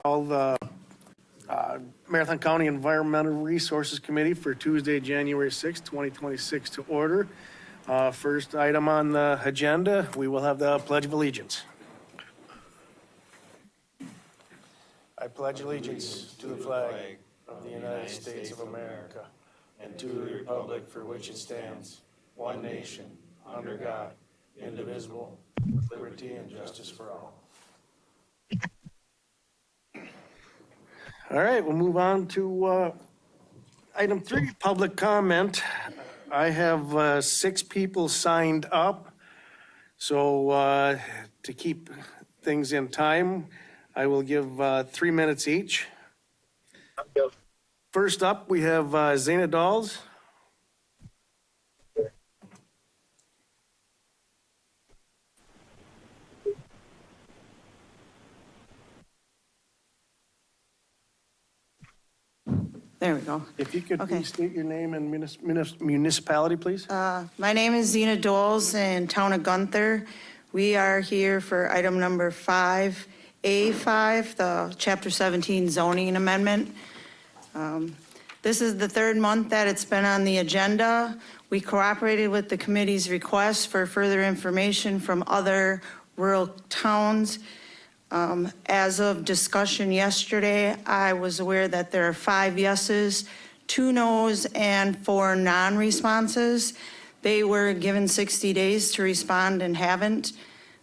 Call the Marathon County Environmental Resources Committee for Tuesday, January 6, 2026 to order. First item on the agenda, we will have the Pledge of Allegiance. I pledge allegiance to the flag of the United States of America and to the republic for which it stands, one nation, under God, indivisible, with liberty and justice for all. All right, we'll move on to item 3, public comment. I have 6 people signed up. So to keep things in time, I will give 3 minutes each. First up, we have Zana Dolls. There we go. If you could Okay. please state your name and municipality, please. My name is Zena Doles in town of Gunther. We are here for item number 5A5, the Chapter 17 zoning amendment. This is the 3rd month that it's been on the agenda. We cooperated with the committee's request for further information from other rural towns. As of discussion yesterday, I was aware that there are 5 yeses, 2 noes, and 4 non-responses. They were given 60 days to respond and haven't.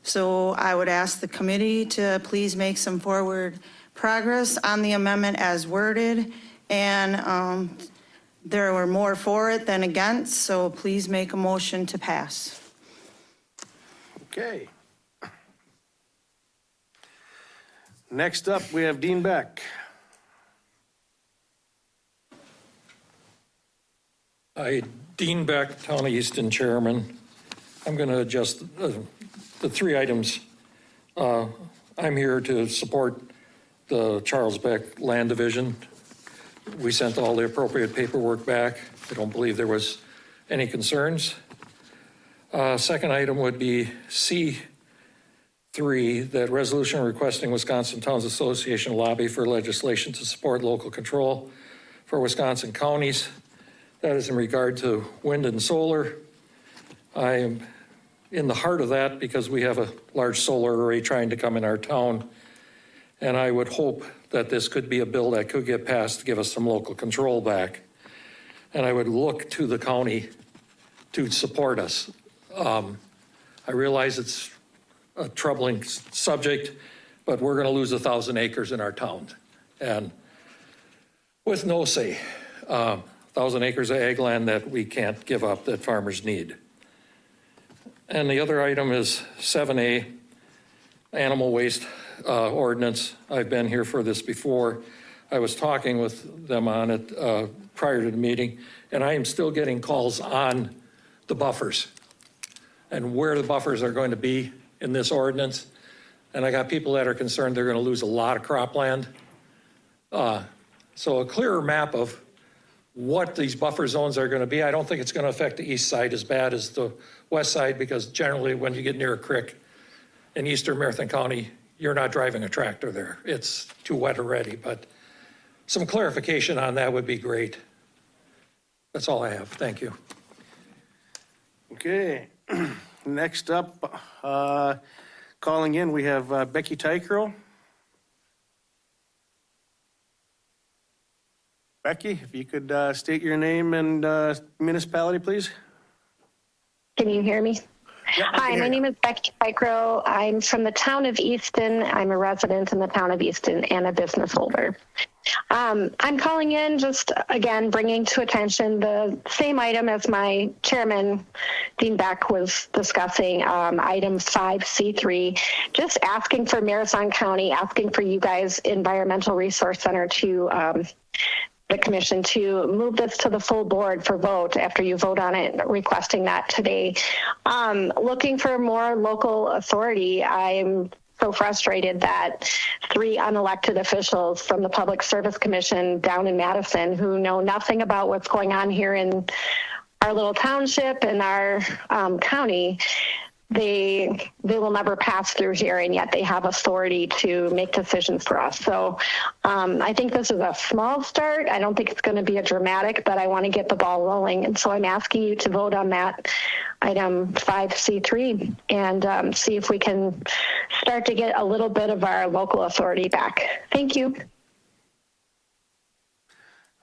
So I would ask the committee to please make some forward progress on the amendment as worded. And there were more for it than against, so please make a motion to pass. Okay. Next up, we have Dean Beck. Hi, Dean Beck, Town of Easton Chairman. I'm going to adjust the 3 items. I'm here to support the Charles Beck Land Division. We sent all the appropriate paperwork back. I don't believe there was any concerns. Second item would be C3, that resolution requesting Wisconsin Towns Association lobby for legislation to support local control for Wisconsin counties. That is in regard to wind and solar. I am in the heart of that because we have a large solar array trying to come in our town. And I would hope that this could be a bill that could get passed to give us some local control back. And I would look to the county to support us. I realize it's a troubling subject, but we're going to lose 1,000 acres in our town. And with no say, 1,000 acres of ag land that we can't give up that farmers need. And the other item is 7A, animal waste ordinance. I've been here for this before. I was talking with them on it prior to the meeting, and I am still getting calls on the buffers and where the buffers are going to be in this ordinance. And I got people that are concerned they're going to lose a lot of cropland. So a clearer map of what these buffer zones are going to be. I don't think it's going to affect the east side as bad as the west side, because generally when you get near a creek in eastern Marathon County, you're not driving a tractor there. It's too wet already, but some clarification on that would be great. That's all I have. Thank you. Okay. Next up, calling in, we have Becky Tykrow. Becky, if you could state your name and municipality, please. Can you hear me? Yeah, I Hi, can my hear you. name is Becky Picro. I'm from the town of Easton. I'm a resident in the town of Easton and a business holder. I'm calling in just, again, bringing to attention the same item as my chairman, Dean Beck, was discussing, item 5C3, just asking for Marathon County, asking for you guys, Environmental Resource Center, to the commission to move this to the full board for vote after you vote on it, requesting that today. Looking for more local authority. I'm so frustrated that 3 unelected officials from the Public Service Commission down in Madison, who know nothing about what's going on here in our little township and our county, they will never pass through here, and yet they have authority to make decisions for us. So I think this is a small start. I don't think it's going to be a dramatic, but I want to get the ball rolling. And so I'm asking you to vote on that item 5C3 and see if we can start to get a little bit of our local authority back. Thank you.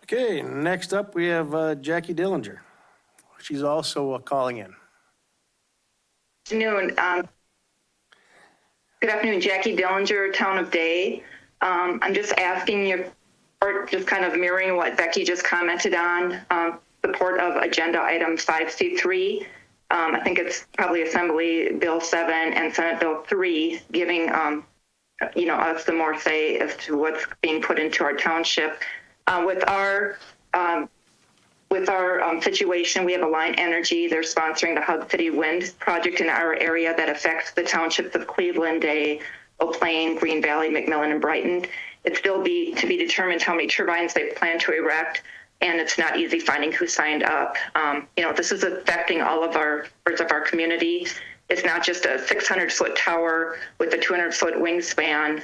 Okay, next up, we have Jackie Dillinger. She's also calling in. Good afternoon, Jackie Dillinger, Town of Day. I'm just asking your support, just kind of mirroring what Becky just commented on, support of agenda item 5C3. I think it's probably Assembly Bill 7 and Senate Bill 3, giving us the more say as to what's being put into our township. With our situation, we have Alliant Energy. They're sponsoring the Hub City Wind project in our area that affects the townships of Cleveland, Day, Eau Plaine, Green Valley, McMillan, and Brighton. It's still to be determined how many turbines they plan to erect, and it's not easy finding who signed up. This is affecting all of our parts of our community. It's not just a 600-foot tower with a 200-foot wingspan.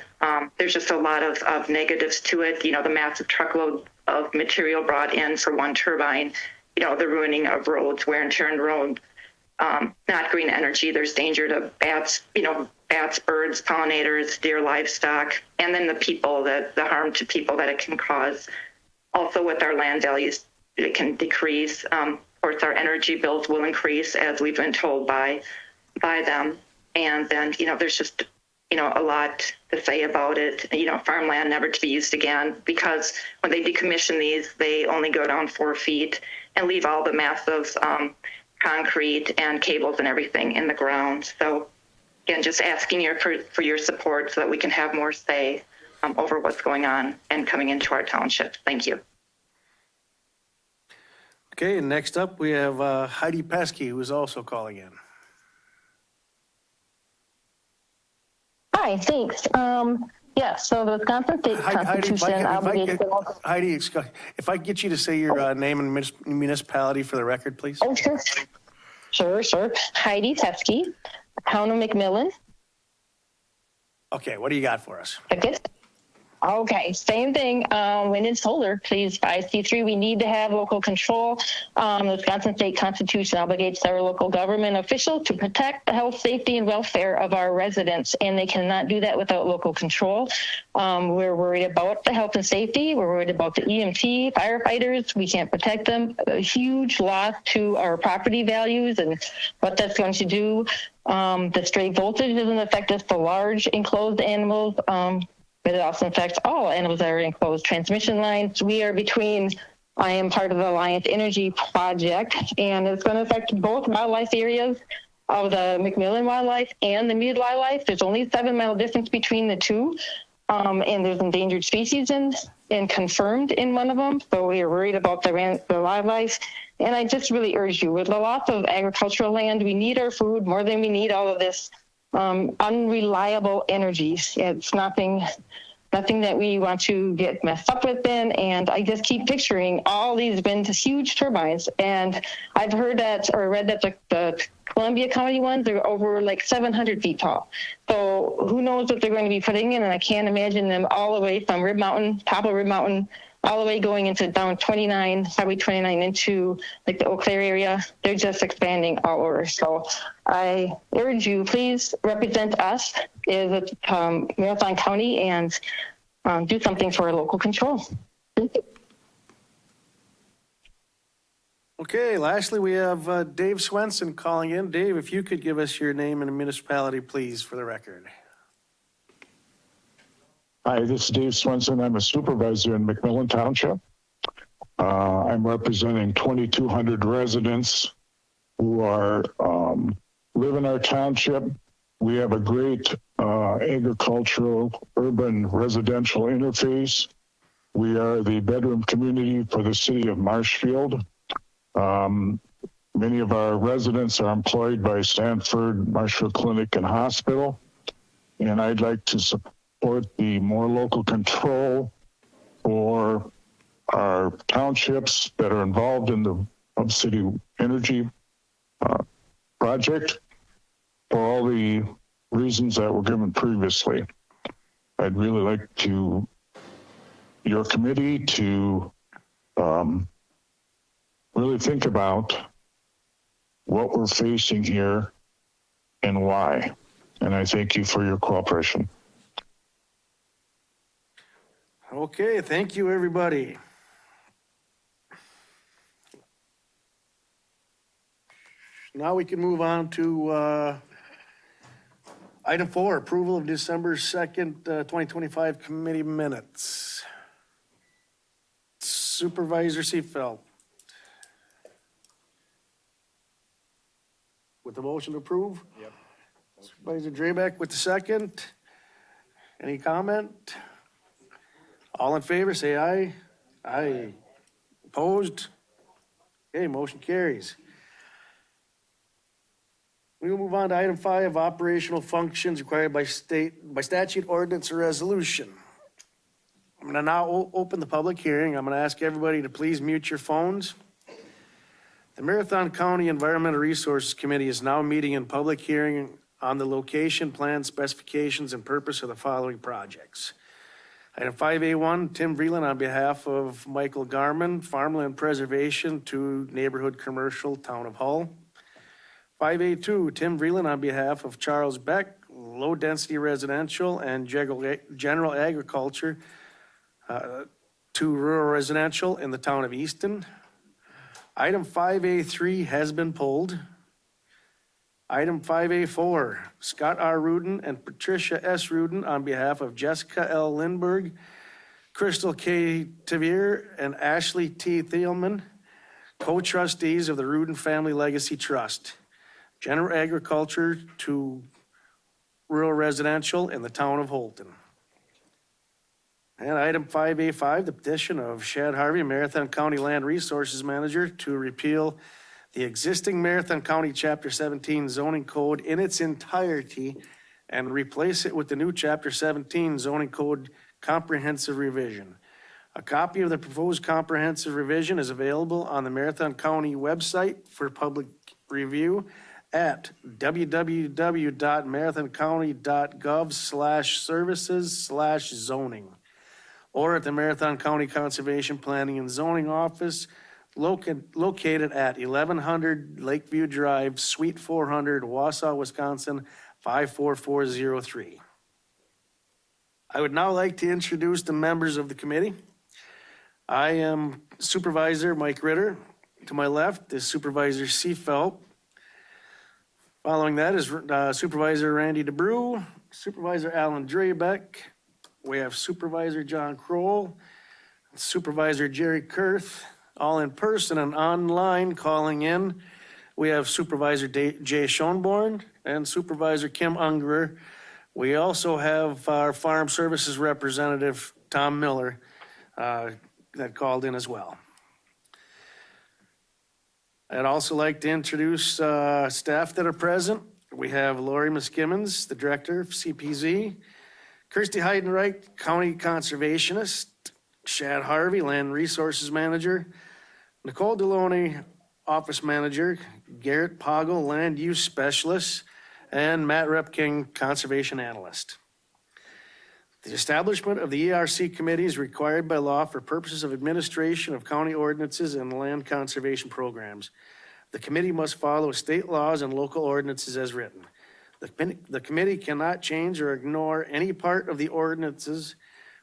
There's just a lot of negatives to it. The massive truckload of material brought in for one turbine, the ruining of roads, wear and tear on roads, not green energy. There's danger to bats, birds, pollinators, deer, livestock, and then the people, the harm to people that it can cause. Also with our land values, it can decrease. Of course, our energy bills will increase, as we've been told by them. And then, there's just, a lot to say about it. Farmland never to be used again, because when they decommission these, they only go down 4 feet and leave all the massive concrete and cables and everything in the ground. So again, just asking you for your support so that we can have more say over what's going on and coming into our township. Thank you. Okay, and next up, we have Heidi Pesky, who is also calling in. Hi, thanks. So the Wisconsin State Constitution obligates... Heidi, if I get you to say your name and municipality for the record, please. Oh, sure. Heidi Pesky, Town of McMillan. Okay, what do you got for us? Okay, same thing. Wind and solar, please. 5C3, we need to have local control. The Wisconsin State Constitution obligates our local government officials to protect the health, safety, and welfare of our residents, and they cannot do that without local control. We're worried about the health and safety. We're worried about the EMT, firefighters. We can't protect them. A huge loss to our property values and what that's going to do. The stray voltage doesn't affect just the large enclosed animals, but it also affects all animals that are enclosed transmission lines. I am part of the Alliant Energy project, and it's going to affect both wildlife areas of the McMillan wildlife and the Mead wildlife. There's only 7-mile difference between the two, and there's endangered species and confirmed in one of them. So we are worried about the wildlife. And I just really urge you, with a lot of agricultural land, we need our food more than we need all of this unreliable energies. It's nothing that we want to get messed up with in. And I just keep picturing all these huge turbines. And I've read that the Columbia County ones are over like 700 feet tall. So who knows what they're going to be putting in? And I can't imagine them all the way from top of Rib Mountain, all the way going into down Highway 29 into like the Eau Claire area. They're just expanding all over. So I urge you, please represent us as a Marathon County and do something for local control. Thank you. Okay, lastly, we have Dave Swenson calling in. Dave, if you could give us your name and municipality, please, for the record. Hi, this is Dave Swenson. I'm a supervisor in McMillan Township. I'm representing 2,200 residents who live in our township. We have a great agricultural, urban, residential interface. We are the bedroom community for the city of Marshfield. Many of our residents are employed by Sanford, Marshfield Clinic and Hospital. And I'd like to support the more local control for our townships that are involved in the Hub City Energy project. for all the reasons that were given previously. I'd really like your committee to really think about what we're facing here and why. And I thank you for your cooperation. Okay, thank you, everybody. Now we can move on to item 4, approval of December 2nd, 2025 committee minutes. Supervisor Seifelt. With the motion to approve? Yep. Supervisor Drabeck with the second. Any comment? All in favor, say aye. Aye. Opposed? Okay, motion carries. We will move on to item 5, operational functions required by statute, ordinance, or resolution. I'm going to now open the public hearing. I'm going to ask everybody to please mute your phones. The Marathon County Environmental Resources Committee is now meeting in public hearing on the location, plan, specifications, and purpose of the following projects. Item 5A1, Tim Vreeland on behalf of Michael Garman, Farmland Preservation to Neighborhood Commercial, Town of Hull. 5A2, Tim Vreeland on behalf of Charles Beck, Low Density Residential and General Agriculture to Rural Residential in the Town of Easton. Item 5A3 has been pulled. Item 5A4, Scott R. Rudin and Patricia S. Rudin on behalf of Jessica L. Lindberg, Crystal K. Tavir, and Ashley T. Thielman, co-trustees of the Rudin Family Legacy Trust, General Agriculture to Rural Residential in the Town of Holton. And item 5A5, the petition of Shad Harvey, Marathon County Land Resources Manager, to repeal the existing Marathon County Chapter 17 zoning code in its entirety and replace it with the new Chapter 17 zoning code comprehensive revision. A copy of the proposed comprehensive revision is available on the Marathon County website for public review at www.marathoncounty.gov/services/zoning, or at the Marathon County Conservation Planning and Zoning Office located at 1100 Lakeview Drive, Suite 400, Wausau, Wisconsin, 54403. I would now like to introduce the members of the committee. I am Supervisor Mike Ritter. To my left is Supervisor Seifelt. Following that is Supervisor Randy DeBrew, Supervisor Alan Drabeck. We have Supervisor John Kroll, Supervisor Jerry Kurth, all in person and online calling in. We have Supervisor Jay Schoenborn and Supervisor Kim Ungerer. We also have our Farm Services representative, Tom Miller, that called in as well. I'd also like to introduce staff that are present. We have Lori Miskimmons, the Director of CPZ, Kirsty Heidenreich, County Conservationist, Shad Harvey, Land Resources Manager, Nicole Deloney, Office Manager, Garrett Poggle, Land Use Specialist, and Matt Repking, Conservation Analyst. The establishment of the ERC committee is required by law for purposes of administration of county ordinances and land conservation programs. The committee must follow state laws and local ordinances as written. The committee cannot change or ignore any part of the ordinances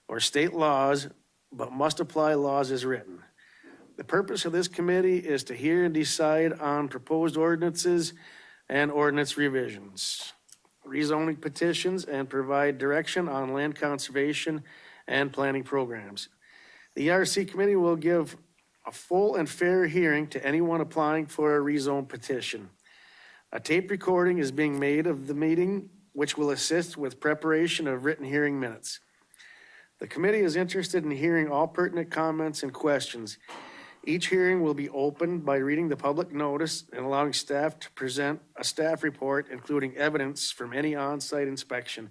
or state laws, but must apply laws as written. The purpose of this committee is to hear and decide on proposed ordinances and ordinance revisions, rezoning petitions, and provide direction on land conservation and planning programs. The ERC committee will give a full and fair hearing to anyone applying for a rezone petition. A tape recording is being made of the meeting, which will assist with preparation of written hearing minutes. The committee is interested in hearing all pertinent comments and questions. Each hearing will be opened by reading the public notice and allowing staff to present a staff report, including evidence from any on-site inspection.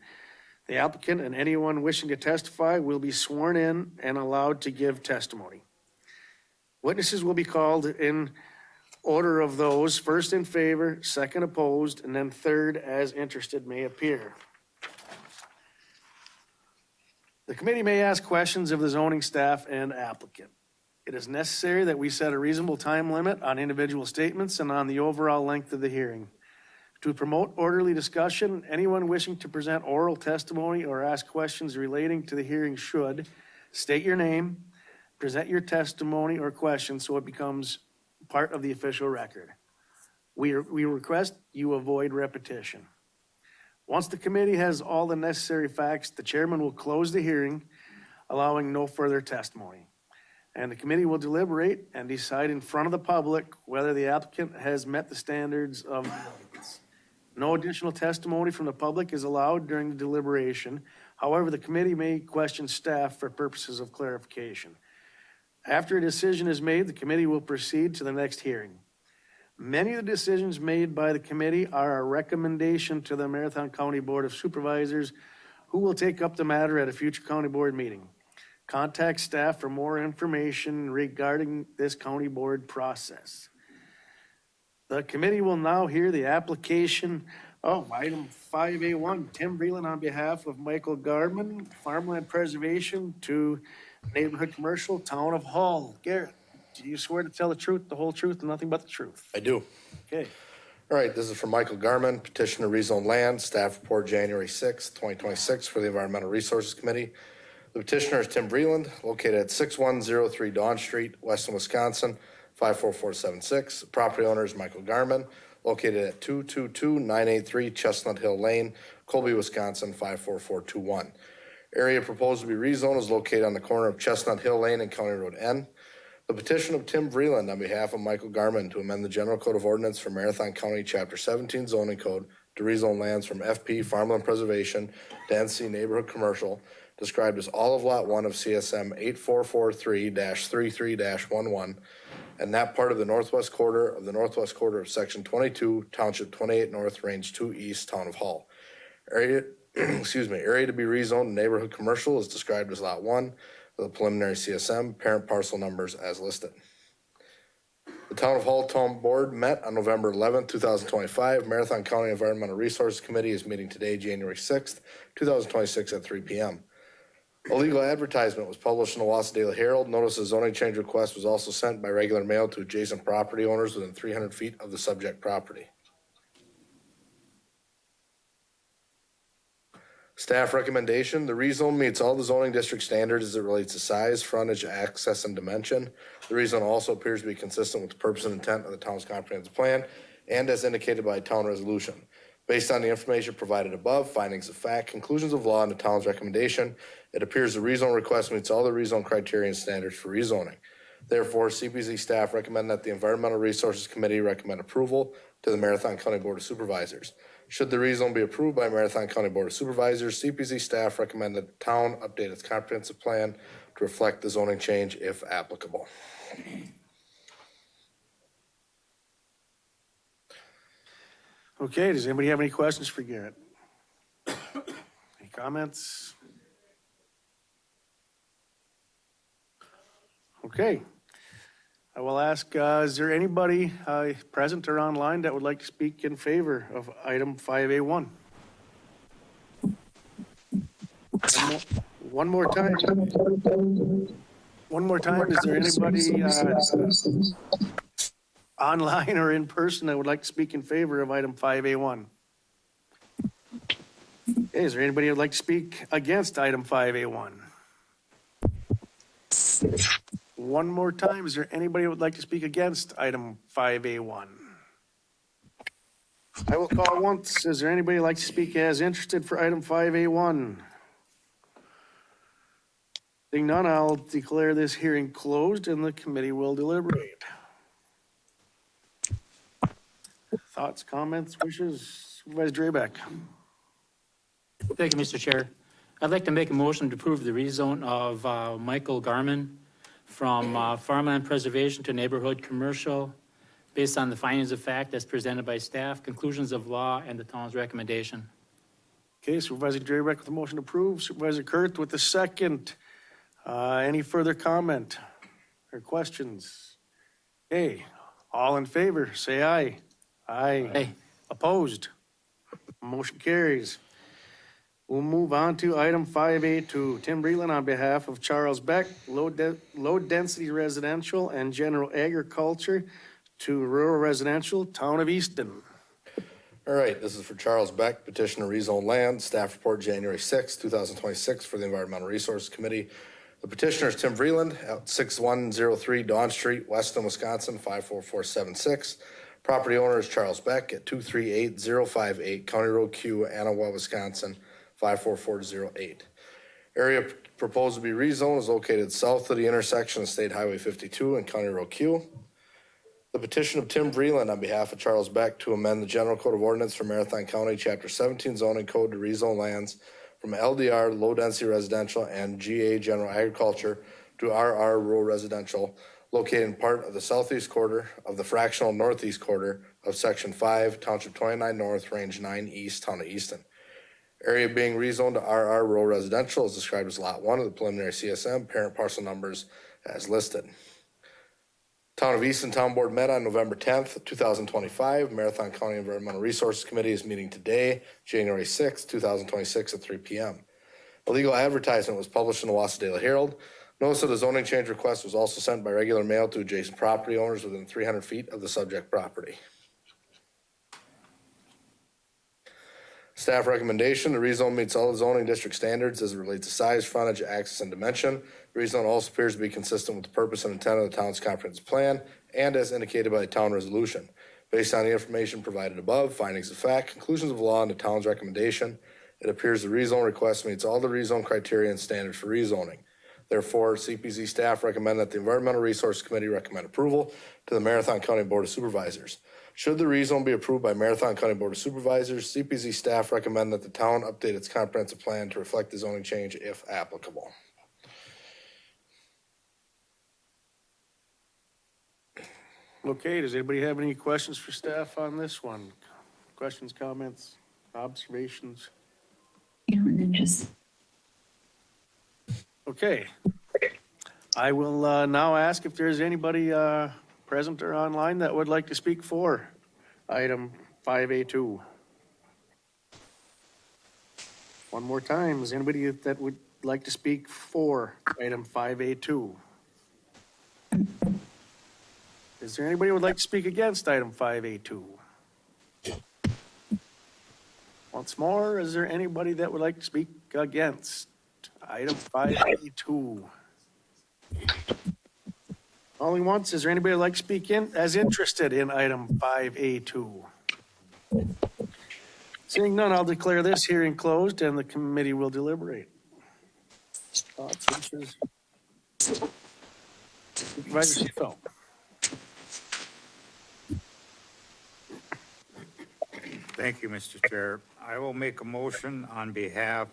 The applicant and anyone wishing to testify will be sworn in and allowed to give testimony. Witnesses will be called in order of those, first in favor, second opposed, and then third as interested may appear. The committee may ask questions of the zoning staff and applicant. It is necessary that we set a reasonable time limit on individual statements and on the overall length of the hearing. To promote orderly discussion, anyone wishing to present oral testimony or ask questions relating to the hearing should state your name, present your testimony or question so it becomes part of the official record. We request you avoid repetition. Once the committee has all the necessary facts, the chairman will close the hearing, allowing no further testimony. And the committee will deliberate and decide in front of the public whether the applicant has met the standards of the ordinance. No additional testimony from the public is allowed during the deliberation. However, the committee may question staff for purposes of clarification. After a decision is made, the committee will proceed to the next hearing. Many of the decisions made by the committee are a recommendation to the Marathon County Board of Supervisors, who will take up the matter at a future county board meeting. Contact staff for more information regarding this county board process. The committee will now hear the application of item 5A1, Tim Breland on behalf of Michael Garman, Farmland Preservation to Neighborhood Commercial, Town of Hull. Garrett, do you swear to tell the truth, the whole truth, and nothing but the truth? I do. Okay. All right, this is from Michael Garman, petition to rezone land, staff report January 6th, 2026 for the Environmental Resources Committee. The petitioner is Tim Breland, located at 6103 Dawn Street, Weston, Wisconsin, 54476. The property owner is Michael Garman, located at 222983 Chestnut Hill Lane, Colby, Wisconsin, 54421. Area proposed to be rezoned is located on the corner of Chestnut Hill Lane and County Road N. The petition of Tim Vreeland on behalf of Michael Garman to amend the General Code of Ordinance for Marathon County, Chapter 17 zoning code to rezone lands from FP Farmland Preservation to NC Neighborhood Commercial, described as all of Lot 1 of CSM 8443-33-11, and that part of the northwest quarter of Section 22, Township 28 North, Range 2 East, Town of Hull. Area to be rezoned neighborhood commercial is described as Lot 1 of the preliminary CSM, parent parcel numbers as listed. The Town of Hull Town Board met on November 11th, 2025. Marathon County Environmental Resources Committee is meeting today, January 6th, 2026 at 3 p.m. A legal advertisement was published in the Wausau Daily Herald. Notice of zoning change request was also sent by regular mail to adjacent property owners within 300 feet of the subject property. Staff recommendation, the rezone meets all the zoning district standards as it relates to size, frontage, access, and dimension. The rezone also appears to be consistent with the purpose and intent of the town's comprehensive plan and as indicated by a town resolution. Based on the information provided above, findings of fact, conclusions of law, and the town's recommendation, it appears the rezone request meets all the rezone criteria and standards for rezoning. Therefore, CPZ staff recommend that the Environmental Resources Committee recommend approval to the Marathon County Board of Supervisors. Should the rezone be approved by Marathon County Board of Supervisors, CPZ staff recommend that the town update its comprehensive plan to reflect the zoning change if applicable. Okay, does anybody have any questions for Garrett? Any comments? Okay. I will ask, is there anybody present or online that would like to speak in favor of item 5A1? One more time. One more time, is there anybody online or in person that would like to speak in favor of item 5A1? Okay, is there anybody who would like to speak against item 5A1? One more time, is there anybody who would like to speak against item 5A1? I will call once. Is there anybody who would like to speak as interested for item 5A1? Seeing none, I'll declare this hearing closed and the committee will deliberate. Thoughts, comments, wishes? Supervisor Drabek. Thank you, Mr. Chair. I'd like to make a motion to approve the rezone of Michael Garman from farmland preservation to neighborhood commercial based on the findings of fact as presented by staff, conclusions of law, and the town's recommendation. Okay, Supervisor Drabek with the motion to approve, Supervisor Kurt with the second. Any further comment or questions? Okay, All in favor, say aye. Aye. Aye. Opposed? Motion carries. We'll move on to item 5A2. Tim Breland on behalf of Charles Beck, low-density residential and general agriculture to rural residential, Town of Easton. All right, this is for Charles Beck, petition to rezone land, staff report January 6, 2026 for the Environmental Resources Committee. The petitioner is Tim Vreeland at 6103 Dawn Street, Weston, Wisconsin, 54476. Property owner is Charles Beck at 238058 County Road Q, Anawa, Wisconsin, 54408. Area proposed to be rezoned is located south of the intersection of State Highway 52 and County Road Q. The petition of Tim Vreeland on behalf of Charles Beck to amend the General Code of Ordinance for Marathon County, Chapter 17 zoning code to rezone lands from LDR, low-density residential, and GA, general agriculture, to RR, rural residential, located in part of the southeast quarter of the fractional northeast quarter of Section 5, Township 29 North, Range 9 East, Town of Easton. Area being rezoned to RR, rural residential, is described as Lot 1 of the preliminary CSM, parent parcel numbers as listed. Town of Easton Town Board met on November 10th, 2025. Marathon County Environmental Resources Committee is meeting today, January 6th, 2026 at 3 p.m. A legal advertisement was published in the Wausau Daily Herald. Notice of the zoning change request was also sent by regular mail to adjacent property owners within 300 feet of the subject property. Staff recommendation, the rezone meets all the zoning district standards as it relates to size, frontage, access, and dimension. The rezone also appears to be consistent with the purpose and intent of the town's comprehensive plan and as indicated by the town resolution. Based on the information provided above, findings of fact, conclusions of law, and the town's recommendation, it appears the rezone request meets all the rezone criteria and standards for rezoning. Therefore, CPZ staff recommend that the Environmental Resources Committee recommend approval to the Marathon County Board of Supervisors. Should the rezone be approved by Marathon County Board of Supervisors, CPZ staff recommend that the town update its comprehensive plan to reflect the zoning change if applicable. Okay, does anybody have any questions for staff on this one? Questions, comments, observations? And then just Okay. I will now ask if there's anybody present or online that would like to speak for item 5A2. One more time, is anybody that would like to speak for item 5A2? Is there anybody who would like to speak against item 5A2? Once more, is there anybody that would like to speak against item 5A2? Only once, is there anybody who'd like to speak in, as interested in item 5A2? Seeing none, I'll declare this hearing closed and the committee will deliberate. Thoughts, wishes? Supervisor Seifelt. Thank you, Mr. Chair. I will make a motion on behalf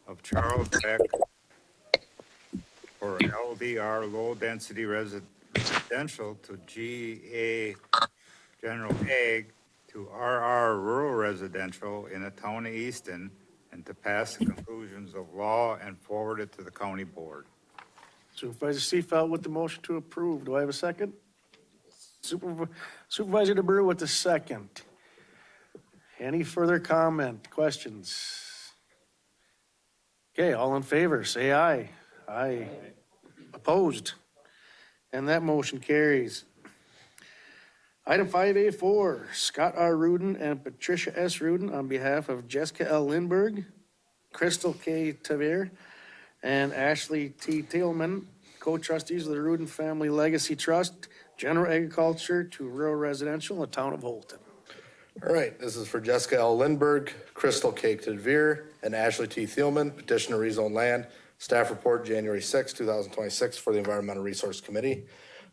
of Charles Beck for LDR low-density residential to GA general ag to RR rural residential in the town of Easton and to pass the conclusions of law and forward it to the county board. Supervisor Seifelt with the motion to approve. Do I have a second? Supervisor DeBrew with the second. Any further comment, questions? Okay, all in favor, say aye. Aye. Opposed? And that motion carries. Item 5A4, Scott R. Rudin and Patricia S. Rudin on behalf of Jessica L. Lindberg, Crystal K. Tavir, and Ashley T. Thielman, co-trustees of the Rudin Family Legacy Trust, General Agriculture to Rural Residential in the town of Holton. All right, this is for Jessica L. Lindberg, Crystal K. Tadveer, and Ashley T. Thielman, petition to rezone land. Staff report January 6, 2026 for the Environmental Resource Committee.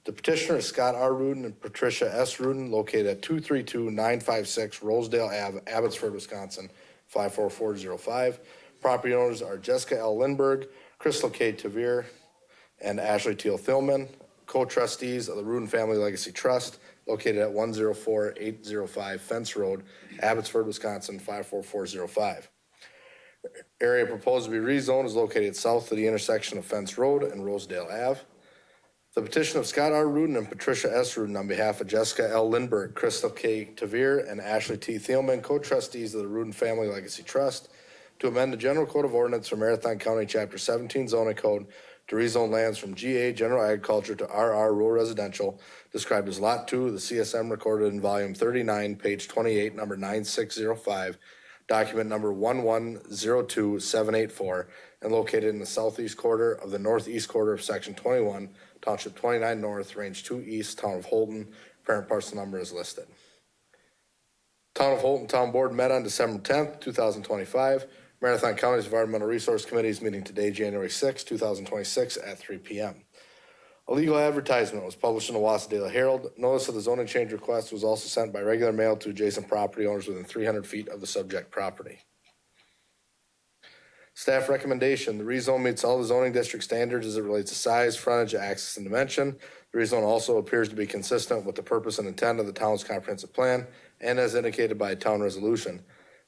The petitioner is Scott R. Rudin and Patricia S. Rudin, located at 232956 Rosedale Ave, Abbotsford, Wisconsin, 54405. Property owners are Jessica L. Lindberg, Crystal K. Tavir, and Ashley T. Thielman, co-trustees of the Rudin Family Legacy Trust, located at 104805 Fence Road, Abbotsford, Wisconsin, 54405. Area proposed to be rezoned is located south of the intersection of Fence Road and Rosedale Ave. The petition of Scott R. Rudin and Patricia S. Rudin on behalf of Jessica L. Lindberg, Crystal K. Tavir, and Ashley T. Thielman, co-trustees of the Rudin Family Legacy Trust, to amend the General Code of Ordinance for Marathon County, Chapter 17 zoning code to rezone lands from GA General Agriculture to RR Rural Residential, described as Lot 2, the CSM recorded in Volume 39, page 28, number 9605, document number 1102784, and located in the southeast quarter of the northeast quarter of Section 21, Township 29 North, Range 2 East, Town of Holton. Parent parcel number is listed. Town of Holton Town Board met on December 10th, 2025. Marathon County's Environmental Resource Committee is meeting today, January 6, 2026 at 3 p.m. A legal advertisement was published in the Wausau Daily Herald. Notice of the zoning change request was also sent by regular mail to adjacent property owners within 300 feet of the subject property. Staff recommendation: the rezone meets all the zoning district standards as it relates to size, frontage, access, and dimension. The rezone also appears to be consistent with the purpose and intent of the town's comprehensive plan and as indicated by a town resolution.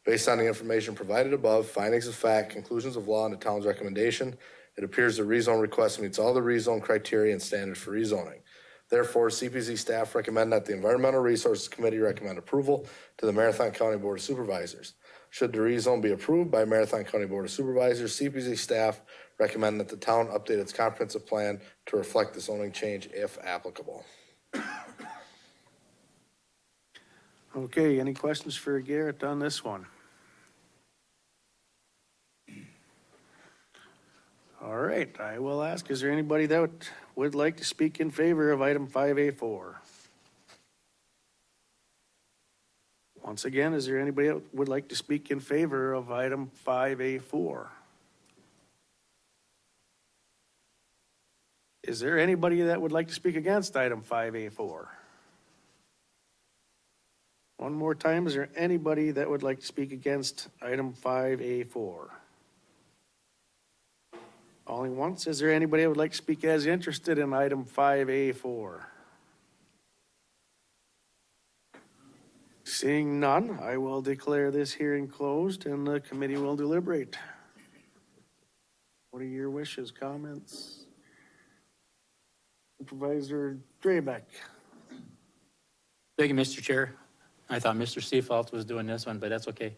Based on the information provided above, findings of fact, conclusions of law, and the town's recommendation, it appears the rezone request meets all the rezone criteria and standards for rezoning. Therefore, CPZ staff recommend that the Environmental Resources Committee recommend approval to the Marathon County Board of Supervisors. Should the rezone be approved by Marathon County Board of Supervisors, CPZ staff recommend that the town update its comprehensive plan to reflect the zoning change if applicable. Okay, any questions for Garrett on this one? All right, I will ask, is there anybody that would like to speak in favor of item 5A4? Once again, is there anybody that would like to speak in favor of item 5A4? Is there anybody that would like to speak against item 5A4? One more time, is there anybody that would like to speak against item 5A4? Only once. Is there anybody that would like to speak as interested in item 5A4? Seeing none, I will declare this hearing closed and the committee will deliberate. What are your wishes, comments? Supervisor Drabek. Thank you, Mr. Chair. I thought Mr. Seafault was doing this one, but that's okay.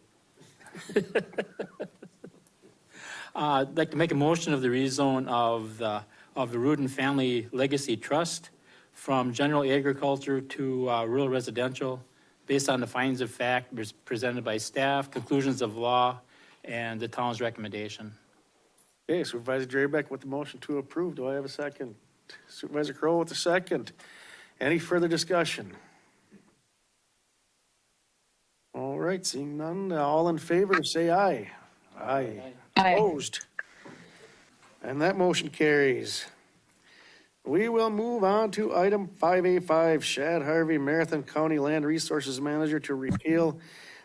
I'd like to make a motion of the rezone of the Rudin Family Legacy Trust from general agriculture to rural residential based on the findings of fact presented by staff, conclusions of law, and the town's recommendation. Okay, Supervisor Drabek with the motion to approve. Do I have a second? Supervisor Crowell with the second. Any further discussion? All right, seeing none, all in favor, say aye. Aye. Aye. Opposed? And that motion carries. We will move on to item 5A5, Shad Harvey, Marathon County Land Resources Manager, to repeal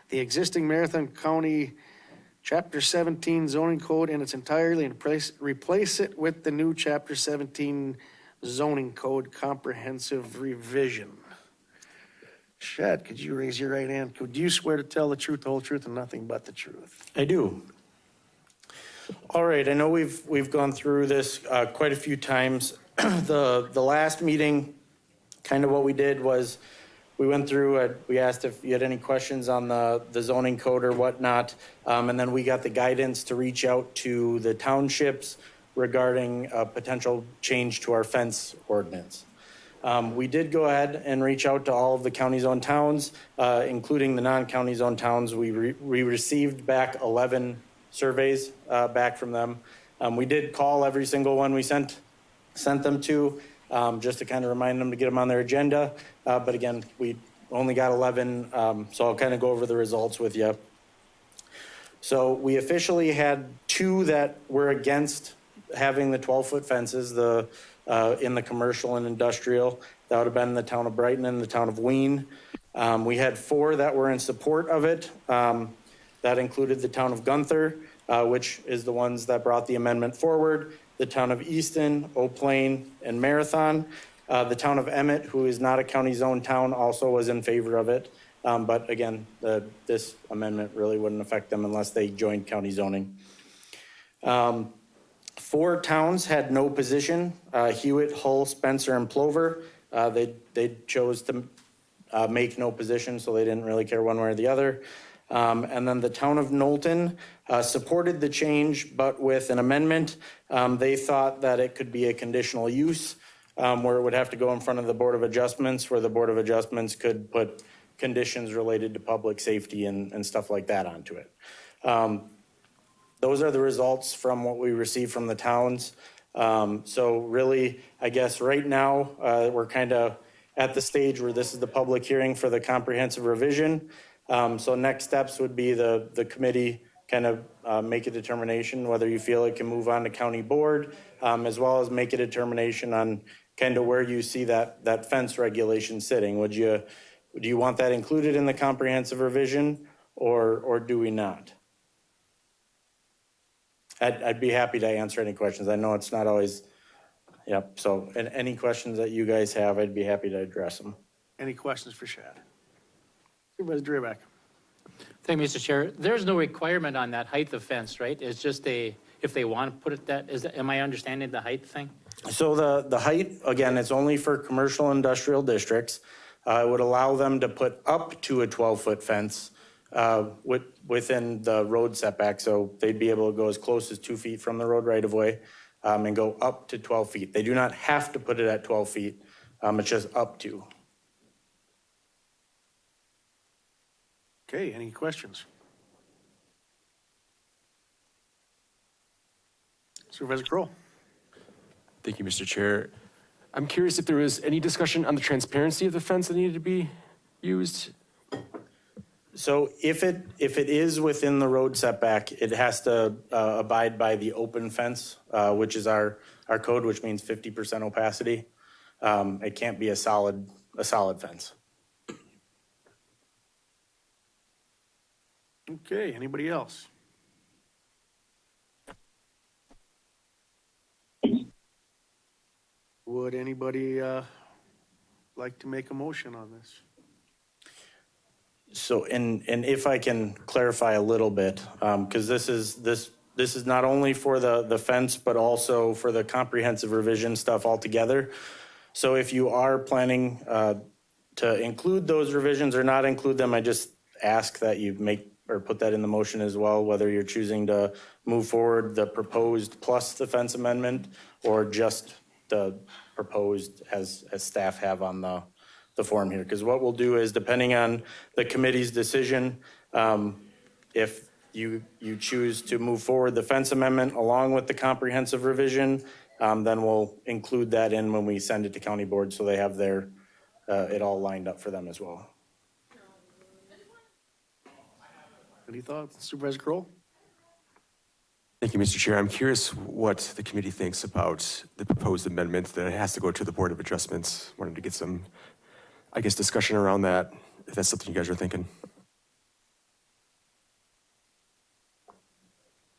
the existing Marathon County Chapter 17 zoning code in its entirety and replace it with the new Chapter 17 zoning code comprehensive revision. Shad, could you raise your right hand? Could you swear to tell the truth, the whole truth, and nothing but the truth? I do. All right, I know we've gone through this quite a few times. The last meeting, kind of what we did was we went through, we asked if you had any questions on the zoning code or whatnot, and then we got the guidance to reach out to the townships regarding a potential change to our fence ordinance. We did go ahead and reach out to all of the county-owned towns, including the non-county-owned towns. We received back 11 surveys back from them. We did call every single one we sent them to, just to kind of remind them to get them on their agenda. But again, we only got 11, so I'll kind of go over the results with you. So we officially had 2 that were against having the 12-foot fences, in the commercial and industrial. That would have been the town of Brighton and the town of Wayne. We had 4 that were in support of it. That included the town of Gunther, which is the ones that brought the amendment forward, the town of Easton, Eau Plaine, and Marathon. The town of Emmett, who is not a county zone town, also was in favor of it. But again, this amendment really wouldn't affect them unless they joined county zoning. 4 towns had no position, Hewitt, Hull, Spencer, and Plover. They chose to make no position, so they didn't really care one way or the other. And then the town of Knowlton supported the change, but with an amendment. They thought that it could be a conditional use, where it would have to go in front of the Board of Adjustments, where the Board of Adjustments could put conditions related to public safety and stuff like that onto it. Those are the results from what we received from the towns. So really, I guess right now, we're kind of at the stage where this is the public hearing for the comprehensive revision. So next steps would be the committee kind of make a determination whether you feel it can move on to county board, as well as make a determination on kind of where you see that fence regulation sitting. Do you want that included in the comprehensive revision, or do we not? I'd be happy to answer any questions. I know it's not always, yep. So any questions that you guys have, I'd be happy to address them. Any questions for Shad? Supervisor Drabek. Thank you, Mr. Chair. There's no requirement on that height of fence, right? It's just if they want to put it am I understanding the height thing? So the height, again, it's only for commercial industrial districts. It would allow them to put up to a 12-foot fence within the road setback. So they'd be able to go as close as 2 feet from the road right of way and go up to 12 feet. They do not have to put it at 12 feet. It's just up to. Okay, any questions? Supervisor Kroll. Thank you, Mr. Chair. I'm curious if there was any discussion on the transparency of the fence that needed to be used. So if it is within the road setback, it has to abide by the open fence, which is our code, which means 50% opacity. It can't be a solid fence. Okay, anybody else? Would anybody like to make a motion on this? So, and if I can clarify a little bit, because this is not only for the fence, but also for the comprehensive revision stuff altogether. So if you are planning to include those revisions or not include them, I just ask that you make or put that in the motion as well, whether you're choosing to move forward the proposed plus the fence amendment or just the proposed as staff have on the form here. Because what we'll do is, depending on the committee's decision, if you choose to move forward the fence amendment along with the comprehensive revision, then we'll include that in when we send it to county board so they have it all lined up for them as well. Any thoughts, Supervisor Kroll? Thank you, Mr. Chair. I'm curious what the committee thinks about the proposed amendment that it has to go to the Board of Adjustments. Wanted to get some, I guess, discussion around that, if that's something you guys are thinking.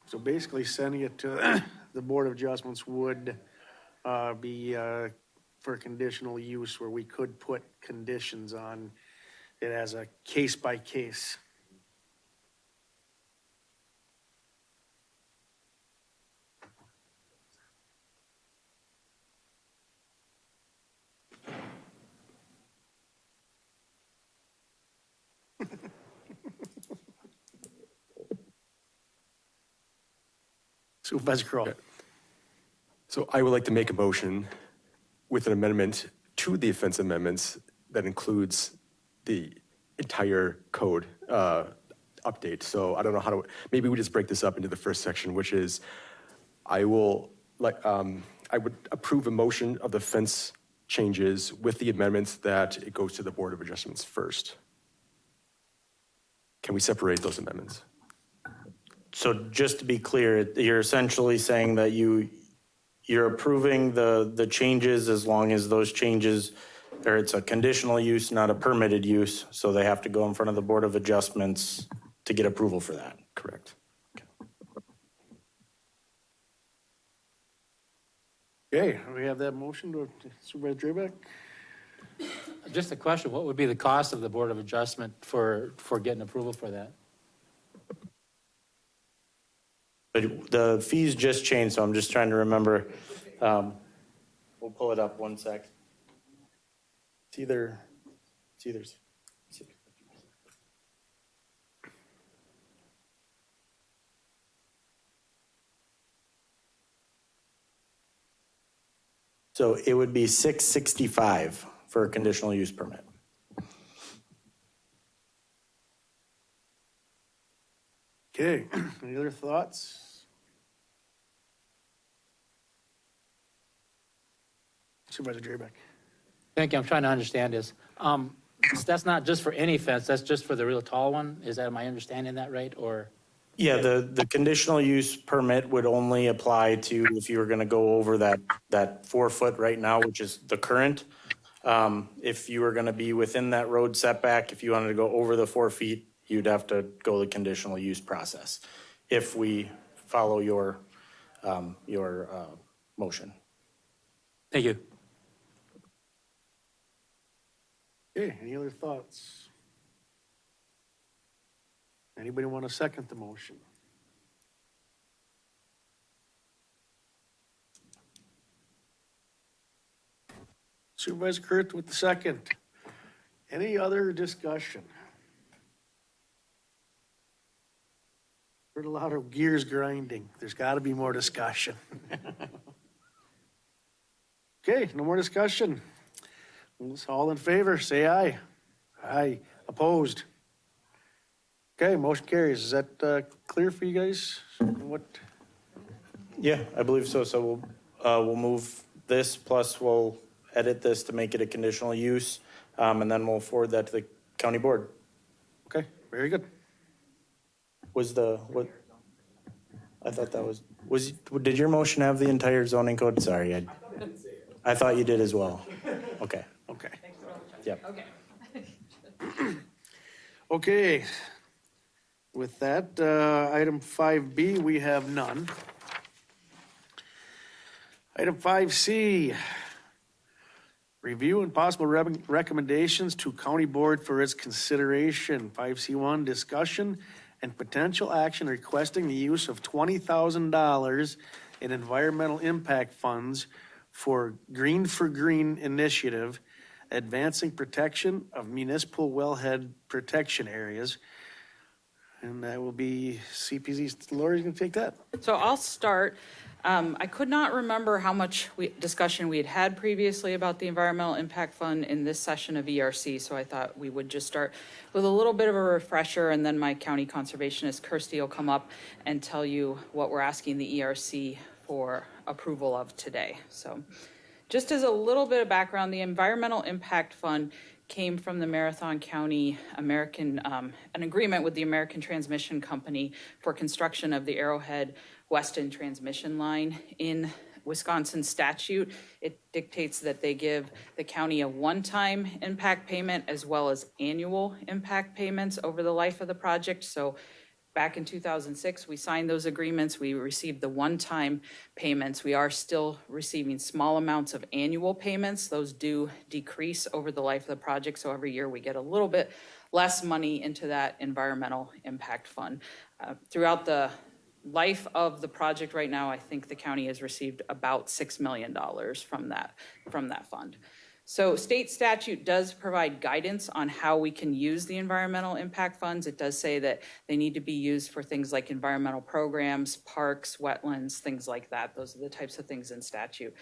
So basically sending it to the Board of Adjustments would be for conditional use, where we could put conditions on it as a case by case. Supervisor Kroll. So I would like to make a motion with an amendment to the offense amendments that includes the entire code update. So I don't know how to, maybe we just break this up into the first section, which is I would approve a motion of the fence changes with the amendments that it goes to the Board of Adjustments first. Can we separate those amendments? So just to be clear, you're essentially saying that you're approving the changes as long as those changes, or it's a conditional use, not a permitted use, so they have to go in front of the Board of Adjustments to get approval for that. Correct. Okay, we have that motion to Supervisor Drabek. Just a question, what would be the cost of the Board of Adjustment for getting approval for that? But the fees just changed, so I'm just trying to remember. We'll pull it up one sec. It's either. So it would be $665 for a conditional use permit. Okay, any other thoughts? Supervisor Drabek. Thank you, I'm trying to understand this. So that's not just for any fence, that's just for the real tall one? Am I understanding that right, or? Yeah, the conditional use permit would only apply to if you were gonna go over that 4 foot right now, which is the current. If you were gonna be within that road setback, if you wanted to go over the 4 feet, you'd have to go the conditional use process if we follow your motion. Thank you. Okay, any other thoughts? Anybody want to second the motion? Supervisor Kurt with the second. Any other discussion? Heard a lot of gears grinding. There's got to be more discussion. Okay, no more discussion. All in favor, say aye. Aye. Opposed? Okay, motion carries. Is that clear for you guys? What? Yeah, I believe so. So we'll move this, plus we'll edit this to make it a conditional use, and then we'll forward that to the county board. Okay, very good. What? I thought that was, did your motion have the entire zoning code? Sorry, I thought you did as well. Okay. Okay. Yep. Okay. With that, item 5B, we have none. Item 5C, review and possible recommendations to county board for its consideration. 5C1, discussion and potential action requesting the use of $20,000 in environmental impact funds for Green for Green initiative, advancing protection of municipal wellhead protection areas. And that will be CPZ. Lori's gonna take that. So I'll start. I could not remember how much discussion we had previously about the Environmental Impact Fund in this session of ERC, so I thought we would just start with a little bit of a refresher, and then my county conservationist, Kirsty, will come up and tell you what we're asking the ERC for approval of today. So just as a little bit of background, the Environmental Impact Fund came from the Marathon County an agreement with the American Transmission Company for construction of the Arrowhead Weston transmission line. In Wisconsin statute, it dictates that they give the county a one-time impact payment as well as annual impact payments over the life of the project. So back in 2006, we signed those agreements. We received the one-time payments. We are still receiving small amounts of annual payments. Those do decrease over the life of the project. So every year we get a little bit less money into that environmental impact fund. Throughout the life of the project right now, I think the county has received about $6 million from that fund. So state statute does provide guidance on how we can use the environmental impact funds. It does say that they need to be used for things like environmental programs, parks, wetlands, things like that. Those are the types of things in statute.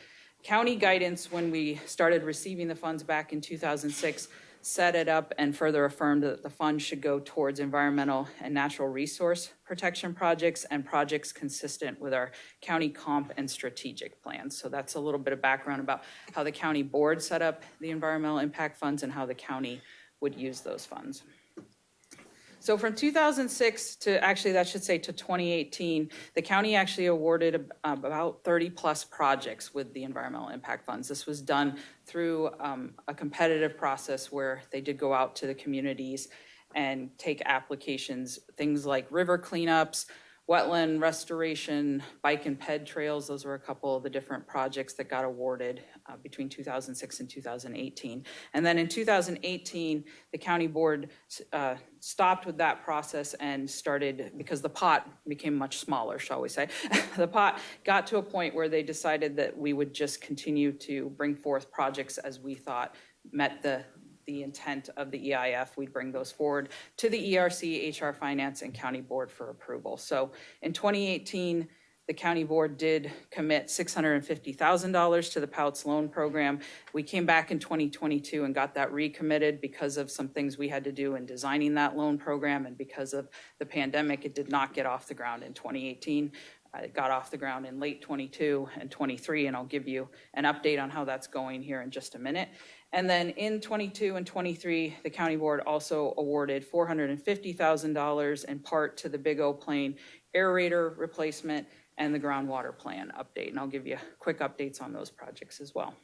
County guidance, when we started receiving the funds back in 2006, set it up and further affirmed that the fund should go towards environmental and natural resource protection projects and projects consistent with our county comp and strategic plans. So that's a little bit of background about how the county board set up the environmental impact funds and how the county would use those funds. So from 2006 to, actually that should say to 2018, the county actually awarded about 30 plus projects with the environmental impact funds. This was done through a competitive process where they did go out to the communities and take applications, things like river cleanups, wetland restoration, bike and ped trails. Those were a couple of the different projects that got awarded between 2006 and 2018. And then in 2018, the county board stopped with that process and started, because the pot became much smaller, shall we say. The pot got to a point where they decided that we would just continue to bring forth projects as we thought met the intent of the EIF. We'd bring those forward to the ERC, HR Finance, and County Board for approval. So in 2018, the County Board did commit $650,000 to the POUTS loan program. We came back in 2022 and got that recommitted because of some things we had to do in designing that loan program, and because of the pandemic, it did not get off the ground in 2018. It got off the ground in late 22 and 23, and I'll give you an update on how that's going here in just a minute. And then in 22 and 23, the county board also awarded $450,000 in part to the Big O Plain aerator replacement and the groundwater plan update. And I'll give you quick updates on those projects as well.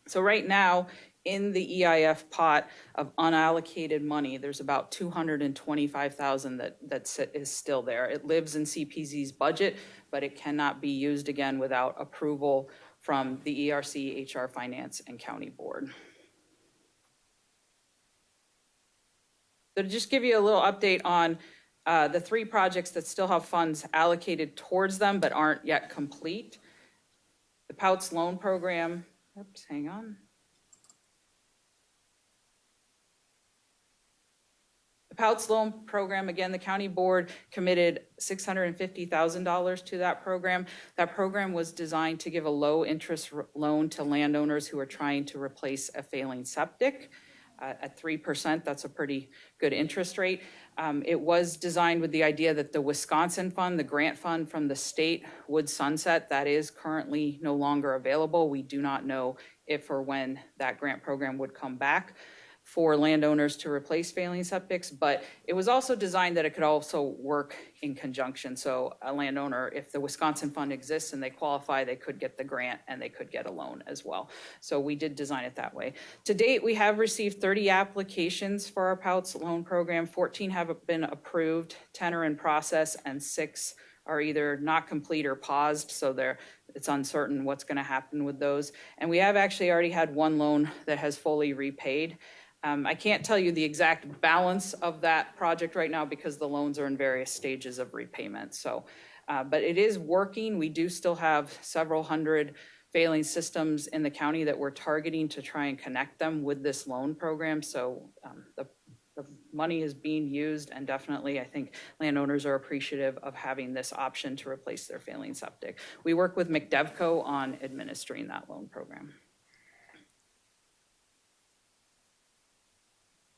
So right now, in the EIF pot of unallocated money, there's about $225,000 that is still there. It lives in CPZ's budget, but it cannot be used again without approval from the ERC, HR Finance, and County Board. So to just give you a little update on the 3 projects that still have funds allocated towards them but aren't yet complete. The POUTS loan program, oops, hang on. The POUTS loan program, again, the county board committed $650,000 to that program. That program was designed to give a low interest loan to landowners who are trying to replace a failing septic. At 3%, that's a pretty good interest rate. It was designed with the idea that the Wisconsin fund, the grant fund from the state, would sunset. That is currently no longer available. We do not know if or when that grant program would come back for landowners to replace failing septics, but it was also designed that it could also work in conjunction. So a landowner, if the Wisconsin fund exists and they qualify, they could get the grant and they could get a loan as well. So we did design it that way. To date, we have received 30 applications for our POUTS loan program. 14 have been approved, 10 are in process, and 6 are either not complete or paused. So it's uncertain what's going to happen with those. And we have actually already had 1 loan that has fully repaid. I can't tell you the exact balance of that project right now because the loans are in various stages of repayment. So, but it is working. We do still have several hundred failing systems in the county that we're targeting to try and connect them with this loan program. So the money is being used, and definitely I think landowners are appreciative of having this option to replace their failing septic. We work with McDevco on administering that loan program.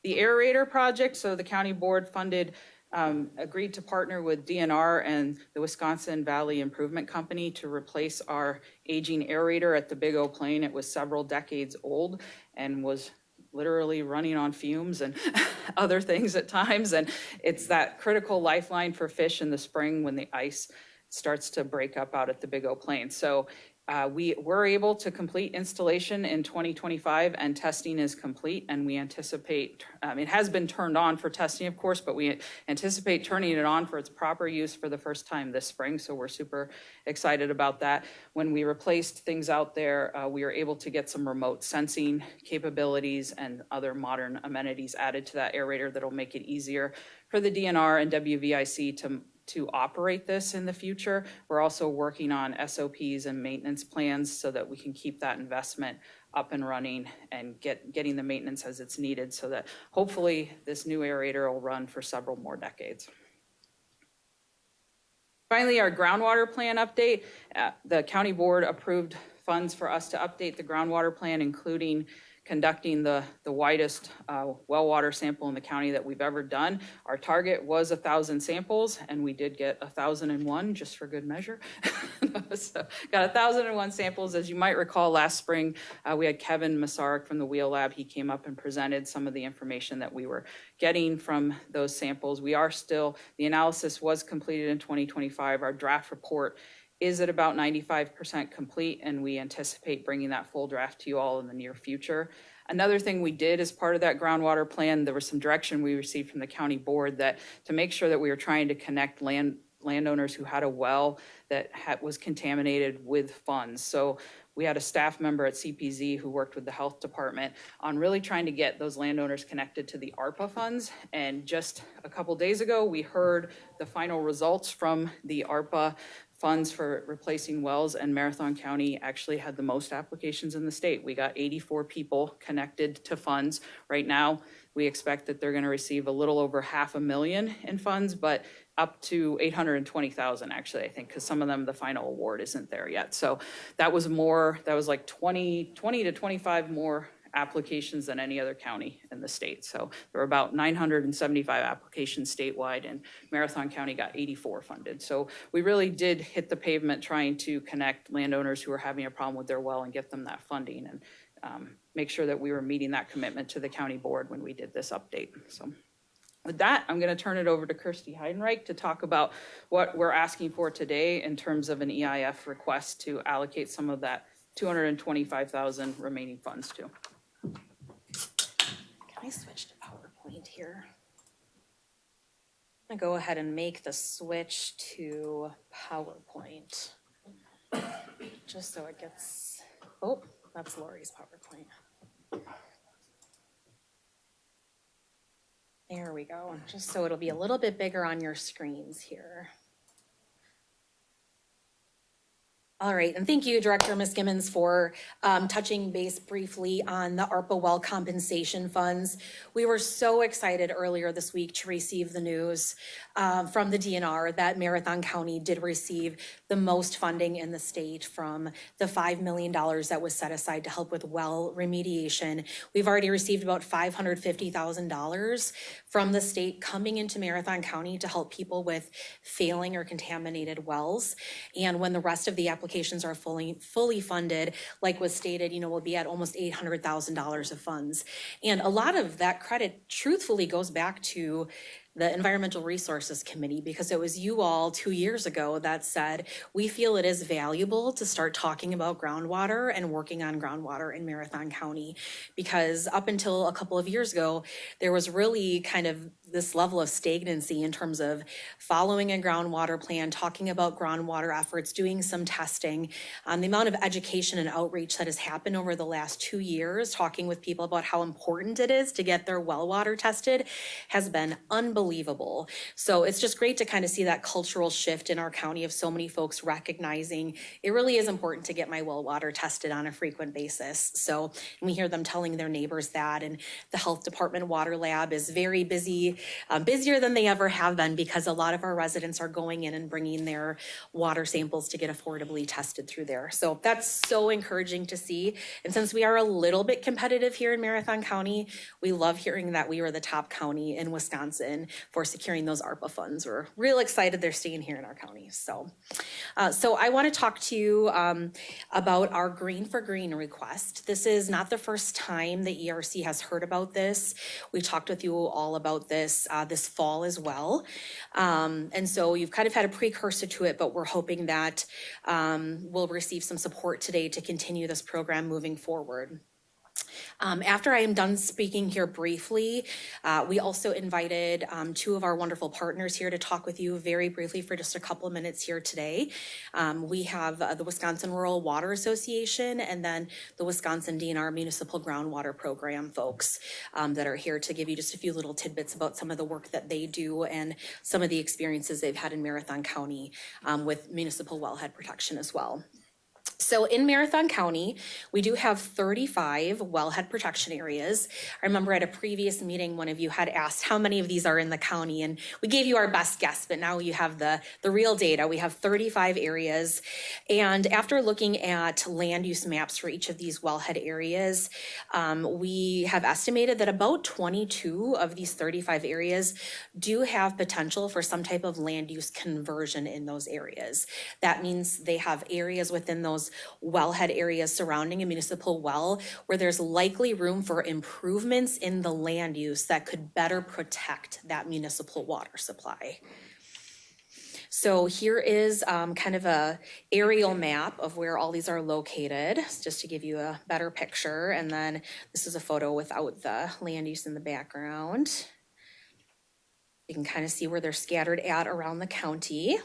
The aerator project, so the county board funded, agreed to partner with DNR and the Wisconsin Valley Improvement Company to replace our aging aerator at the Big O Plain. It was several decades old and was literally running on fumes and other things at times. And it's that critical lifeline for fish in the spring when the ice starts to break up out at the Big O Plain. So we were able to complete installation in 2025, and testing is complete, and we anticipate, it has been turned on for testing, of course, but we anticipate turning it on for its proper use for the first time this spring, so we're super excited about that. When we replaced things out there, we were able to get some remote sensing capabilities and other modern amenities added to that aerator that'll make it easier for the DNR and WVIC to operate this in the future. We're also working on SOPs and maintenance plans so that we can keep that investment up and running and getting the maintenance as it's needed, so that hopefully this new aerator will run for several more decades. Finally, our groundwater plan update. The county board approved funds for us to update the groundwater plan, including conducting the widest well water sample in the county that we've ever done. Our target was 1,000 samples, and we did get 1,001, just for good measure. So got 1,001 samples. As you might recall, last spring, we had Kevin Masaryk from the Wheel Lab. He came up and presented some of the information that we were getting from those samples. We are still, the analysis was completed in 2025. Our draft report is at about 95% complete, and we anticipate bringing that full draft to you all in the near future. Another thing we did as part of that groundwater plan, there was some direction we received from the county board that to make sure that we were trying to connect landowners who had a well that was contaminated with funds. So we had a staff member at CPZ who worked with the health department on really trying to get those landowners connected to the ARPA funds. And just a couple days ago, we heard the final results from the ARPA funds for replacing wells, and Marathon County actually had the most applications in the state. We got 84 people connected to funds. Right now, we expect that they're going to receive a little over $500,000 in funds, but up to 820,000 actually, I think, because some of them, the final award isn't there yet. So that was like 20 to 25 more applications than any other county in the state. So there were about 975 applications statewide, and Marathon County got 84 funded. So we really did hit the pavement trying to connect landowners who are having a problem with their well and get them that funding, and make sure that we were meeting that commitment to the county board when we did this update. So with that, I'm going to turn it over to Kirsty Heidenreich to talk about what we're asking for today in terms of an EIF request to allocate some of that 225,000 remaining funds to. Can I switch to PowerPoint here? I'm gonna go ahead and make the switch to PowerPoint. Just so it gets, oh, that's Lori's PowerPoint. There we go, just so it'll be a little bit bigger on your screens here. All right, and thank you, Director Ms. Gimmons, for touching base briefly on the ARPA well compensation funds. We were so excited earlier this week to receive the news from the DNR that Marathon County did receive the most funding in the state from the $5 million that was set aside to help with well remediation. We've already received about $550,000 from the state coming into Marathon County to help people with failing or contaminated wells. And when the rest of the applications are fully funded, like was stated, we'll be at almost $800,000 of funds. And a lot of that credit truthfully goes back to the Environmental Resources Committee, because it was you all 2 years ago that said, we feel it is valuable to start talking about groundwater and working on groundwater in Marathon County. Because up until a couple of years ago, there was really kind of this level of stagnancy in terms of following a groundwater plan, talking about groundwater efforts, doing some testing. The amount of education and outreach that has happened over the last 2 years, talking with people about how important it is to get their well water tested, has been unbelievable. So it's just great to kind of see that cultural shift in our county of so many folks recognizing it really is important to get my well water tested on a frequent basis. So, and we hear them telling their neighbors that, and the health department water lab is very busy, busier than they ever have been, because a lot of our residents are going in and bringing their water samples to get affordably tested through there. So that's so encouraging to see. And since we are a little bit competitive here in Marathon County, we love hearing that we were the top county in Wisconsin for securing those ARPA funds. We're real excited they're staying here in our county. So I want to talk to you about our Green for Green request. This is not the first time the ERC has heard about this. We talked with you all about this this fall as well. And so you've kind of had a precursor to it, but we're hoping that we'll receive some support today to continue this program moving forward. After I am done speaking here briefly, we also invited two of our wonderful partners here to talk with you very briefly for just a couple of minutes here today. We have the Wisconsin Rural Water Association and then the Wisconsin DNR Municipal Groundwater Program folks that are here to give you just a few little tidbits about some of the work that they do and some of the experiences they've had in Marathon County with municipal wellhead protection as well. So in Marathon County, we do have 35 wellhead protection areas. I remember at a previous meeting, one of you had asked how many of these are in the county, and we gave you our best guess, but now you have the real data. We have 35 areas, and after looking at land use maps for each of these wellhead areas, we have estimated that about 22 of these 35 areas do have potential for some type of land use conversion in those areas. That means they have areas within those wellhead areas surrounding a municipal well where there's likely room for improvements in the land use that could better protect that municipal water supply. So here is kind of a aerial map of where all these are located, just to give you a better picture. And then this is a photo without the land use in the background. You can kind of see where they're scattered at around the county.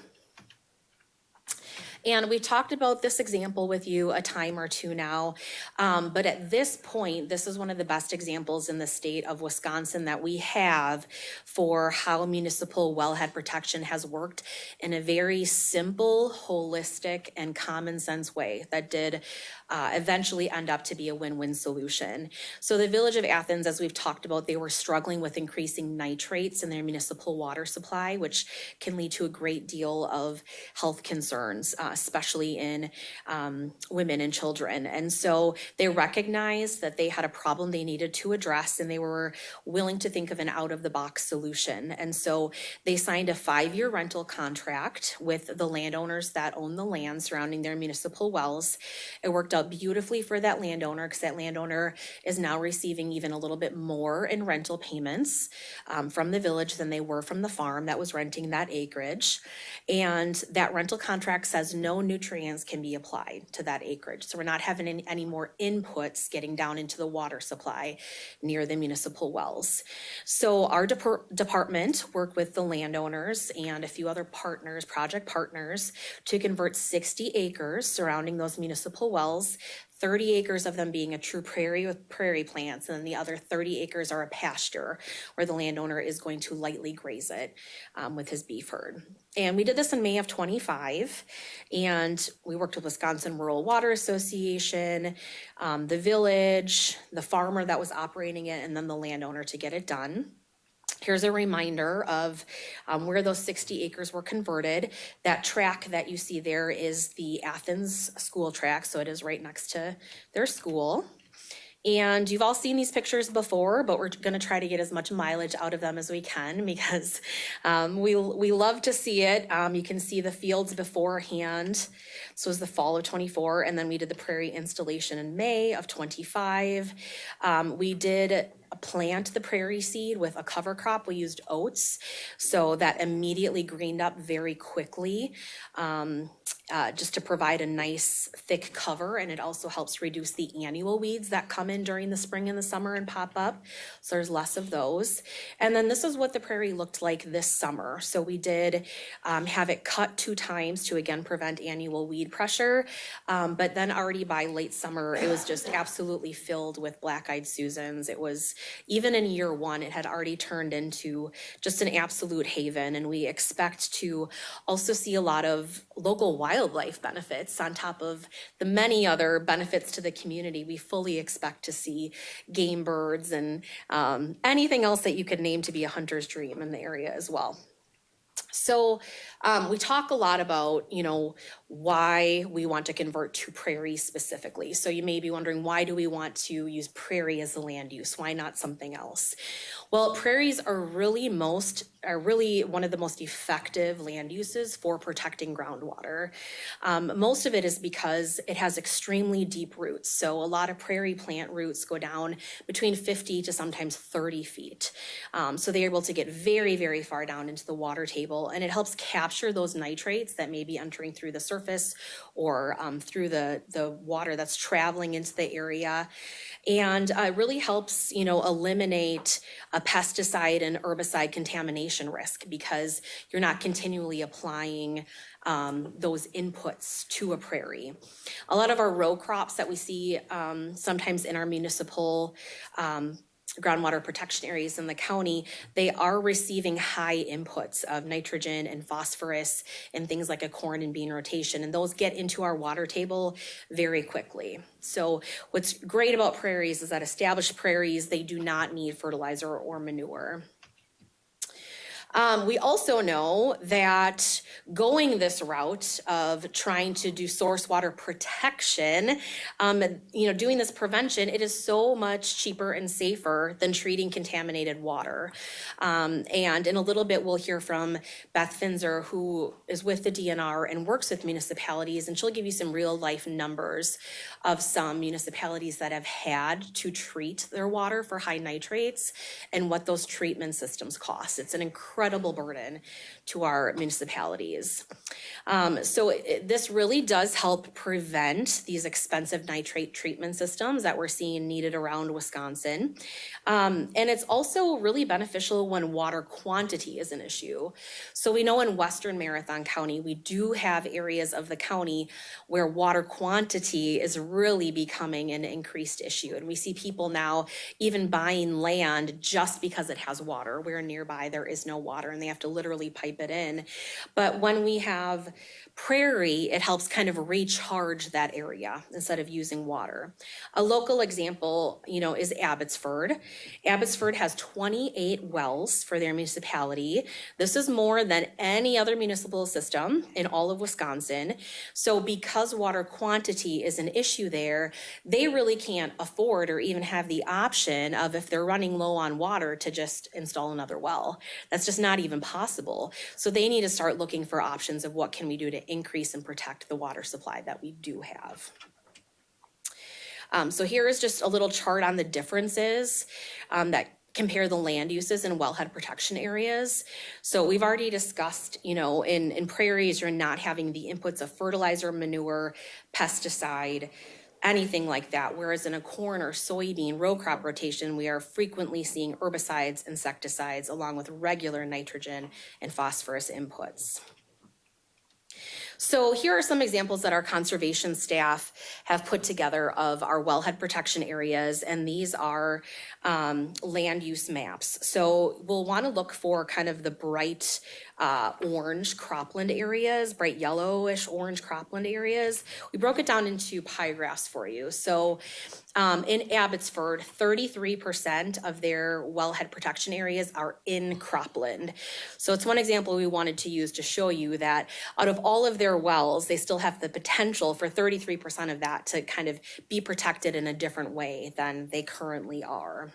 And we've talked about this example with you a time or two now, but at this point, this is one of the best examples in the state of Wisconsin that we have for how municipal wellhead protection has worked in a very simple, holistic, and common sense way that did eventually end up to be a win-win solution. So the Village of Athens, as we've talked about, they were struggling with increasing nitrates in their municipal water supply, which can lead to a great deal of health concerns, especially in women and children. And so they recognized that they had a problem they needed to address, and they were willing to think of an out-of-the-box solution. And so they signed a 5-year rental contract with the landowners that own the land surrounding their municipal wells. It worked out beautifully for that landowner because that landowner is now receiving even a little bit more in rental payments from the village than they were from the farm that was renting that acreage. And that rental contract says no nutrients can be applied to that acreage. So we're not having any more inputs getting down into the water supply near the municipal wells. So our department worked with the landowners and a few other partners, project partners, to convert 60 acres surrounding those municipal wells, 30 acres of them being a true prairie with prairie plants, and then the other 30 acres are a pasture where the landowner is going to lightly graze it with his beef herd. And we did this in May of 25, and we worked with Wisconsin Rural Water Association, the village, the farmer that was operating it, and then the landowner to get it done. Here's a reminder of where those 60 acres were converted. That track that you see there is the Athens school track, so it is right next to their school. And you've all seen these pictures before, but we're going to try to get as much mileage out of them as we can because we love to see it. You can see the fields beforehand. So it was the fall of 24, and then we did the prairie installation in May of 25. We did plant the prairie seed with a cover crop. We used oats, so that immediately greened up very quickly, just to provide a nice thick cover, and it also helps reduce the annual weeds that come in during the spring and the summer and pop up, so there's less of those. And then this is what the prairie looked like this summer. So we did have it cut 2 times to again prevent annual weed pressure, but then already by late summer it was just absolutely filled with black-eyed Susans. It was, even in year 1, it had already turned into just an absolute haven, and we expect to also see a lot of local wildlife benefits on top of the many other benefits to the community. We fully expect to see game birds and anything else that you could name to be a hunter's dream in the area as well. So we talk a lot about, why we want to convert to prairie specifically. So you may be wondering, why do we want to use prairie as the land use? Why not something else? Well, prairies are really one of the most effective land uses for protecting groundwater. Most of it is because it has extremely deep roots. So a lot of prairie plant roots go down between 50 to sometimes 30 feet. So they're able to get very, very far down into the water table, and it helps capture those nitrates that may be entering through the surface or through the water that's traveling into the area. And it really helps, eliminate a pesticide and herbicide contamination risk because you're not continually applying those inputs to a prairie. A lot of our row crops that we see sometimes in our municipal groundwater protection areas in the county, they are receiving high inputs of nitrogen and phosphorus and things like a corn and bean rotation, and those get into our water table very quickly. So what's great about prairies is that established prairies, they do not need fertilizer or manure. We also know that going this route of trying to do source water protection, doing this prevention, it is so much cheaper and safer than treating contaminated water. And in a little bit, we'll hear from Beth Finzer, who is with the DNR and works with municipalities, and she'll give you some real life numbers of some municipalities that have had to treat their water for high nitrates and what those treatment systems cost. It's an incredible incredible burden to our municipalities. This really does help prevent these expensive nitrate treatment systems that we're seeing needed around Wisconsin. And it's also really beneficial when water quantity is an issue. So we know in Western Marathon County, we do have areas of the county where water quantity is really becoming an increased issue. And we see people now even buying land just because it has water, where nearby there is no water and they have to literally pipe it in. But when we have prairie, it helps kind of recharge that area instead of using water. A local example, is Abbotsford. Abbotsford has 28 wells for their municipality. This is more than any other municipal system in all of Wisconsin. So because water quantity is an issue there, they really can't afford or even have the option of, if they're running low on water, to just install another well. That's just not even possible. So they need to start looking for options of what can we do to increase and protect the water supply that we do have. So here is just a little chart on the differences that compare the land uses in wellhead protection areas. So we've already discussed, in prairies, you're not having the inputs of fertilizer, manure, pesticide, anything like that. Whereas in a corn or soybean row crop rotation, we are frequently seeing herbicides, insecticides, along with regular nitrogen and phosphorus inputs. So here are some examples that our conservation staff have put together of our wellhead protection areas, and these are land use maps. So we'll want to look for kind of the bright orange cropland areas, bright yellowish orange cropland areas. We broke it down into pie graphs for you. So in Abbotsford, 33% of their wellhead protection areas are in cropland. So it's one example we wanted to use to show you that out of all of their wells, they still have the potential for 33% of that to kind of be protected in a different way than they currently are.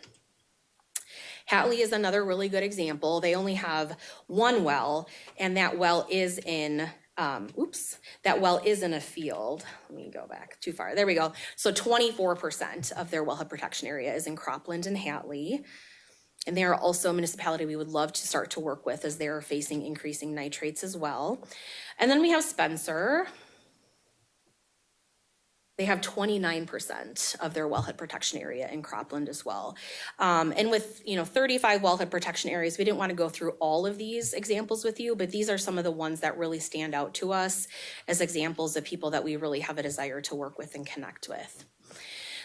Hatley is another really good example. They only have one well, and that well is in that well is in a field. Let me go back too far. There we go. So 24% of their wellhead protection area is in Cropland and Hatley. And they are also a municipality we would love to start to work with, as they're facing increasing nitrates as well. And then we have Spencer. They have 29% of their wellhead protection area in cropland as well. And with 35 wellhead protection areas, we didn't want to go through all of these examples with you, but these are some of the ones that really stand out to us as examples of people that we really have a desire to work with and connect with.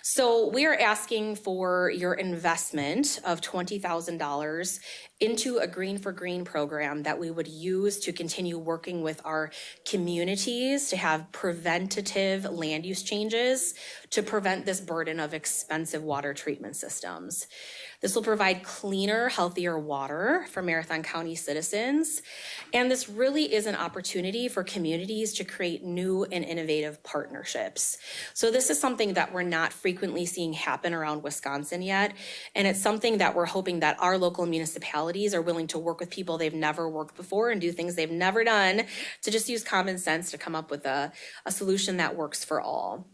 So we are asking for your investment of $20,000 into a Green for Green program that we would use to continue working with our communities to have preventative land use changes to prevent this burden of expensive water treatment systems. This will provide cleaner, healthier water for Marathon County citizens. And this really is an opportunity for communities to create new and innovative partnerships. So this is something that we're not frequently seeing happen around Wisconsin yet. And it's something that we're hoping that our local municipalities are willing to work with people they've never worked before and do things they've never done, to just use common sense to come up with a solution that works for all.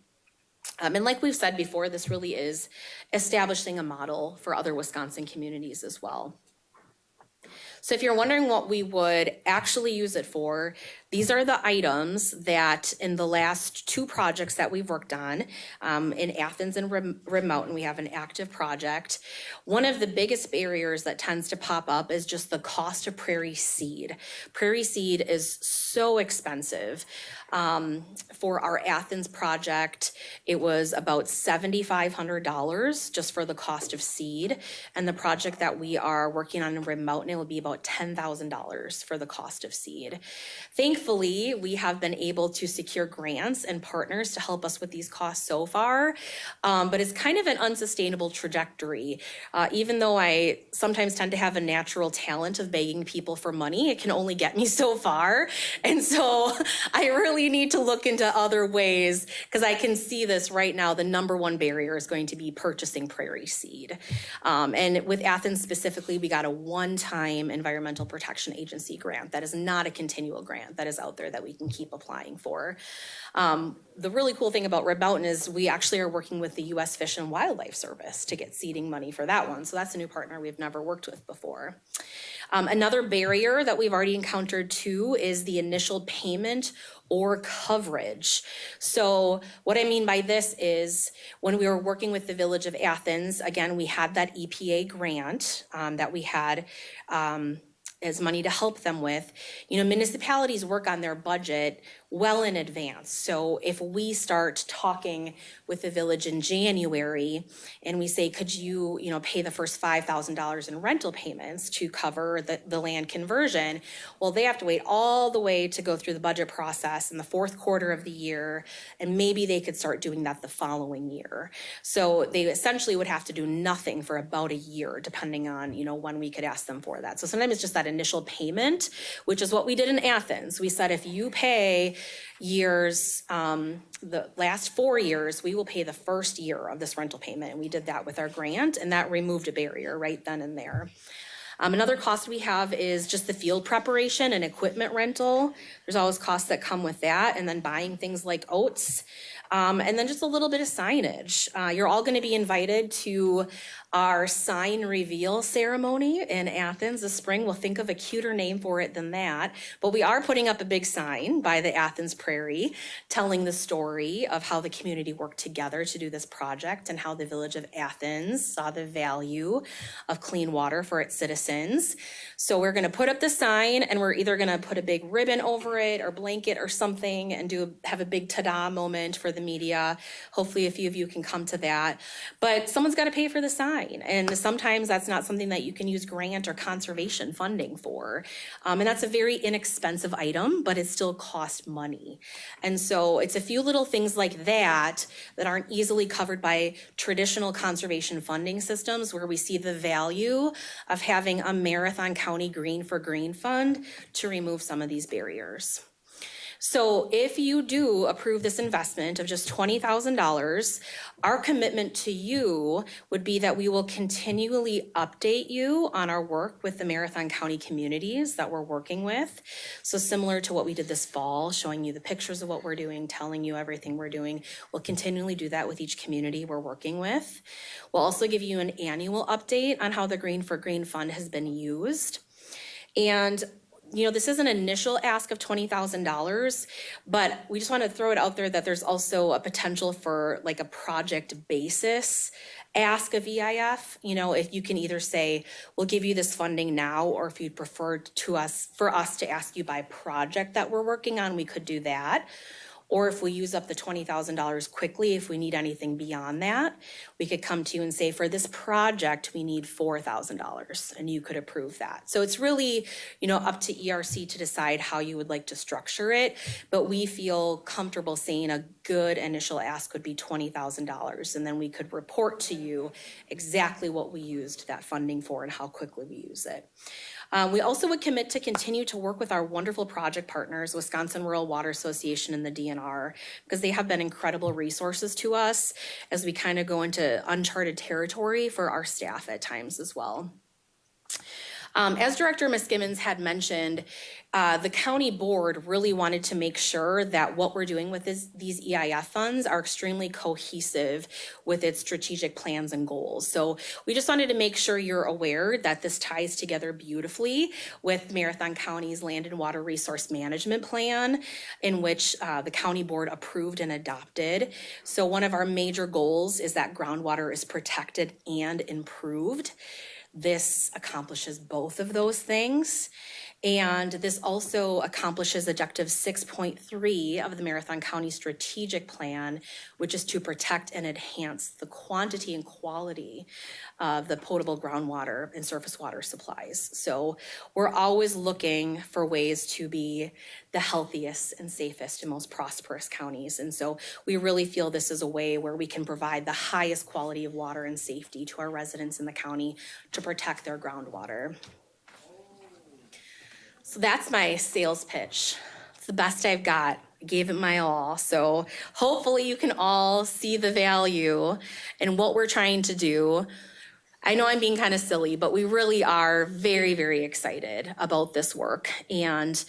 And like we've said before, this really is establishing a model for other Wisconsin communities as well. So if you're wondering what we would actually use it for, these are the items that in the last two projects that we've worked on, in Athens and Red Mountain, we have an active project. One of the biggest barriers that tends to pop up is just the cost of prairie seed. Prairie seed is so expensive. For our Athens project, it was about $7,500 just for the cost of seed. And the project that we are working on in Red Mountain, it will be about $10,000 for the cost of seed. Thankfully, we have been able to secure grants and partners to help us with these costs so far, but it's kind of an unsustainable trajectory. Even though I sometimes tend to have a natural talent of begging people for money, it can only get me so far. And so I really need to look into other ways, because I can see this right now. The number one barrier is going to be purchasing prairie seed. And with Athens specifically, we got a one-time Environmental Protection Agency grant. That is not a continual grant. That that is out there that we can keep applying for. The really cool thing about Red Mountain is we actually are working with the U.S. Fish and Wildlife Service to get seeding money for that one. So that's a new partner we've never worked with before. Another barrier that we've already encountered too is the initial payment or coverage. So what I mean by this is when we were working with the Village of Athens, again, we had that EPA grant that we had as money to help them with. You know, municipalities work on their budget well in advance. So if we start talking with the village in January and we say, could you, pay the first $5,000 in rental payments to cover the land conversion? Well, they have to wait all the way to go through the budget process in the fourth quarter of the year. And maybe they could start doing that the following year. So they essentially would have to do nothing for about a year, depending on, when we could ask them for that. So sometimes it's just that initial payment, which is what we did in Athens. We said, if you pay years, the last 4 years, we will pay the first year of this rental payment. And we did that with our grant, and that removed a barrier right then and there. Another cost we have is just the field preparation and equipment rental. There's always costs that come with that, and then buying things like oats. And then just a little bit of signage. You're all going to be invited to our sign reveal ceremony in Athens this spring. We'll think of a cuter name for it than that. But we are putting up a big sign by the Athens Prairie telling the story of how the community worked together to do this project and how the Village of Athens saw the value of clean water for its citizens. So we're going to put up the sign, and we're either going to put a big ribbon over it or blanket or something and have a big ta-da moment for the media. Hopefully a few of you can come to that. But someone's got to pay for the sign. And sometimes that's not something that you can use grant or conservation funding for. And that's a very inexpensive item, but it still costs money. And so it's a few little things like that that aren't easily covered by traditional conservation funding systems, where we see the value of having a Marathon County Green for Green Fund to remove some of these barriers. So if you do approve this investment of just $20,000, our commitment to you would be that we will continually update you on our work with the Marathon County communities that we're working with. So similar to what we did this fall, showing you the pictures of what we're doing, telling you everything we're doing, we'll continually do that with each community we're working with. We'll also give you an annual update on how the Green for Green Fund has been used. And this is an initial ask of $20,000, but we just want to throw it out there that there's also a potential for like a project basis ask of EIF. If you can either say, we'll give you this funding now, or if you'd prefer for us to ask you by project that we're working on, we could do that. Or if we use up the $20,000 quickly, if we need anything beyond that, we could come to you and say, for this project, we need $4,000, and you could approve that. So it's really, up to ERC to decide how you would like to structure it. But we feel comfortable saying a good initial ask would be $20,000, and then we could report to you exactly what we used that funding for and how quickly we use it. We also would commit to continue to work with our wonderful project partners, Wisconsin Rural Water Association and the DNR, because they have been incredible resources to us as we kind of go into uncharted territory for our staff at times as well. As Director Miskimmons had mentioned, the county board really wanted to make sure that what we're doing with these EIF funds are extremely cohesive with its strategic plans and goals. So we just wanted to make sure you're aware that this ties together beautifully with Marathon County's Land and Water Resource Management Plan, in which the county board approved and adopted. So one of our major goals is that groundwater is protected and improved. This accomplishes both of those things. And this also accomplishes Objective 6.3 of the Marathon County Strategic Plan, which is to protect and enhance the quantity and quality of the potable groundwater and surface water supplies. So we're always looking for ways to be the healthiest and safest and most prosperous counties. And so we really feel this is a way where we can provide the highest quality of water and safety to our residents in the county to protect their groundwater. So that's my sales pitch. It's the best I've got. I gave it my all. So hopefully you can all see the value in what we're trying to do. I know I'm being kind of silly, but we really are very, very excited about this work. And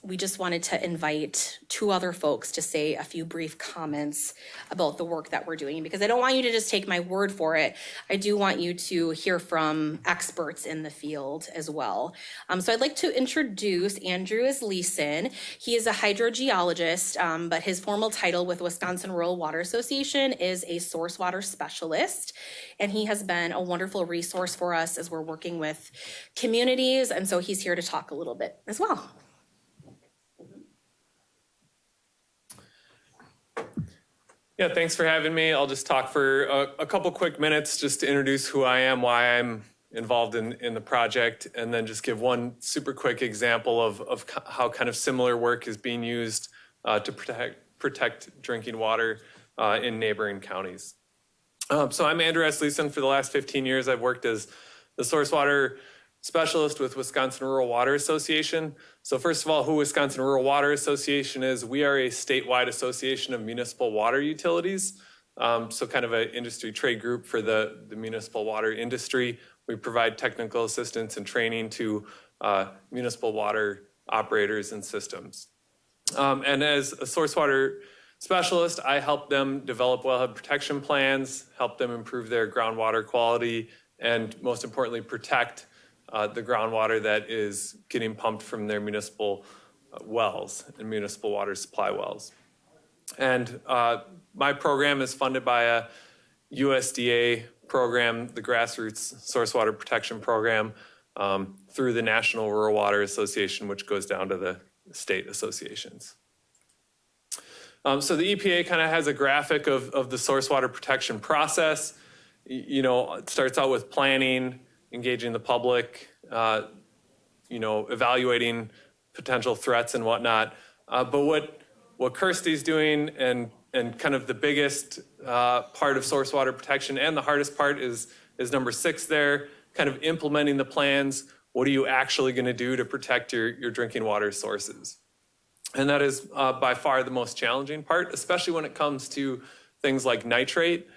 we just wanted to invite two other folks to say a few brief comments about the work that we're doing, because I don't want you to just take my word for it. I do want you to hear from experts in the field as well. So I'd like to introduce Andrew Leeson. He is a hydrogeologist, but his formal title with Wisconsin Rural Water Association is a source water specialist. And he has been a wonderful resource for us as we're working with communities. And so he's here to talk a little bit as well. Yeah, thanks for having me. I'll just talk for a couple quick minutes just to introduce who I am, why I'm involved in the project, and then just give one super quick example of how kind of similar work is being used to protect drinking water in neighboring counties. So I'm Andrew S. Leeson. For the last 15 years, I've worked as the source water specialist with Wisconsin Rural Water Association. So first of all, who Wisconsin Rural Water Association is, we are a statewide association of municipal water utilities. So kind of an industry trade group for the municipal water industry. We provide technical assistance and training to municipal water operators and systems. And as a source water specialist, I help them develop wellhead protection plans, help them improve their groundwater quality, and most importantly, protect the groundwater that is getting pumped from their municipal wells and municipal water supply wells. And my program is funded by a USDA program, the Grassroots Source Water Protection Program, through the National Rural Water Association, which goes down to the state associations. So the EPA kind of has a graphic of the source water protection process. You know, it starts out with planning, engaging the public, evaluating potential threats and whatnot. But what Kirsty's doing and kind of the biggest part of source water protection and the hardest part is number 6 there, kind of implementing the plans. What are you actually going to do to protect your drinking water sources? And that is by far the most challenging part, especially when it comes to things like nitrate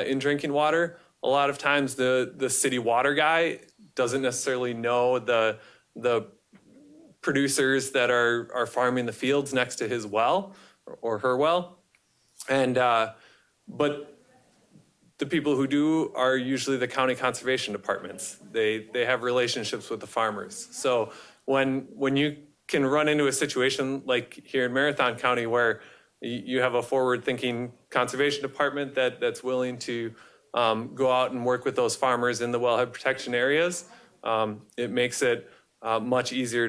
in drinking water. A lot of times the city water guy doesn't necessarily know the producers that are farming the fields next to his well or her well. And but the people who do are usually the county conservation departments. They have relationships with the farmers. So when you can run into a situation like here in Marathon County where you have a forward-thinking conservation department that's willing to go out and work with those farmers in the wellhead protection areas, it makes it much easier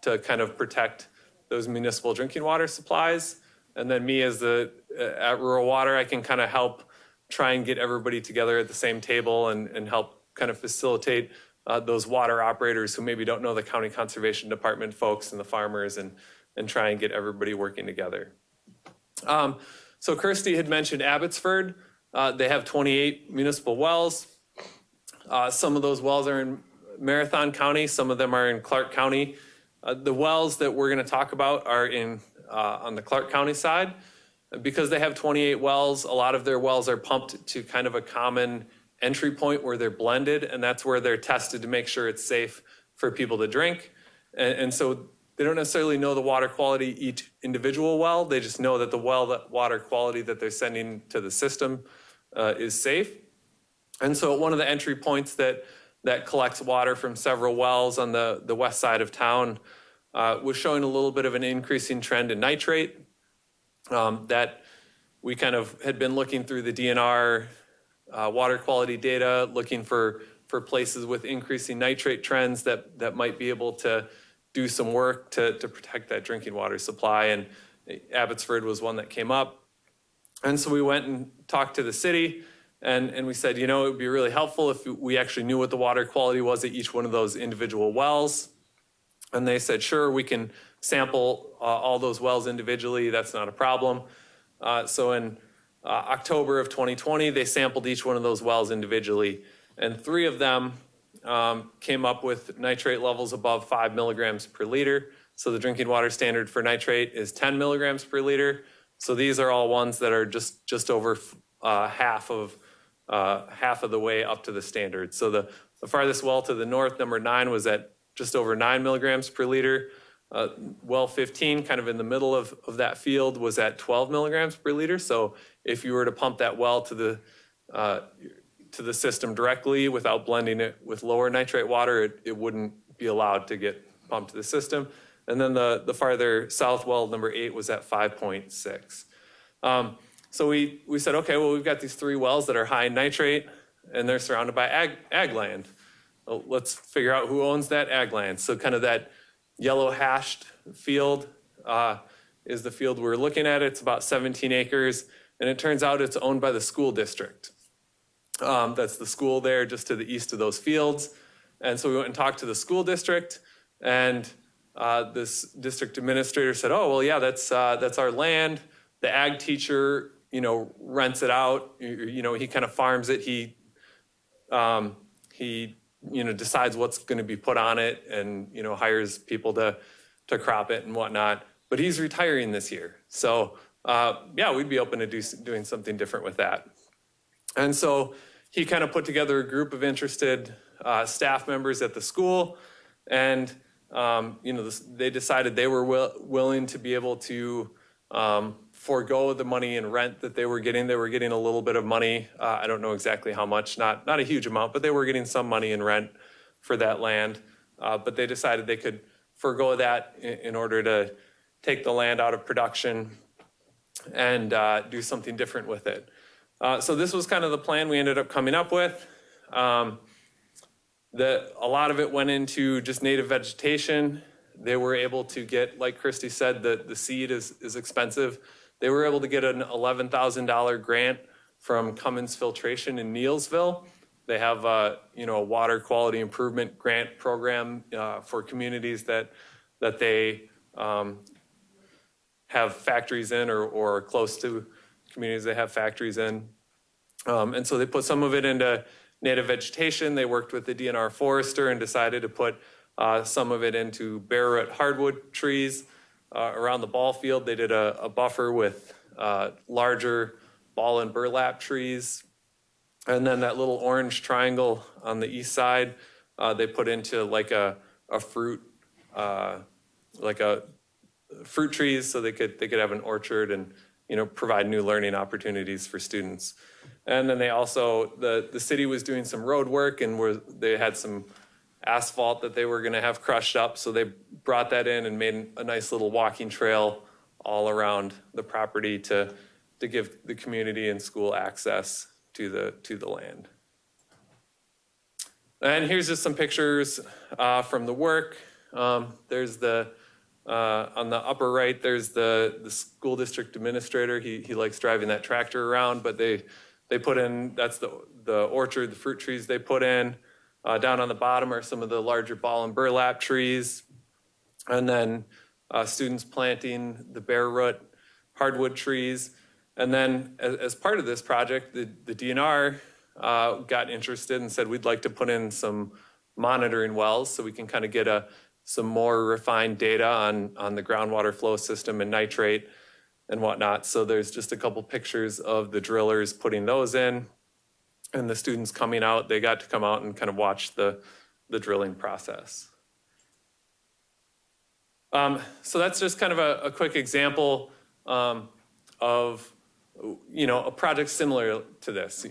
to kind of protect those municipal drinking water supplies. And then me as at Rural Water, I can kind of help try and get everybody together at the same table and help kind of facilitate those water operators who maybe don't know the county conservation department folks and the farmers and try and get everybody working together. So Kirsty had mentioned Abbotsford. They have 28 municipal wells. Some of those wells are in Marathon County. Some of them are in Clark County. The wells that we're going to talk about are on the Clark County side. Because they have 28 wells, a lot of their wells are pumped to kind of a common entry point where they're blended, and that's where they're tested to make sure it's safe for people to drink. And so they don't necessarily know the water quality each individual well. They just know that the water quality that they're sending to the system is safe. And so one of the entry points that collects water from several wells on the west side of town was showing a little bit of an increasing trend in nitrate. That we kind of had been looking through the DNR water quality data, looking for places with increasing nitrate trends that might be able to do some work to protect that drinking water supply. And Abbotsford was one that came up. And so we went and talked to the city and we said, it would be really helpful if we actually knew what the water quality was at each one of those individual wells. And they said, sure, we can sample all those wells individually. That's not a problem. So in October of 2020, they sampled each one of those wells individually. And 3 of them came up with nitrate levels above 5 milligrams per liter. So the drinking water standard for nitrate is 10 milligrams per liter. So these are all ones that are just over half of half of the way up to the standard. So the farthest well to the north, number 9, was at just over 9 milligrams per liter. Well 15, kind of in the middle of that field, was at 12 milligrams per liter. So if you were to pump that well to the system directly without blending it with lower nitrate water, it wouldn't be allowed to get pumped to the system. And then the farther south well, number 8, was at 5.6. So we said, okay, well, we've got these 3 wells that are high in nitrate, and they're surrounded by ag land. Well, let's figure out who owns that ag land. So kind of that yellow hashed field is the field we're looking at. It's about 17 acres, and it turns out it's owned by the school district. That's the school there just to the east of those fields. And so we went and talked to the school district, and this district administrator said, oh, well, yeah, that's our land. The ag teacher, rents it out. He kind of farms it. He decides what's going to be put on it, and, hires people to crop it and whatnot. But he's retiring this year. So, we'd be open to doing something different with that. And so he kind of put together a group of interested staff members at the school, and they decided they were willing to be able to forego the money in rent that they were getting. They were getting a little bit of money. I don't know exactly how much, not a huge amount, but they were getting some money in rent for that land. But they decided they could forego that in order to take the land out of production and do something different with it. So this was kind of the plan we ended up coming up with. A lot of it went into just native vegetation. They were able to get, like Christy said, the seed is expensive. They were able to get an $11,000 grant from Cummins Filtration in Neelsville. They have a water quality improvement grant program for communities that they have factories in or close to communities they have factories in. And so they put some of it into native vegetation. They worked with the DNR forester and decided to put some of it into bare root hardwood trees around the ball field. They did a buffer with larger ball and burlap trees. And then that little orange triangle on the east side, they put into like a fruit trees, so they could have an orchard and provide new learning opportunities for students. And then they also, the city was doing some road work, and they had some asphalt that they were going to have crushed up, so they brought that in and made a nice little walking trail all around the property to give the community and school access to the land. And here's just some pictures from the work. There's on the upper right, there's the school district administrator. He likes driving that tractor around, but they put in, that's the orchard, the fruit trees they put in. Down on the bottom are some of the larger ball and burlap trees. And then students planting the bare root hardwood trees. And then as part of this project, the DNR got interested and said, we'd like to put in some monitoring wells so we can kind of get some more refined data on the groundwater flow system and nitrate and whatnot. So there's just a couple pictures of the drillers putting those in, and the students coming out. They got to come out and kind of watch the drilling process. So that's just kind of a quick example of a project similar to this.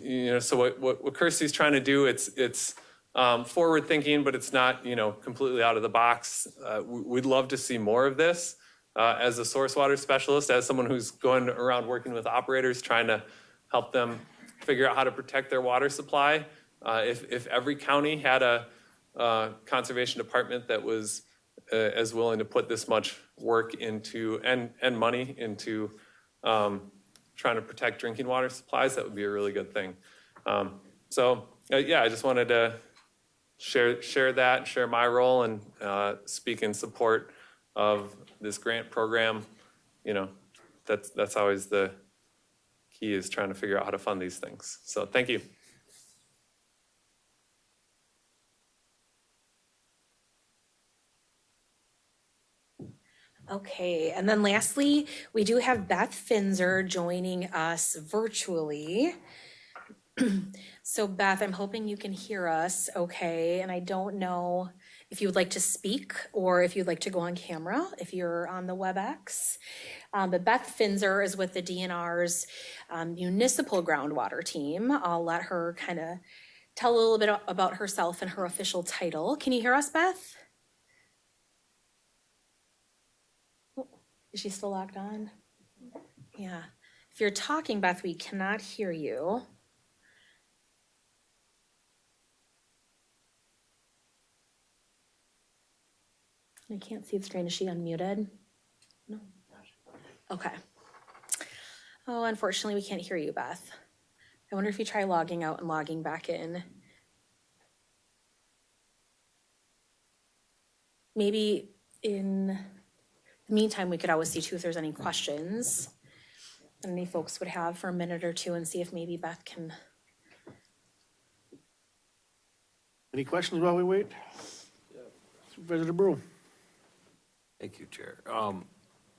So what Kirsty's trying to do, it's forward thinking, but it's not completely out of the box. We'd love to see more of this. As a source water specialist, as someone who's going around working with operators, trying to help them figure out how to protect their water supply. If every county had a conservation department that was as willing to put this much work into and money into trying to protect drinking water supplies, that would be a really good thing. I just wanted to share my role and speak in support of this grant program. That's always the key, is trying to figure out how to fund these things. So thank you. Okay, and then lastly, we do have Beth Finzer joining us virtually. So Beth, I'm hoping you can hear us okay, and I don't know if you would like to speak or if you'd like to go on camera, if you're on the WebEx. But Beth Finzer is with the DNR's municipal groundwater team. I'll let her kind of tell a little bit about herself and her official title. Can you hear us, Beth? Oh, is she still logged on? Yeah. If you're talking, Beth, we cannot hear you. I can't see the screen. Is she unmuted? No. Okay. Oh, unfortunately, we can't hear you, Beth. I wonder if you try logging out and logging back in. Maybe in the meantime, we could always see too if there's any questions that any folks would have for a minute or two and see if maybe Beth can. Any questions while we wait? Supervisor DeBrew. Thank you, Chair.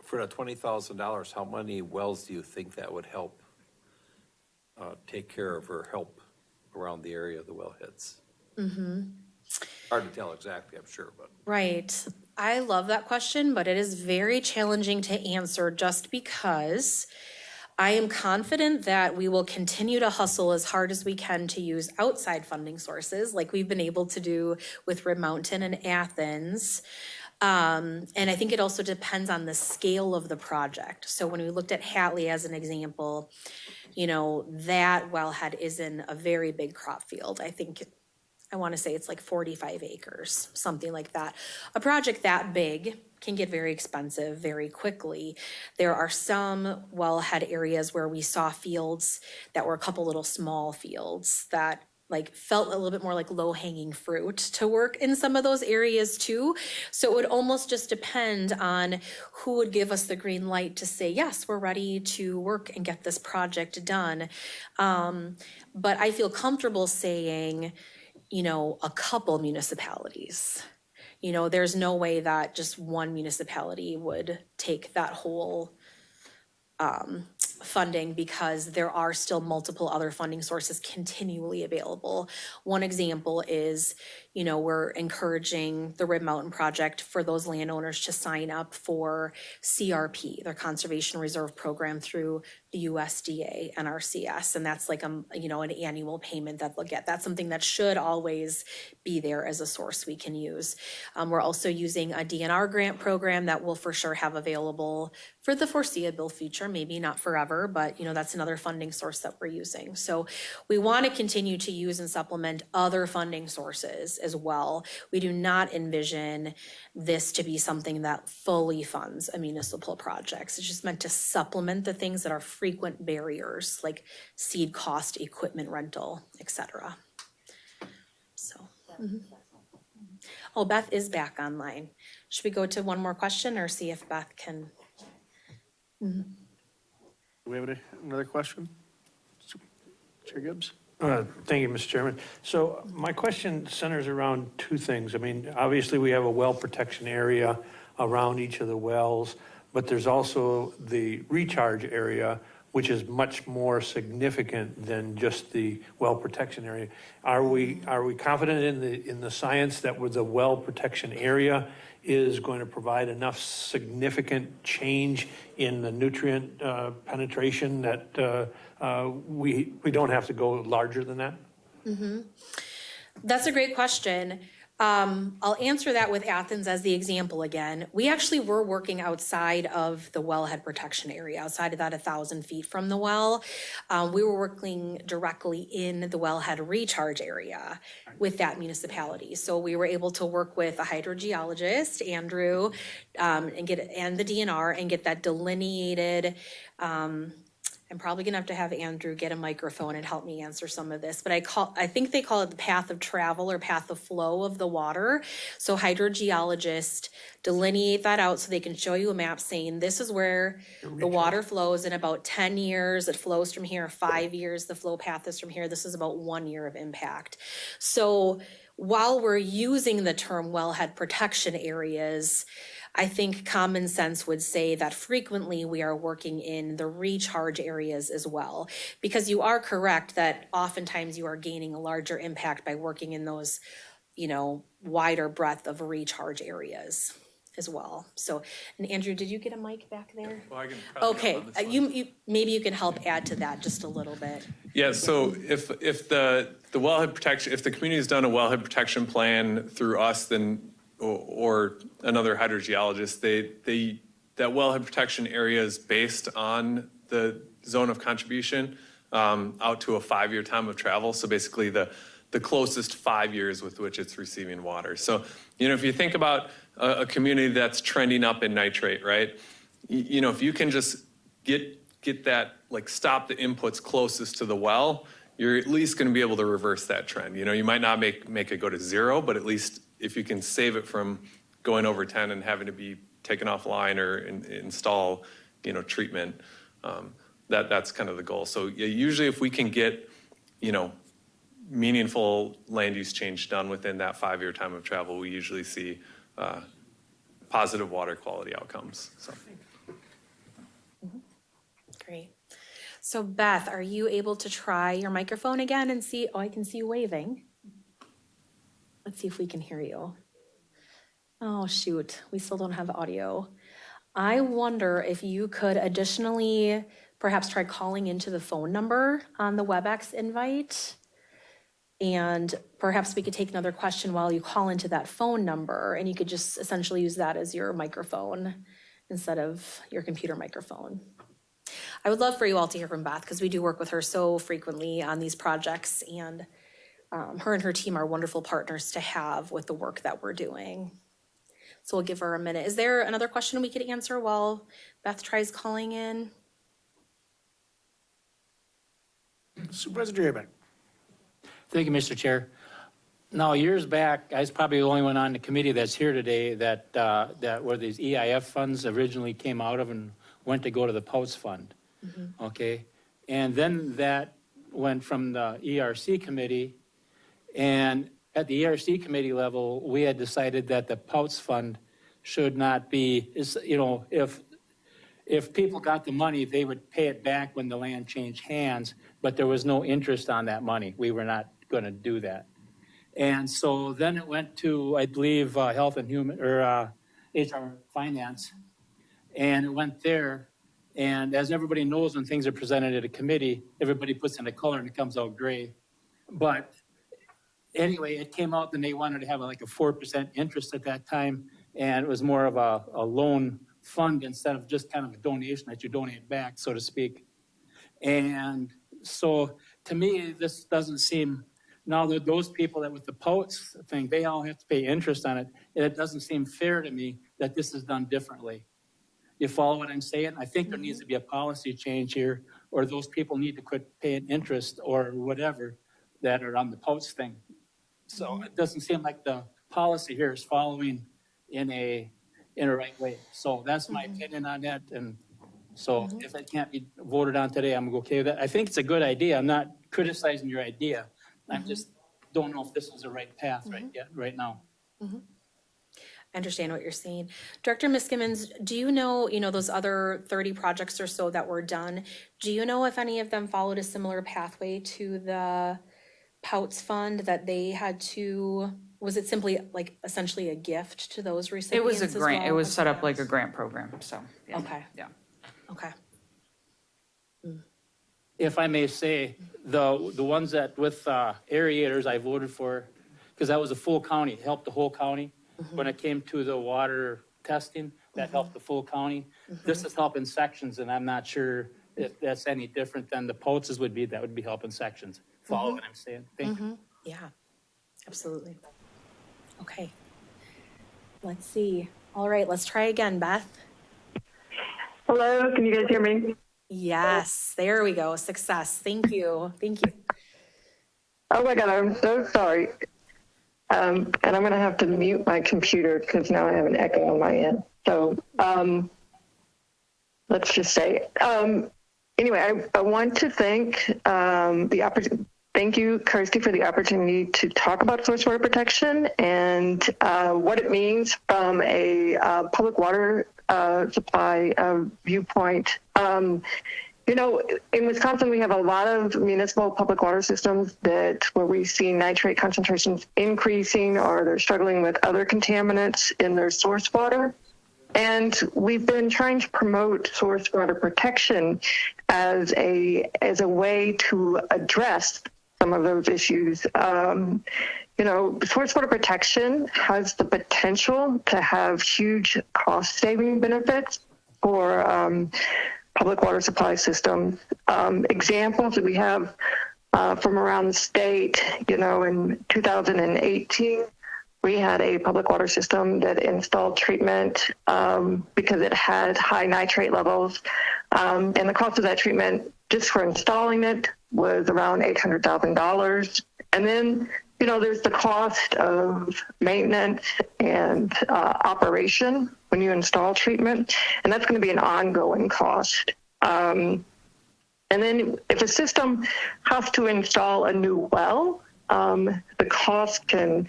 For the $20,000, how many wells do you think that would help take care of or help around the area of the wellheads? Hard to tell exactly, I'm sure, but. Right. I love that question, but it is very challenging to answer just because I am confident that we will continue to hustle as hard as we can to use outside funding sources like we've been able to do with Rib Mountain and Athens. And I think it also depends on the scale of the project. So when we looked at Hatley as an example, you know, that wellhead is in a very big crop field. I want to say it's like 45 acres, something like that. A project that big can get very expensive very quickly. There are some wellhead areas where we saw fields that were a couple little small fields that like felt a little bit more like low-hanging fruit to work in some of those areas too. So it would almost just depend on who would give us the green light to say, yes, we're ready to work and get this project done. But I feel comfortable saying, you know, a couple municipalities. You know, there's no way that just one municipality would take that whole funding because there are still multiple other funding sources continually available. One example is, you know, we're encouraging the Rib Mountain Project for those landowners to sign up for CRP, their Conservation Reserve Program through the USDA and NRCS. And that's like, you know, an annual payment that they'll get. That's something that should always be there as a source we can use. We're also using a DNR grant program that we'll for sure have available for the foreseeable future, maybe not forever, but you know, that's another funding source that we're using. So we want to continue to use and supplement other funding sources as well. We do not envision this to be something that fully funds a municipal project. It's just meant to supplement the things that are frequent barriers like seed cost, equipment rental, etc. So, Oh, Beth is back online. Should we go to one more question or see if Beth can? Do we have another question? Chair Gibbs? Thank you, Mr. Chairman. So my question centers around two things. I mean, obviously, we have a well protection area around each of the wells, but there's also the recharge area, which is much more significant than just the well protection area. Are we confident in the science that with the well protection area is going to provide enough significant change in the nutrient penetration that we don't have to go larger than that? That's a great question. I'll answer that with Athens as the example again. We actually were working outside of the wellhead protection area, outside of that 1,000 feet from the well. We were working directly in the wellhead recharge area with that municipality. So we were able to work with a hydrogeologist, Andrew, and the DNR and get that delineated. I'm probably gonna have to have Andrew get a microphone and help me answer some of this, but I think they call it the path of travel or path of flow of the water. So hydrogeologists delineate that out so they can show you a map saying this is where the water flows in about 10 years. It flows from here, 5 years. The flow path is from here. This is about 1 year of impact. So while we're using the term wellhead protection areas, I think common sense would say that frequently we are working in the recharge areas as well. Because you are correct that oftentimes you are gaining a larger impact by working in those, wider breadth of recharge areas as well. So, and Andrew, did you get a mic back there? Well, I can probably Okay, help on this one. you maybe you can help add to that just a little bit. Yeah, so if the wellhead protection, if the community's done a wellhead protection plan through us, then, or another hydrogeologist, that wellhead protection area is based on the zone of contribution out to a 5-year time of travel. So basically the closest 5 years with which it's receiving water. So, if you think about a community that's trending up in nitrate, right? If you can just get that, stop the inputs closest to the well, you're at least going to be able to reverse that trend. You might not make it go to 0, but at least if you can save it from going over 10 and having to be taken offline or install, treatment, that's kind of the goal. So usually if we can get, meaningful land use change done within that 5-year time of travel, we usually see positive water quality outcomes. So. Great. So Beth, are you able to try your microphone again and see? Oh, I can see you waving. Let's see if we can hear you. Oh, shoot. We still don't have audio. I wonder if you could additionally perhaps try calling into the phone number on the WebEx invite. And perhaps we could take another question while you call into that phone number, and you could just essentially use that as your microphone instead of your computer microphone. I would love for you all to hear from Beth because we do work with her so frequently on these projects, and her and her team are wonderful partners to have with the work that we're doing. So we'll give her a minute. Is there another question we could answer while Beth tries calling in? Supervisor Drabeck. Thank you, Mr. Chair. Now, years back, I was probably the only one on the committee that's here today that where these EIF funds originally came out of and went to go to the POUTS fund. Okay, and then that went from the ERC committee, and at the ERC committee level, we had decided that the POUTS fund should not be, if people got the money, they would pay it back when the land changed hands, but there was no interest on that money. We were not going to do that. And so then it went to, I believe, Health and Human, or HR Finance, and it went there. And as everybody knows, when things are presented at a committee, everybody puts in a color and it comes out gray. But anyway, it came out and they wanted to have like a 4% interest at that time. And it was more of a loan fund instead of just kind of a donation that you donate back, so to speak. And so to me, this doesn't seem, now that those people that with the POUTS thing, they all have to pay interest on it. It doesn't seem fair to me that this is done differently. You follow what I'm saying? I think there needs to be a policy change here, or those people need to quit paying interest or whatever that are on the POUTS thing. So it doesn't seem like the policy here is following in a right way. So that's my opinion on that. And so if it can't be voted on today, I'm okay with that. I think it's a good idea. I'm not criticizing your idea. I just don't know if this is the right path right now. I understand what you're saying. Director Miskimins, do you know, those other 30 projects or so that were done, do you know if any of them followed a similar pathway to the POUTS fund that they had to, was it simply like essentially a gift to those It recipients was a grant. as well? It was set up like a grant program, so. Yeah. Okay. Yeah. Okay. If I may say, the ones that with aerators I voted for, because that was a full county, it helped the whole county. When it came to the water testing, that helped the full county. This is helping sections, and I'm not sure if that's any different than the POTSs would be. That would be helping sections. Follow what I'm saying? Thank you. Yeah, absolutely. Okay. Let's see. All right, let's try again, Beth. Hello, can you guys hear me? Yes, there we go. Success. Thank you. Thank you. Oh my God, I'm so sorry. And I'm going to have to mute my computer because now I have an echo on my end. So let's just say, anyway, I want to thank the thank you, Kirsty, for the opportunity to talk about source water protection and what it means from a public water supply viewpoint. You know, in Wisconsin, we have a lot of municipal public water systems where we see nitrate concentrations increasing, or they're struggling with other contaminants in their source water. And we've been trying to promote source water protection as a way to address some of those issues. You know, source water protection has the potential to have huge cost-saving benefits for public water supply systems. Examples that we have from around the state, you know, in 2018, we had a public water system that installed treatment because it had high nitrate levels. And the cost of that treatment just for installing it was around $800,000. And then, you know, there's the cost of maintenance and operation when you install treatment, and that's going to be an ongoing cost. And then if a system has to install a new well, the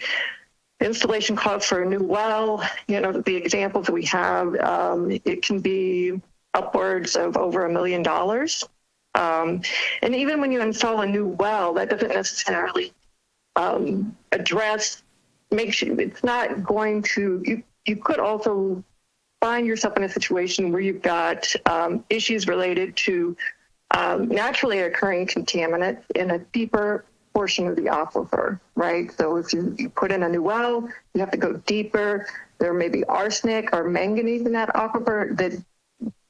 installation cost for a new well, you know, the examples that we have, it can be upwards of over $1 million. And even when you install a new well, that doesn't necessarily it's not going to, you could also find yourself in a situation where you've got issues related to naturally occurring contaminants in a deeper portion of the aquifer, right? So if you put in a new well, you have to go deeper. There may be arsenic or manganese in that aquifer that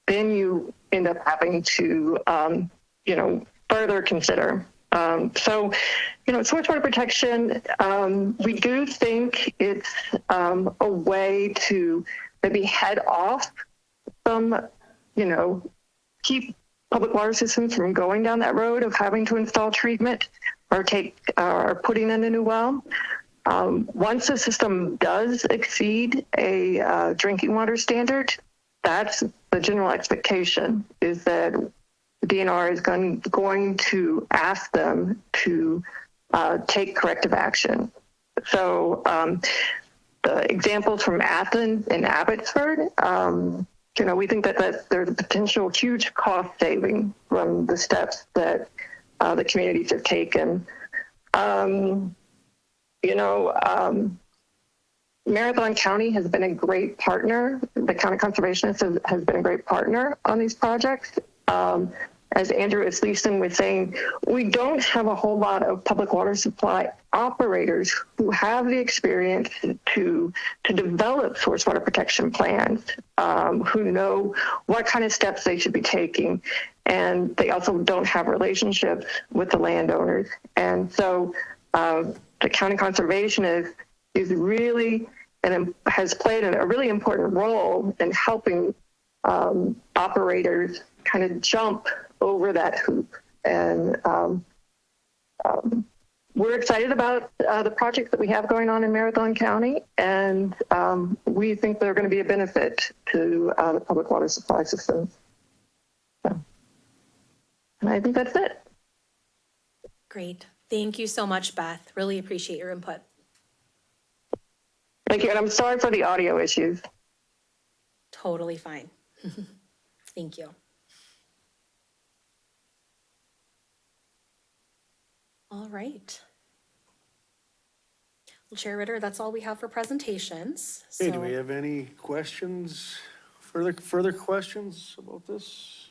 then you end up having to, you know, further consider. So, you know, source water protection, we do think it's a way to maybe head off some, you know, keep public water systems from going down that road of having to install treatment or putting in a new well. Once the system does exceed a drinking water standard, that's the general expectation, is that the DNR is going to ask them to take corrective action. So the examples from Athens and Abbotsford, you know, we think that there's a potential huge cost saving from the steps that the communities have taken. You know, Marathon County has been a great partner. The county conservationist has been a great partner on these projects. As Andrew Esleeson was saying, we don't have a whole lot of public water supply operators who have the experience to develop source water protection plans, who know what kind of steps they should be taking. And they also don't have relationships with the landowners. And so the county conservationist is really and has played a really important role in helping operators kind of jump over that hoop. And we're excited about the projects that we have going on in Marathon County, and we think they're going to be a benefit to the public water supply system. So, and I think that's it. Great. Thank you so much, Beth. Really appreciate your input. Thank you, and I'm sorry for the audio issues. Totally fine. Thank you. All right. Well, Chair Ritter, that's all we have for presentations. Hey, do we have any questions, further questions about this?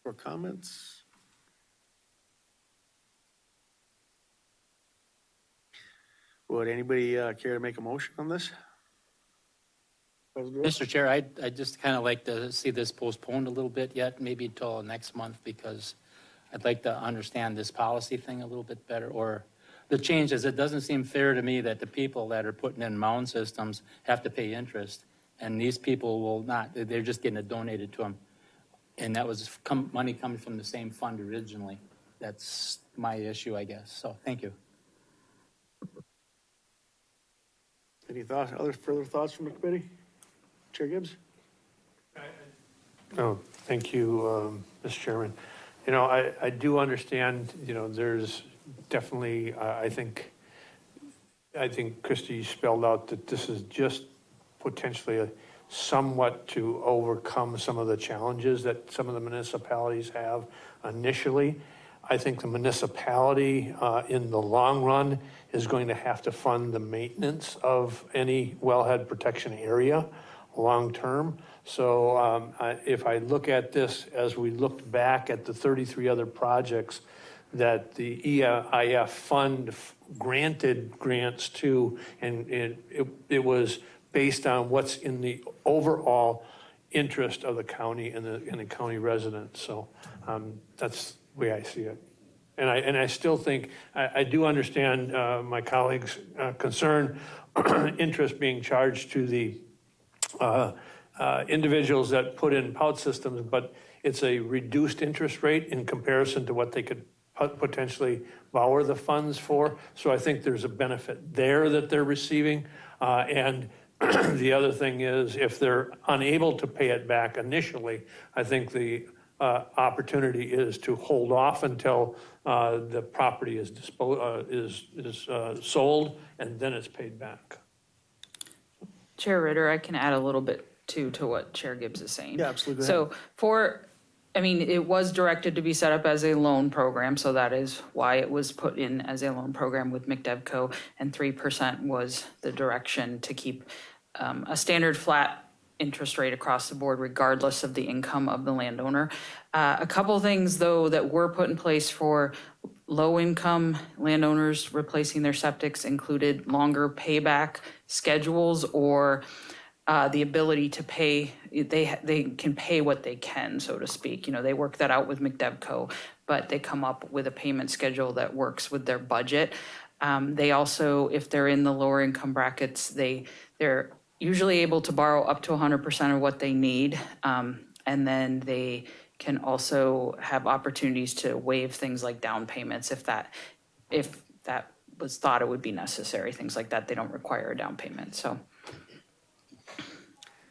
Or comments? Would anybody care to make a motion on this? Mr. Chair, I'd just kind of like to see this postponed a little bit yet, maybe until next month, because I'd like to understand this policy thing a little bit better, or the changes. It doesn't seem fair to me that the people that are putting in mound systems have to pay interest, and these people will not. They're just getting it donated to them. And that was money coming from the same fund originally. That's my issue, I guess. So thank you. Any thoughts, further thoughts from the committee? Chair Gibbs? Oh, thank you, Mr. Chairman. you know, I do understand, you know, there's definitely, I think Christie spelled out that this is just potentially somewhat to overcome some of the challenges that some of the municipalities have initially. I think the municipality, in the long run, is going to have to fund the maintenance of any wellhead protection area long-term. So if I look at this as we looked back at the 33 other projects that the EIF fund granted grants to, and it was based on what's in the overall interest of the county and the county residents. So that's the way I see it. And I still think, I do understand my colleagues' concern, interest being charged to the individuals that put in pout systems, but it's a reduced interest rate in comparison to what they could potentially borrow the funds for. So I think there's a benefit there that they're receiving. And the other thing is, if they're unable to pay it back initially, I think the opportunity is to hold off until the property is sold, and then it's paid back. Chair Ritter, I can add a little bit too to what Chair Gibbs is saying. Yeah, absolutely. So it was directed to be set up as a loan program, so that is why it was put in as a loan program with McDevco, and 3% was the direction to keep a standard flat interest rate across the board, regardless of the income of the landowner. A couple things, though, that were put in place for low-income landowners replacing their septics included longer payback schedules, or the ability to pay. They can pay what they can, so to speak. You know, they work that out with McDevco, but they come up with a payment schedule that works with their budget. They also, if they're in the lower income brackets, they're usually able to borrow up to 100% of what they need. And then they can also have opportunities to waive things like down payments if that was thought it would be necessary, things like that. They don't require a down payment, so.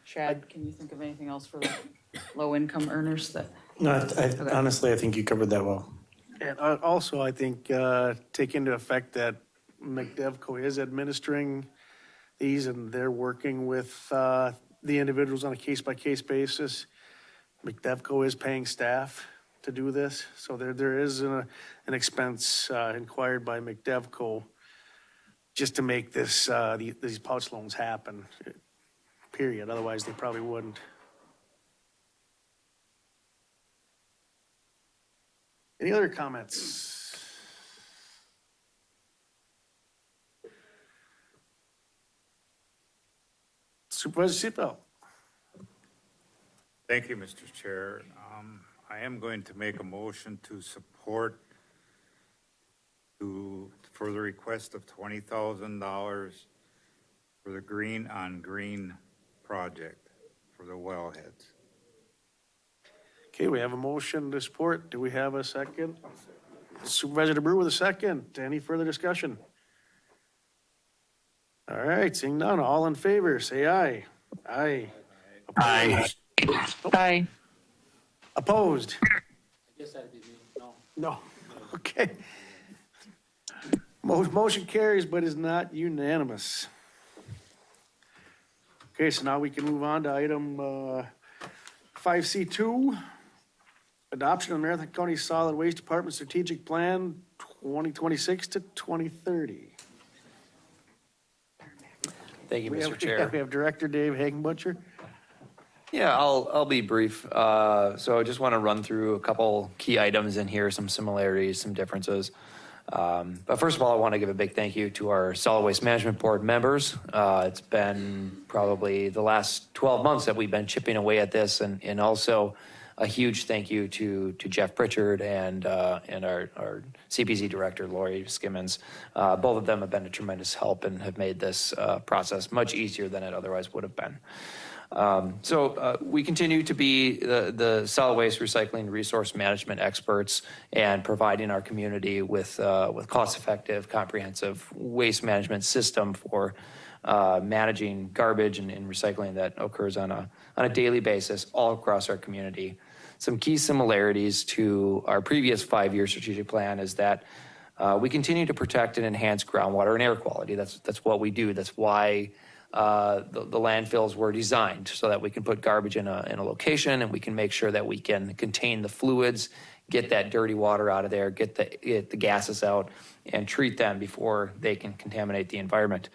Shad, can you think of anything else for the low-income earners that? No, honestly, I think you covered that well. And also, I think, take into effect that McDevco is administering these, and they're working with the individuals on a case-by-case basis. McDevco is paying staff to do this, so there is an expense inquired by McDevco just to make this these pouch loans happen, period. Otherwise, they probably wouldn't. Any other comments? Supervisor Seatbelt. Thank you, Mr. Chair. I am going to make a motion to support for the request of $20,000 for the Green on Green project for the wellheads. Okay, we have a motion to support. Do we have a second? Supervisor DeBrew with a second. Any further discussion? All right, seeing none, all in favor, say aye. Aye. Aye. Aye. Opposed? I guess that'd be me, no. No. Okay. Motion carries, but is not unanimous. Okay, so now we can move on to item 5C2, adoption of Marathon County Solid Waste Department Strategic Plan 2026 to 2030. Thank you, Mr. Chair. We have Director Dave Hagenbutcher. Yeah, I'll be brief. So I just want to run through a couple key items in here, some similarities, some differences. But first of all, I want to give a big thank you to our Solid Waste Management Board members. It's been probably the last 12 months that we've been chipping away at this, and also a huge thank you to Jeff Pritchard and our CPZ director, Lori Skimmons. Both of them have been a tremendous help and have made this process much easier than it otherwise would have been. So we continue to be the solid waste recycling resource management experts and providing our community with cost-effective, comprehensive waste management system for managing garbage and recycling that occurs on a daily basis all across our community. some key similarities to our previous 5-year strategic plan is that we continue to protect and enhance groundwater and air quality. That's what we do. That's why the landfills were designed, so that we can put garbage in a location and we can make sure that we can contain the fluids, get that dirty water out of there, get the gases out, and treat them before they can contaminate the environment.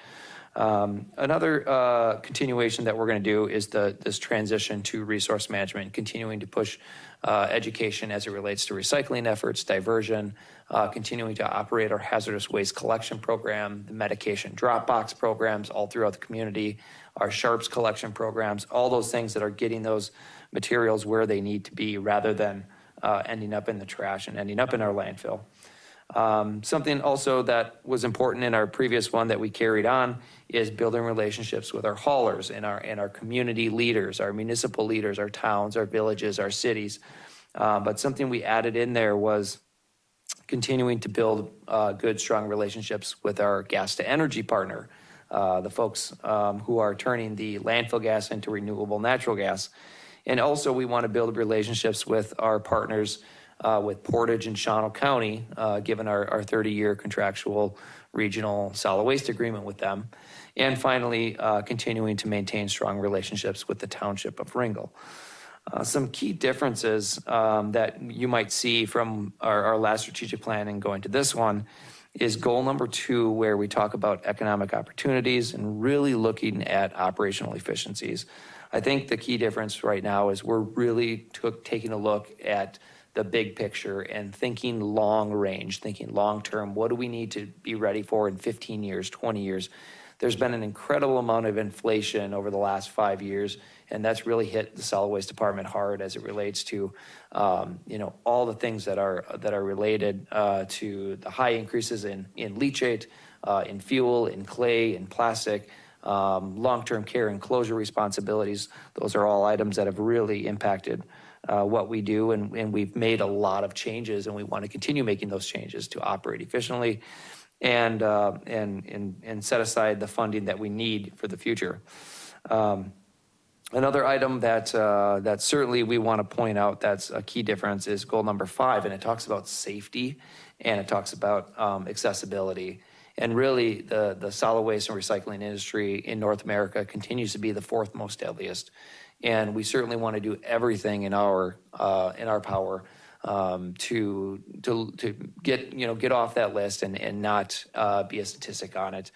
Another continuation that we're going to do is this transition to resource management, continuing to push education as it relates to recycling efforts, diversion, continuing to operate our hazardous waste collection program, the medication drop box programs all throughout the community, our sharps collection programs, all those things that are getting those materials where they need to be rather than ending up in the trash and ending up in our landfill. Something also that was important in our previous one that we carried on is building relationships with our haulers and our community leaders, our municipal leaders, our towns, our villages, our cities. But something we added in there was continuing to build good, strong relationships with our gas to energy partner, the folks who are turning the landfill gas into renewable natural gas. And also we want to build relationships with our partners with Portage and Shawano County, given our 30-year contractual regional solid waste agreement with them. And finally, continuing to maintain strong relationships with the township of Ringgold. Some key differences that you might see from our last strategic plan and going to this one is goal number 2, where we talk about economic opportunities and really looking at operational efficiencies. I think the key difference right now is we're really taking a look at the big picture and thinking long range, thinking long term. What do we need to be ready for in 15 years, 20 years? There's been an incredible amount of inflation over the last 5 years, and that's really hit the solid waste department hard as it relates to, all the things that are related to the high increases in leachate, in fuel, in clay, in plastic, long-term care and closure responsibilities. Those are all items that have really impacted what we do, and we've made a lot of changes, and we want to continue making those changes to operate efficiently and set aside the funding that we need for the future. Another item that certainly we want to point out that's a key difference is goal number 5, and it talks about safety and it talks about accessibility. And really, the solid waste and recycling industry in North America continues to be the 4th most deadliest. And we certainly want to do everything in our power to get off that list and not be a statistic on it.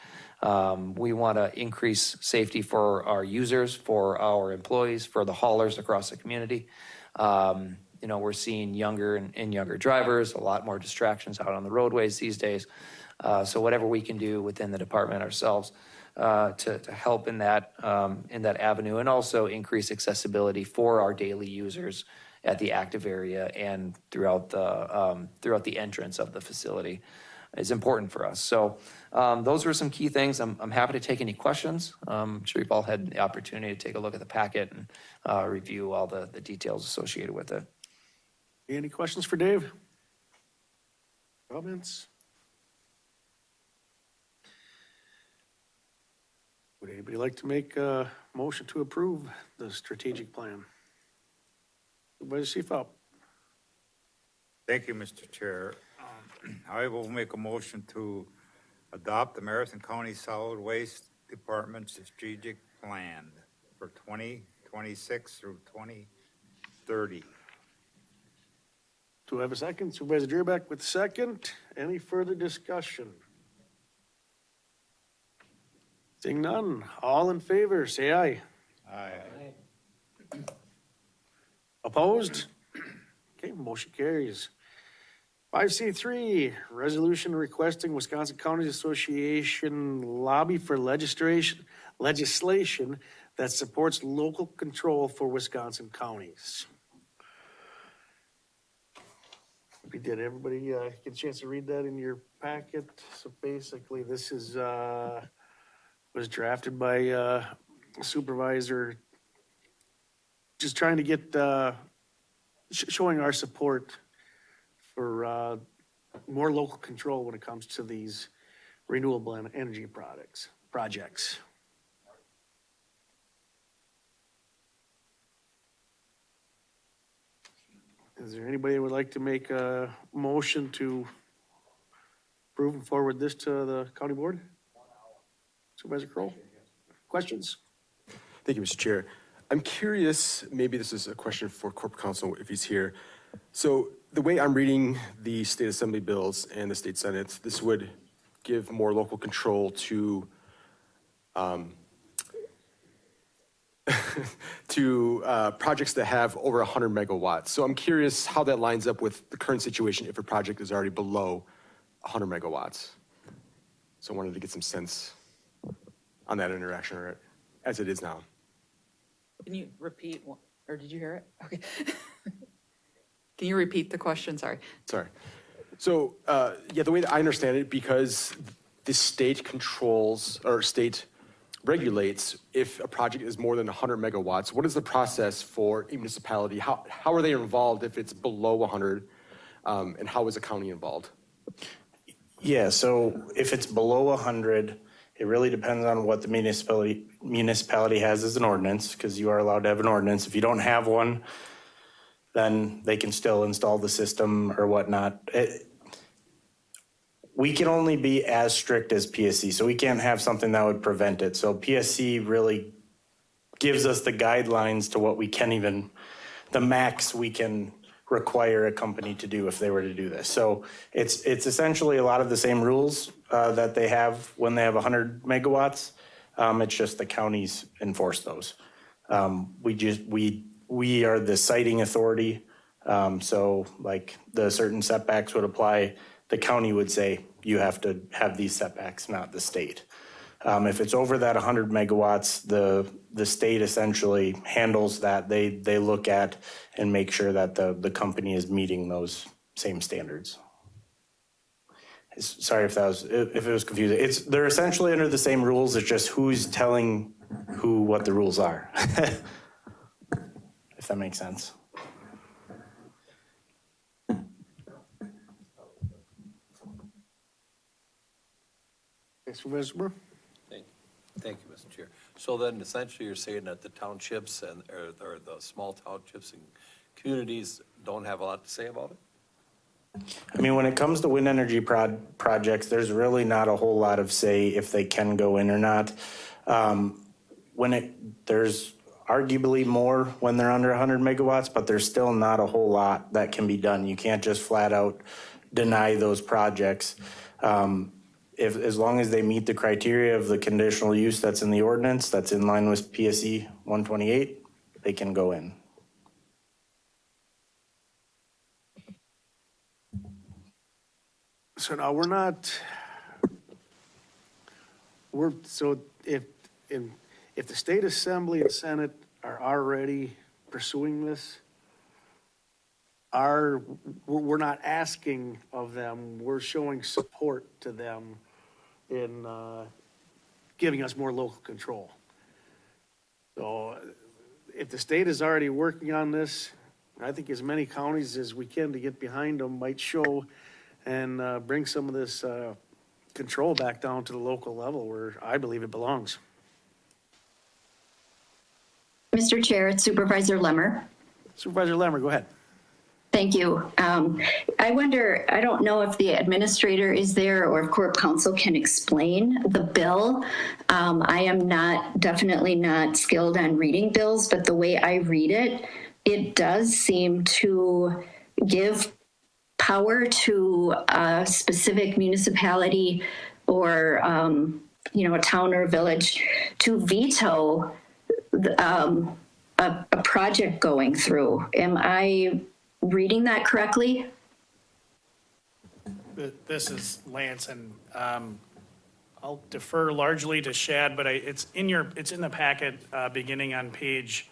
We want to increase safety for our users, for our employees, for the haulers across the community. We're seeing younger and younger drivers, a lot more distractions out on the roadways these days. So whatever we can do within the department ourselves to help in that avenue, and also increase accessibility for our daily users at the active area and throughout the entrance of the facility is important for us. So those are some key things. I'm happy to take any questions. I'm sure you've all had the opportunity to take a look at the packet and review all the details associated with it. Any questions for Dave? Comments? Would anybody like to make a motion to approve the strategic plan? Supervisor Seefout. Thank you, Mr. Chair. I will make a motion to adopt the Marathon County Solid Waste Department Strategic Plan for 2026 through 2030. Do I have a second? Supervisor Driebeck with second. Any further discussion? Seeing none, all in favor, say aye. Aye. Opposed? Okay, motion carries. 5C3, resolution requesting Wisconsin Counties Association lobby for legislation that supports local control for Wisconsin counties. We did. Everybody get a chance to read that in your packet. So basically, this is was drafted by supervisor, just trying to get showing our support for more local control when it comes to these renewable energy projects. Is there anybody who would like to make a motion to approve and forward this to the county board? Supervisor Kroll? Questions? Thank you, Mr. Chair. I'm curious, maybe this is a question for corporate counsel if he's here. So the way I'm reading the state assembly bills and the state senate, this would give more local control to projects that have over 100 megawatts. So I'm curious how that lines up with the current situation if a project is already below 100 megawatts. So I wanted to get some sense on that interaction, or as it is now. Can you repeat, or did you hear it? Okay. Can you repeat the question? Sorry. Sorry. So, yeah, the way that I understand it, because the state controls or state regulates if a project is more than 100 megawatts, what is the process for a municipality? How are they involved if it's below 100? And how is the county involved? Yeah, so if it's below 100, it really depends on what the municipality has as an ordinance, because you are allowed to have an ordinance. If you don't have one, then they can still install the system or whatnot. We can only be as strict as PSC, so we can't have something that would prevent it. So PSC really gives us the guidelines to what we can even, the max we can require a company to do if they were to do this. So it's essentially a lot of the same rules that they have when they have 100 megawatts. It's just the counties enforce those. We are the siting authority. So like the certain setbacks would apply, the county would say, you have to have these setbacks, not the state. If it's over that 100 megawatts, the state essentially handles that. They look at and make sure that the company is meeting those same standards. Sorry if it was confusing. They're essentially under the same rules. It's just who's telling who what the rules are. If that makes sense. Supervisor Burr? Thank you, Mr. Chair. So then essentially you're saying that the townships or the small townships and communities don't have a lot to say about it? I mean, when it comes to wind energy projects, there's really not a whole lot of say if they can go in or not. There's arguably more when they're under 100 megawatts, but there's still not a whole lot that can be done. You can't just flat out deny those projects. As long as they meet the criteria of the conditional use that's in the ordinance, that's in line with PSE 128, they can go in. So now so if the state assembly and senate are already pursuing this, we're not asking of them, we're showing support to them in giving us more local control. So if the state is already working on this, I think as many counties as we can to get behind them might show and bring some of this control back down to the local level where I believe it belongs. Mr. Chair, it's Supervisor Lemmer. Supervisor Lemmer, go ahead. Thank you. I wonder, I don't know if the administrator is there or if Corp Counsel can explain the bill. I am definitely not skilled on reading bills, but the way I read it, it does seem to give power to a specific municipality or, a town or a village to veto a project going through. Am I reading that correctly? This is Lance, and I'll defer largely to Shad, but it's in the packet beginning on page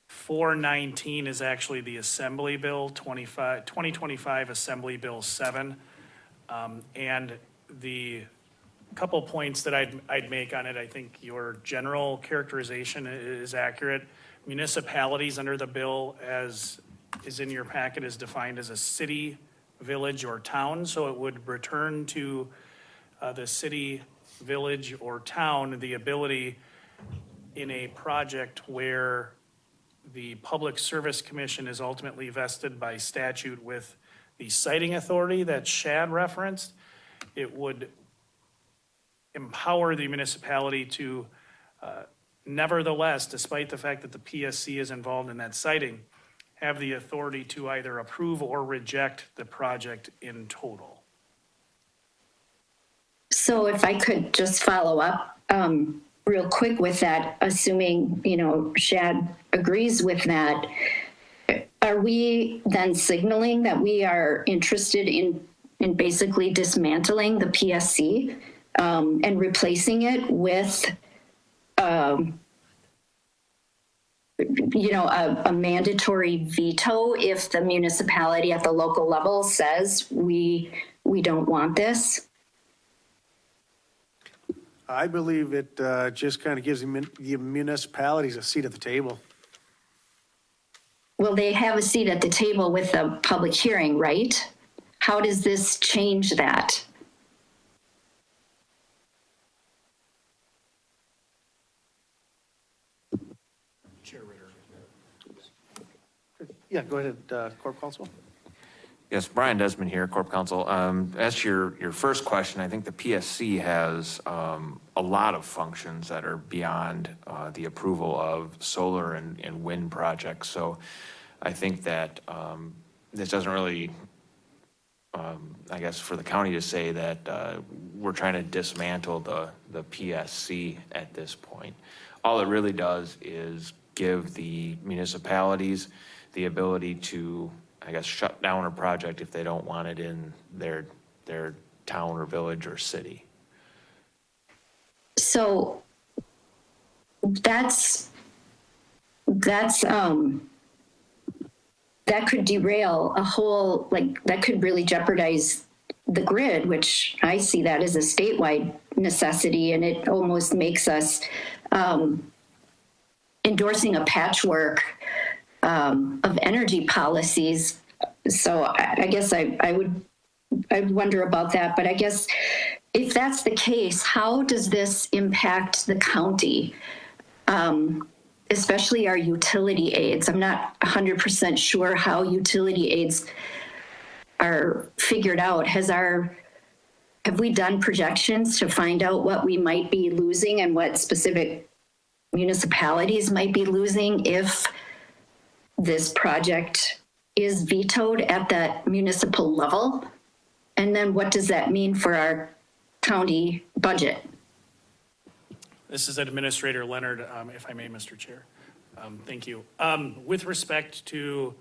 419 is actually the Assembly Bill 2025 Assembly Bill 7. And the couple points that I'd make on it, I think your general characterization is accurate. Municipalities under the bill, as is in your packet, is defined as a city, village, or town. So it would return to the city, village, or town the ability in a project where the Public Service Commission is ultimately vested by statute with the siting authority that Shad referenced. It would empower the municipality to nevertheless, despite the fact that the PSC is involved in that siting, have the authority to either approve or reject the project in total. So if I could just follow up real quick with that, assuming, Shad agrees with that, are we then signaling that we are interested in basically dismantling the PSC and replacing it with, a mandatory veto if the municipality at the local level says we don't want this? I believe it just kind of gives the municipalities a seat at the table. Well, they have a seat at the table with the public hearing, right? How does this change that? Chair Ritter. Yeah, go ahead, Corp Counsel. Yes, Brian Desmond here, Corp Counsel. As to your first question, I think the PSC has a lot of functions that are beyond the approval of solar and wind projects. So I think that this doesn't really, I guess, for the county to say that we're trying to dismantle the PSC at this point. All it really does is give the municipalities the ability to, I guess, shut down a project if they don't want it in their town or village or city. So that could derail a whole, that could really jeopardize the grid, which I see that as a statewide necessity, and it almost makes us endorsing a patchwork of energy policies. So I guess I'd wonder about that. But I guess if that's the case, how does this impact the county, especially our utility aids? I'm not 100% sure how utility aids are figured out. Have we done projections to find out what we might be losing and what specific municipalities might be losing if this project is vetoed at that municipal level? And then what does that mean for our county budget? This is Administrator Leonard, if I may, Mr. Chair. Thank you. With respect to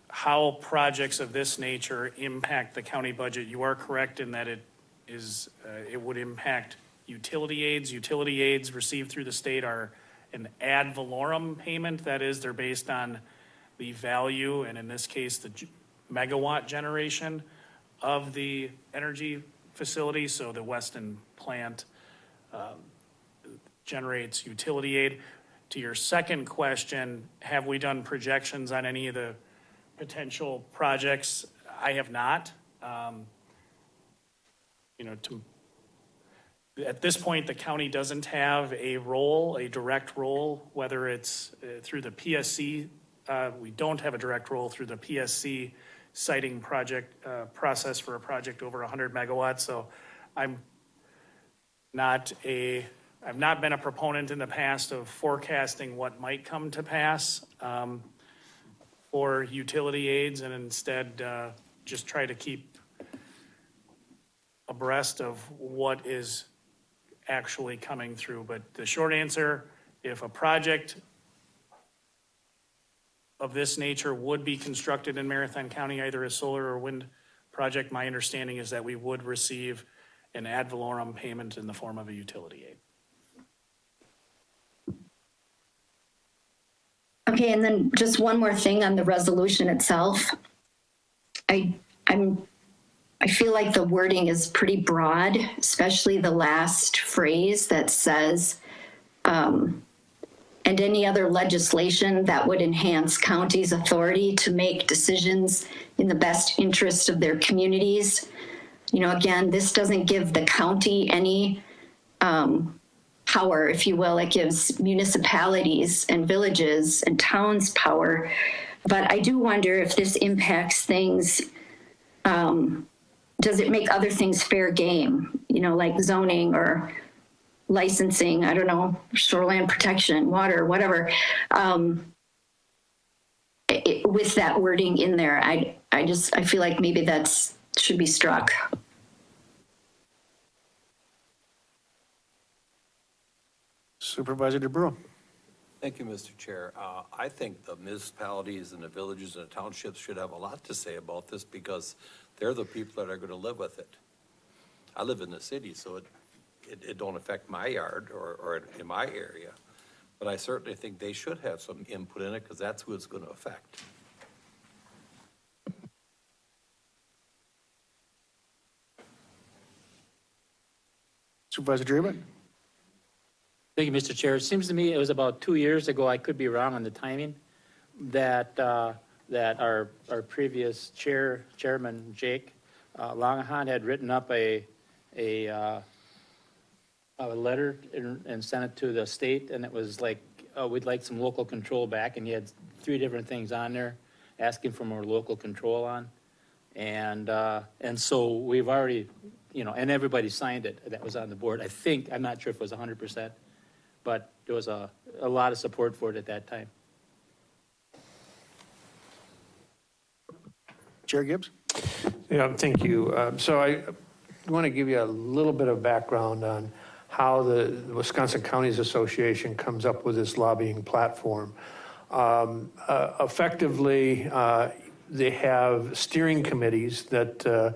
how projects of this nature impact the county budget, you are correct in that it would impact utility aids. Utility aids received through the state are an ad valorem payment. That is, they're based on the value, and in this case, the megawatt generation of the energy facility. So the Weston plant generates utility aid. To your second question, have we done projections on any of the potential projects? I have not. At this point, the county doesn't have a direct role, whether it's through the PSC. We don't have a direct role through the PSC siting project process for a project over 100 megawatts. So I've not been a proponent in the past of forecasting what might come to pass for utility aids, and instead just try to keep abreast of what is actually coming through. But the short answer, if a project of this nature would be constructed in Marathon County, either a solar or wind project, my understanding is that we would receive an ad valorem payment in the form of a utility aid. Okay, and then just one more thing on the resolution itself. I feel like the wording is pretty broad, especially the last phrase that says, and any other legislation that would enhance counties' authority to make decisions in the best interest of their communities. Again, this doesn't give the county any power power, if you will. It gives municipalities and villages and towns power. But I do wonder if this impacts things. Does it make other things fair game? You know, like zoning or licensing, I don't know, shoreline protection, water, whatever. With that wording in there, I feel like maybe that's should be struck. Supervisor DeBrew. Thank you, Mr. Chair. I think the municipalities and the villages and the townships should have a lot to say about this because they're the people that are going to live with it. I live in the city, so it don't affect my yard or in my area. But I certainly think they should have some input in it because that's who it's going to affect. Supervisor Dreeben. Thank you, Mr. Chair. It seems to me it was about 2 years ago, I could be wrong on the timing, that our previous chairman, Jake Longahan, had written up a letter and sent it to the state, and it was like, we'd like some local control back, and he had 3 different things on there asking for more local control on. And so we've already, and everybody signed it that was on the board. I think, I'm not sure if it was 100%, but there was a lot of support for it at that time. Chair Gibbs. Yeah, thank you. So I want to give you a little bit of background on how the Wisconsin Counties Association comes up with this lobbying platform. Effectively, they have steering committees that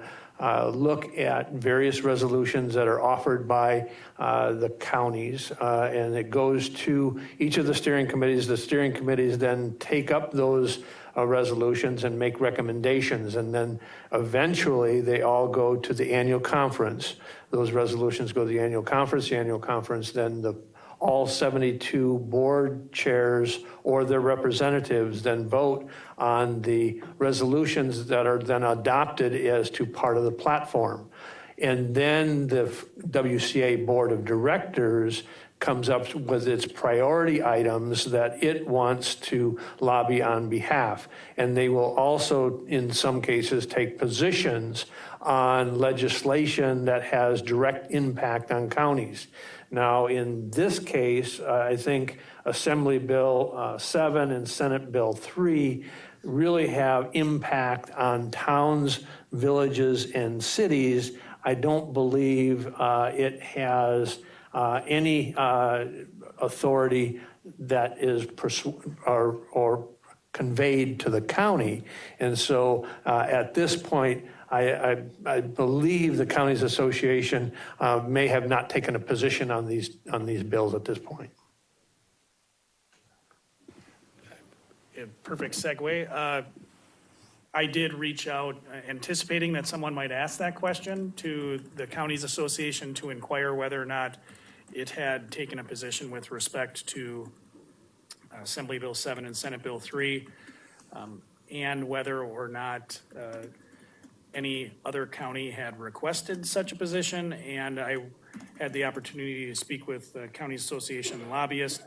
look at various resolutions that are offered by the counties, and it goes to each of the steering committees. The steering committees then take up those resolutions and make recommendations, and then eventually they all go to the annual conference. Those resolutions go to the annual conference, then all 72 board chairs or their representatives then vote on the resolutions that are then adopted as to part of the platform. And then the WCA Board of Directors comes up with its priority items that it wants to lobby on behalf. And they will also, in some cases, take positions on legislation that has direct impact on counties. Now, in this case, I think Assembly Bill 7 and Senate Bill 3 really have impact on towns, villages, and cities. I don't believe it has any authority that is or conveyed to the county. And so at this point, I believe the Counties Association may have not taken a position on these bills at this point. Perfect segue. I did reach out anticipating that someone might ask that question to the Counties Association to inquire whether or not it had taken a position with respect to Assembly Bill 7 and Senate Bill 3, and whether or not any other county had requested such a position. And I had the opportunity to speak with the Counties Association lobbyist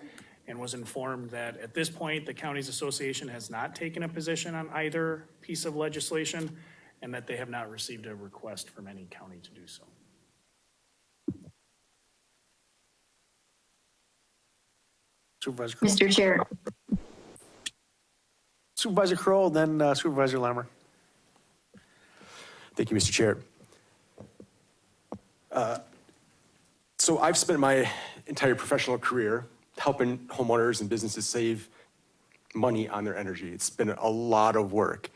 and was informed that at this point, the Counties Association has not taken a position on either piece of legislation and that they have not received a request from any county to do so. Supervisor Kroll. Mr. Chair. Supervisor Kroll, then Supervisor Lammer. Thank you, Mr. Chair. So I've spent my entire professional career helping homeowners and businesses save money on their energy. It's been a lot of work.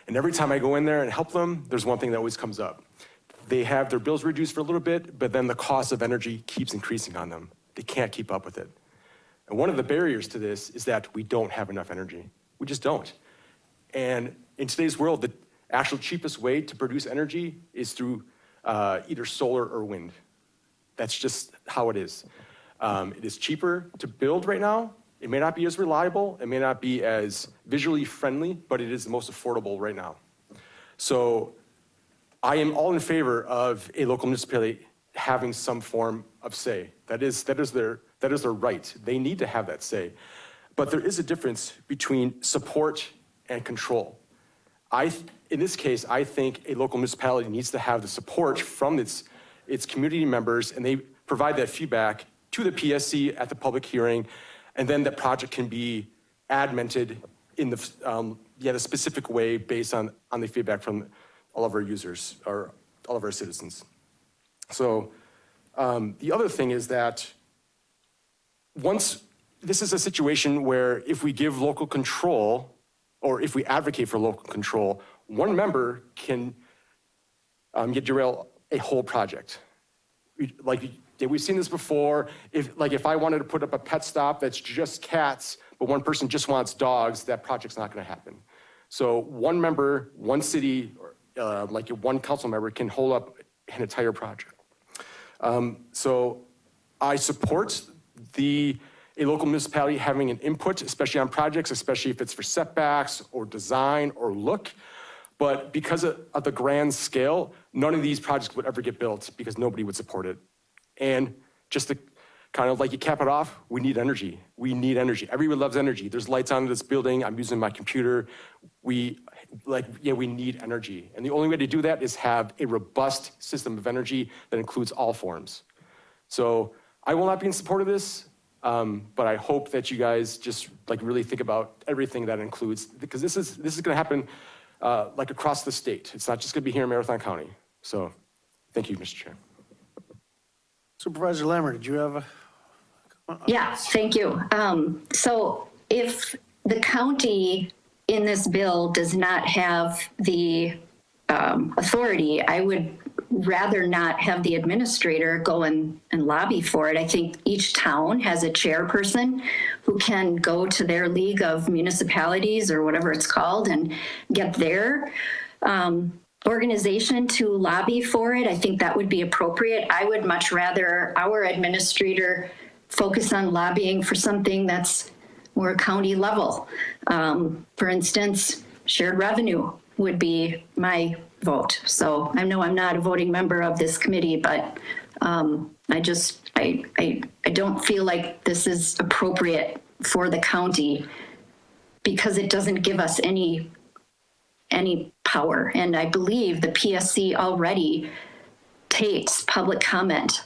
And every time I go in there and help them, there's one thing that always comes up. They have their bills reduced for a little bit, but then the cost of energy keeps increasing on them. They can't keep up with it. And one of the barriers to this is that we don't have enough energy. We just don't. And in today's world, the actual cheapest way to produce energy is through either solar or wind. That's just how it is. It is cheaper to build right now. It may not be as reliable. It may not be as visually friendly, but it is the most affordable right now. So I am all in favor of a local municipality having some form of say. That is their right. They need to have that say. But there is a difference between support and control. In this case, I think a local municipality needs to have the support from its community members, and they provide that feedback to the PSC at the public hearing, and then that project can be admented in the specific way based on the feedback from all of our users or all of our citizens. So the other thing is that this is a situation where if we give local control, or if we advocate for local control, one member can derail a whole project. We've seen this before. If I wanted to put up a pet stop that's just cats, but one person just wants dogs, that project's not gonna happen. So one member, one city, one council member can hold up an entire project. So I support a local municipality having an input, especially on projects, especially if it's for setbacks or design or look. But because of the grand scale, none of these projects would ever get built because nobody would support it. And just to kind of you cap it off, we need energy. We need energy. Everyone loves energy. There's lights on in this building. I'm using my computer. We need energy. And the only way to do that is have a robust system of energy that includes all forms. So I will not be in support of this, but I hope that you guys just really think about everything that includes, because this is gonna happen across the state. It's not just gonna be here in Marathon County. So thank you, Mr. Chair. Supervisor Lammer, did you have a? Yeah, thank you. So if the county in this bill does not have the authority, I would rather not have the administrator go and lobby for it. I think each town has a chairperson who can go to their league of municipalities or whatever it's called and get their organization to lobby for it. I think that would be appropriate. I would much rather our administrator focus on lobbying for something that's more county level. For instance, shared revenue would be my vote. So I know I'm not a voting member of this committee, but I don't feel like this is appropriate for the county because it doesn't give us any power. And I believe the PSC already takes public comment.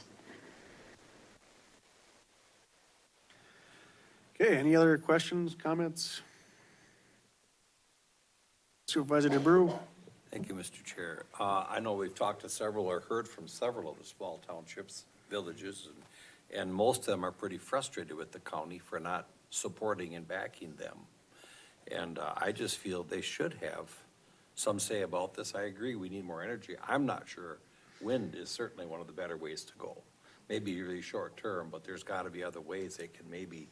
Okay, any other questions, comments? Supervisor DeBrew? Thank you, Mr. Chair. I know we've talked to several or heard from several of the small townships, villages, and most of them are pretty frustrated with the county for not supporting and backing them. And I just feel they should have some say about this. I agree, we need more energy. I'm not sure. Wind is certainly one of the better ways to go. Maybe really short term, but there's got to be other ways they can maybe.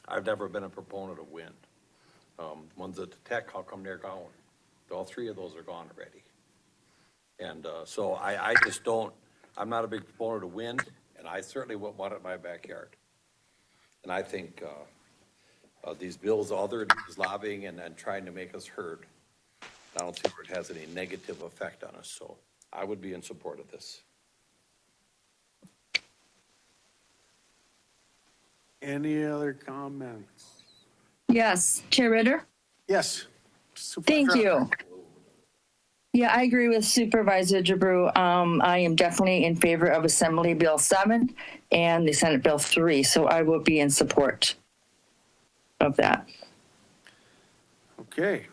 I've never been a proponent of wind. Ones at the tech, how come they're gone? All three of those are gone already. And so I just don't, I'm not a big proponent of wind, and I certainly wouldn't want it in my backyard. And I think these bills, all they're doing is lobbying and trying to make us heard. I don't see where it has any negative effect on us, so I would be in support of this. Any other comments? Yes, Chair Ritter? Yes. Thank you. Yeah, I agree with Supervisor DeBrew. I am definitely in favor of Assembly Bill 7 and the Senate Bill 3, so I will be in support of that. Okay.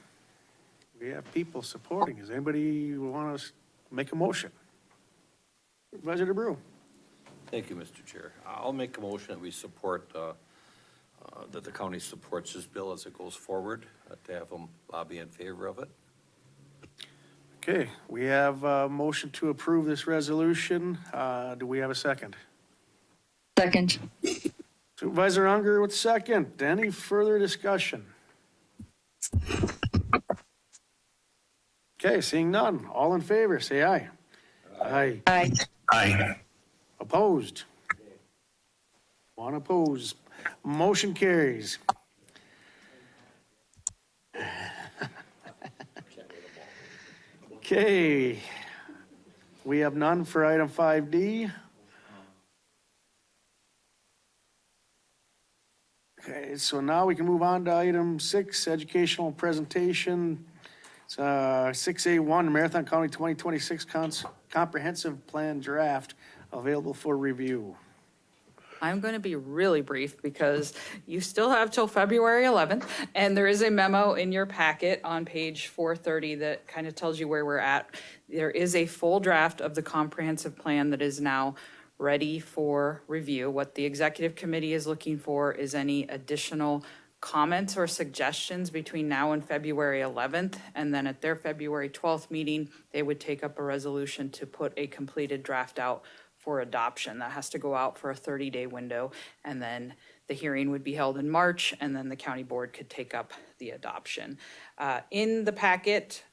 We have people supporting. Does anybody want to make a motion? Supervisor DeBrew? Thank you, Mr. Chair. I'll make a motion that we support, that the county supports this bill as it goes forward, to have them lobby in favor of it. Okay, we have a motion to approve this resolution. Do we have a second? Second. Supervisor Unger with second. Any further discussion? Okay, seeing none. All in favor, say aye. Aye. Aye. Aye. Opposed? One opposed. Motion carries. Okay. We have none for item 5D. Okay, so now we can move on to item 6, educational presentation. It's 6A1, Marathon County 2026 Comprehensive Plan Draft, available for review. I'm going to be really brief because you still have till February 11th, and there is a memo in your packet on page 430 that kind of tells you where we're at. There is a full draft of the comprehensive plan that is now ready for review. What the executive committee is looking for is any additional comments or suggestions between now and February 11th, and then at their February 12th meeting, they would take up a resolution to put a completed draft out for adoption. That has to go out for a 30-day window, and then the hearing would be held in March, and then the county board could take up the adoption. In the packet,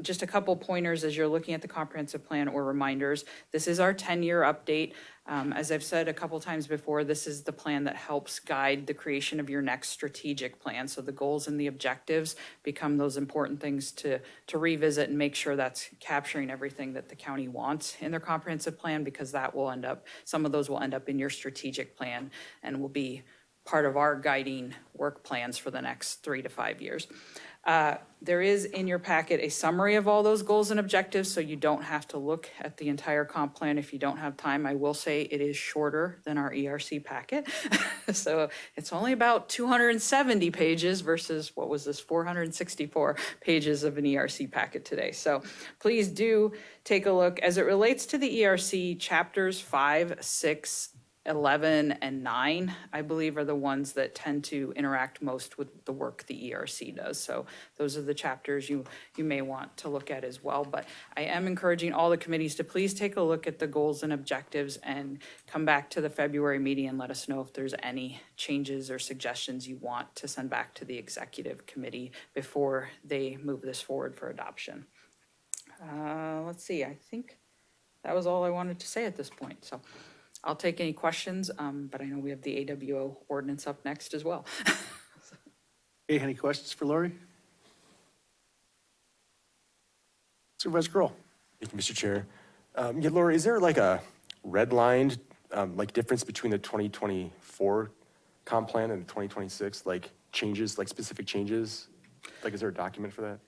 just a couple pointers as you're looking at the comprehensive plan or reminders. This is our 10-year update. As I've said a couple times before, this is the plan that helps guide the creation of your next strategic plan. So the goals and the objectives become those important things to revisit and make sure that's capturing everything that the county wants in their comprehensive plan, because that will end up, some of those will end up in your strategic plan and will be part of our guiding work plans for the next 3 to 5 years. There is in your packet a summary of all those goals and objectives, so you don't have to look at the entire comp plan if you don't have time. I will say it is shorter than our ERC packet. So it's only about 270 pages versus, what was this, 464 pages of an ERC packet today. So please do take a look. As it relates to the ERC, chapters 5, 6, 11 and 9, I believe, are the ones that tend to interact most with the work the ERC does. So those are the chapters you may want to look at as well. But I am encouraging all the committees to please take a look at the goals and objectives and come back to the February meeting and let us know if there's any changes or suggestions you want to send back to the executive committee before they move this forward for adoption. Let's see, I think that was all I wanted to say at this point. So I'll take any questions, but I know we have the AWO ordinance up next as well. Okay, any questions for Lori? Supervisor Kroll. Thank you, Mr. Chair. Yeah, Laura, is there like a redlined like difference between the 2024 comp plan and the 2026, like changes, like specific changes? Like, is there a document for that?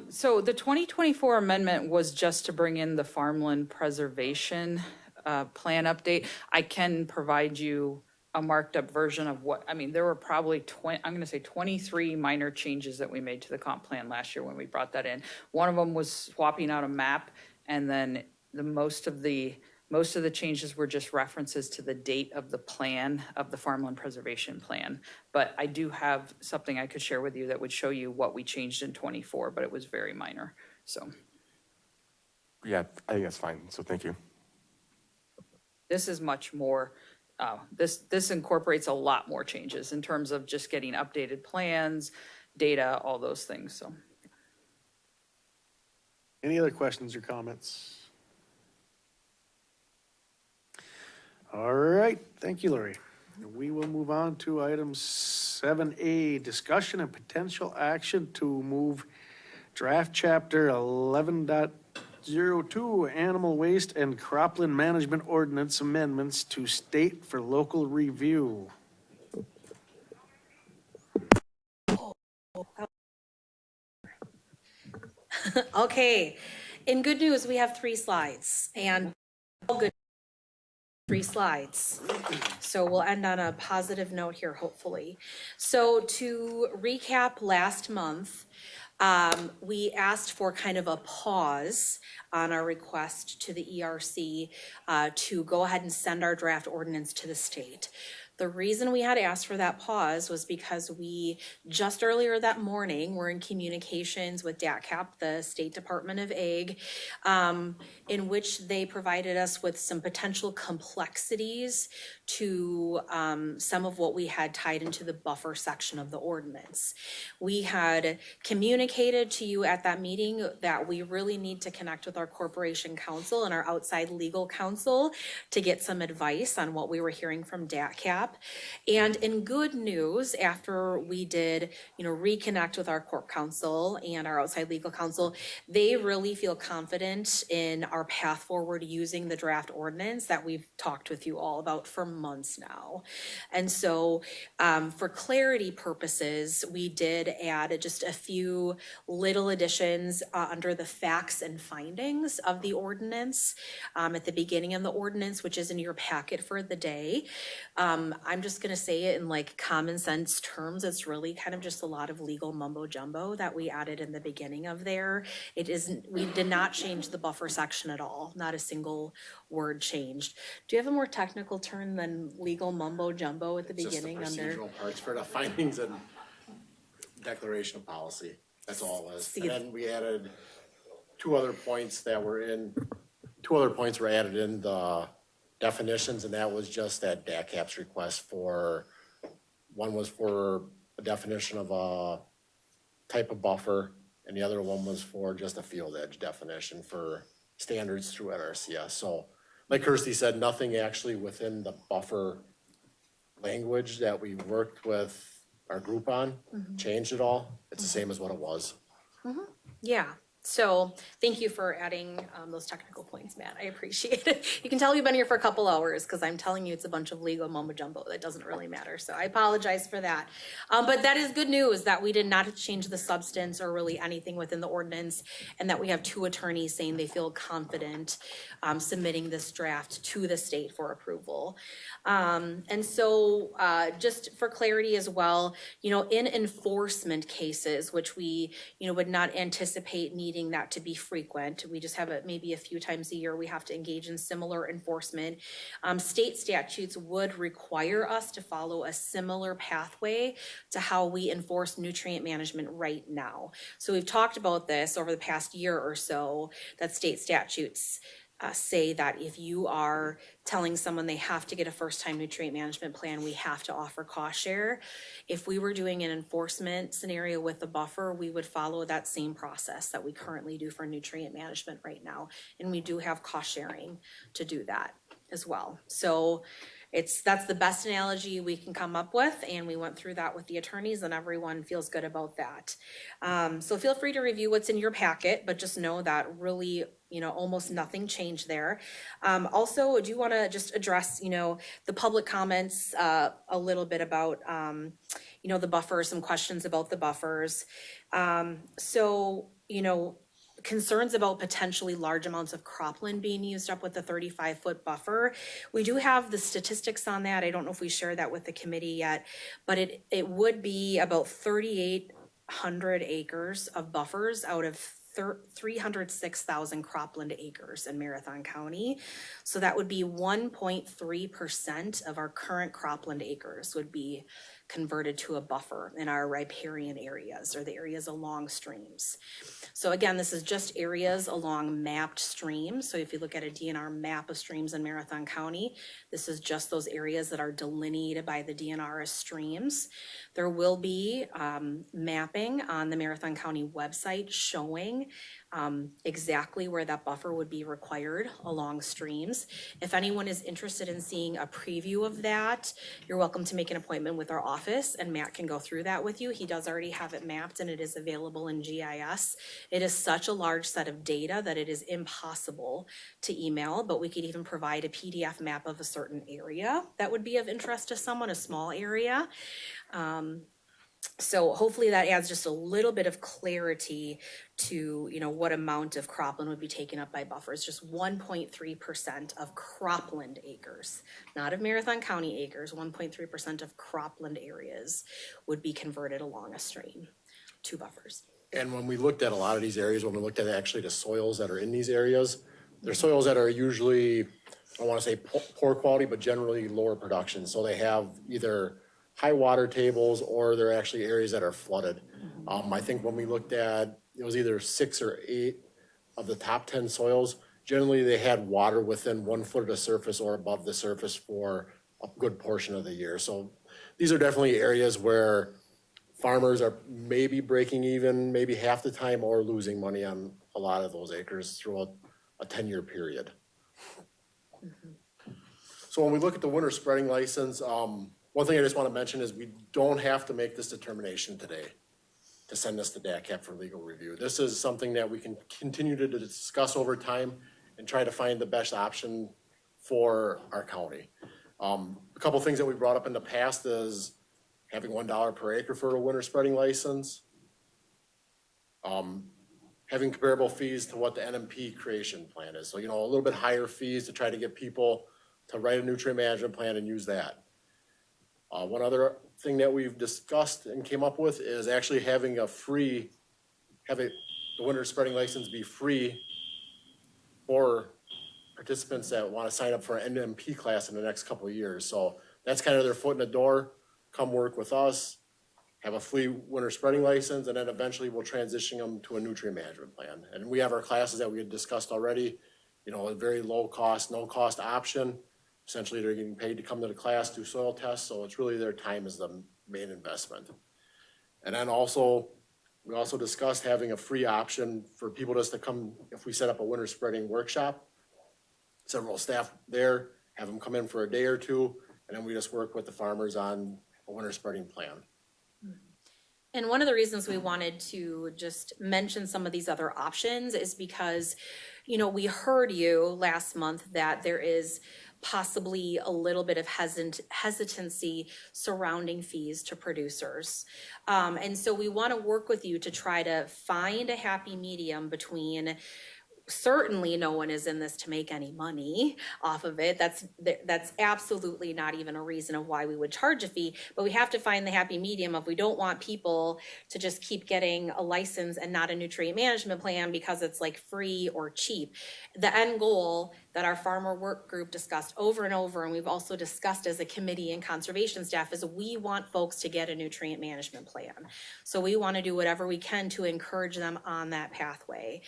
So the 2024 amendment was just to bring in the farmland preservation plan update. I can provide you a marked up version of what, I mean, there were probably 23 minor changes that we made to the comp plan last year when we brought that in. One of them was swapping out a map, and then most of the changes were just references to the date of the plan, of the farmland preservation plan. But I do have something I could share with you that would show you what we changed in 24, but it was very minor, so. Yeah, I think that's fine, so thank you. This is much more, this incorporates a lot more changes in terms of just getting updated plans, data, all those things, so. Any other questions or comments? All right, thank you, Lori. We will move on to item 7A, discussion and potential action to move draft chapter 11.02 animal waste and cropland management ordinance amendments to state for local review. Okay, in good news, we have 3 slides, and all good 3 slides. So we'll end on a positive note here, hopefully. So to recap last month, we asked for kind of a pause on our request to the ERC to go ahead and send our draft ordinance to the state. The reason we had asked for that pause was because we just earlier that morning were in communications with DATCP, the State Department of Ag, in which they provided us with some potential complexities to some of what we had tied into the buffer section of the ordinance. We had communicated to you at that meeting that we really need to connect with our corporation counsel and our outside legal counsel to get some advice on what we were hearing from DATCP. step. And in good news, after we did, reconnect with our corp counsel and our outside legal counsel, they really feel confident in our path forward using the draft ordinance that we've talked with you all about for months now. And so for clarity purposes, we did add just a few little additions under the facts and findings of the ordinance at the beginning of the ordinance, which is in your packet for the day. I'm just going to say it in like common sense terms. It's really kind of just a lot of legal mumbo jumbo that we added in the beginning of there. We did not change the buffer section at all. Not a single word changed. Do you have a more technical term than legal mumbo jumbo at the beginning? Just the procedural parts for the findings and declaration of policy. That's all it is. And then we added two other points were added in the definitions, and that was just that DACAP's request one was for a definition of a type of buffer, and the other one was for just a field edge definition for standards through NRCS. So like Kirsty said, nothing actually within the buffer language that we worked with our group on changed at all. It's the same as what it was. Yeah. So thank you for adding those technical points, Matt. I appreciate it. You can tell we've been here for a couple hours because I'm telling you it's a bunch of legal mumbo jumbo that doesn't really matter. So I apologize for that. But that is good news that we did not change the substance or really anything within the ordinance, and that we have two attorneys saying they feel confident submitting this draft to the state for approval. And so just for clarity as well, in enforcement cases, which we, would not anticipate needing that to be frequent. We just have it maybe a few times a year we have to engage in similar enforcement. State statutes would require us to follow a similar pathway to how we enforce nutrient management right now. So we've talked about this over the past year or so, that state statutes say that if you are telling someone they have to get a first-time nutrient management plan, we have to offer cost share. If we were doing an enforcement scenario with the buffer, we would follow that same process that we currently do for nutrient management right now. And we do have cost sharing to do that as well. So that's the best analogy we can come up with, and we went through that with the attorneys, and everyone feels good about that. So feel free to review what's in your packet, but just know that really, almost nothing changed there. Also, I do want to just address, the public comments a little bit about, the buffers, some questions about the buffers. Concerns about potentially large amounts of cropland being used up with the 35-foot buffer. We do have the statistics on that. I don't know if we shared that with the committee yet, but it would be about 3,800 acres of buffers out of 306,000 cropland acres in Marathon County. So that would be 1.3% of our current cropland acres would be converted to a buffer in our riparian areas, or the areas along streams. So again, this is just areas along mapped streams. So if you look at a DNR map of streams in Marathon County, this is just those areas that are delineated by the DNR as streams. There will be mapping on the Marathon County website showing exactly where that buffer would be required along streams. If anyone is interested in seeing a preview of that, you're welcome to make an appointment with our office, and Matt can go through that with you. He does already have it mapped, and it is available in GIS. It is such a large set of data that it is impossible to email, but we could even provide a PDF map of a certain area that would be of interest to someone, a small area. So hopefully that adds just a little bit of clarity to, what amount of cropland would be taken up by buffers. Just 1.3% of cropland acres, not of Marathon County acres, 1.3% of cropland areas would be converted along a stream to buffers. And when we looked at a lot of these areas, when we looked at actually the soils that are in these areas, they're soils that are usually, I don't want to say poor quality, but generally lower production. So they have either high water tables, or they're actually areas that are flooded. I think when we looked at, it was either 6 or 8 of the top 10 soils, generally they had water within 1 foot of the surface or above the surface for a good portion of the year. So these are definitely areas where farmers are maybe breaking even, maybe half the time, or losing money on a lot of those acres throughout a 10-year period. So when we look at the winter spreading license, one thing I just want to mention is we don't have to make this determination today to send this to DATCAP for legal review. This is something that we can continue to discuss over time and try to find the best option for our county. A couple things that we brought up in the past is having $1 per acre for a winter spreading license. Having comparable fees to what the NMP creation plan is. So, you know, a little bit higher fees to try to get people to write a nutrient management plan and use that. One other thing that we've discussed and came up with is actually having the winter spreading license be free for participants that want to sign up for an NMP class in the next couple of years. So that's kind of their foot in the door. Come work with us, have a free winter spreading license, and then eventually we'll transition them to a nutrient management plan. And we have our classes that we had discussed already, you know, a very low cost, no cost option. Essentially, they're getting paid to come to the class, do soil tests, so it's really their time is the main investment. And then also, we also discussed having a free option for people just to come, if we set up a winter spreading workshop, several staff there, have them come in for a day or two, and then we just work with the farmers on a winter spreading plan. And one of the reasons we wanted to just mention some of these other options is because, you know, we heard you last month that there is possibly a little bit of hesitancy surrounding fees to producers. And so we want to work with you to try to find a happy medium between certainly no one is in this to make any money off of it. That's absolutely not even a reason of why we would charge a fee, but we have to find the happy medium of we don't want people to just keep getting a license and not a nutrient management plan because it's like free or cheap. The end goal that our farmer work group discussed over and over, and we've also discussed as a committee and conservation staff, is we want folks to get a nutrient management plan. So we want to do whatever we can to encourage them on that pathway.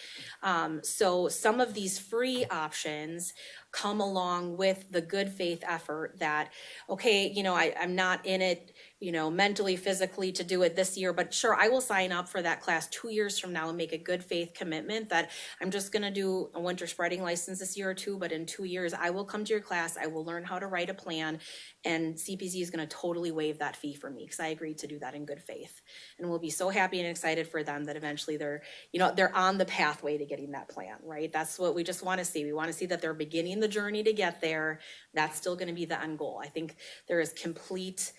So some of these free options come along with the good faith effort that, okay, you know, I'm not in it, you know, mentally, physically to do it this year, but sure, I will sign up for that class 2 years from now and make a good faith commitment that I'm just going to do a winter spreading license this year or two, but in 2 years, I will come to your class, I will learn how to write a plan, and CPZ is going to totally waive that fee for me because I agreed to do that in good faith. And we'll be so happy and excited for them that eventually they're on the pathway to getting that plan, right? That's what we just want to see. We want to see that they're beginning the journey to get there. That's still going to be the end goal. I think there is complete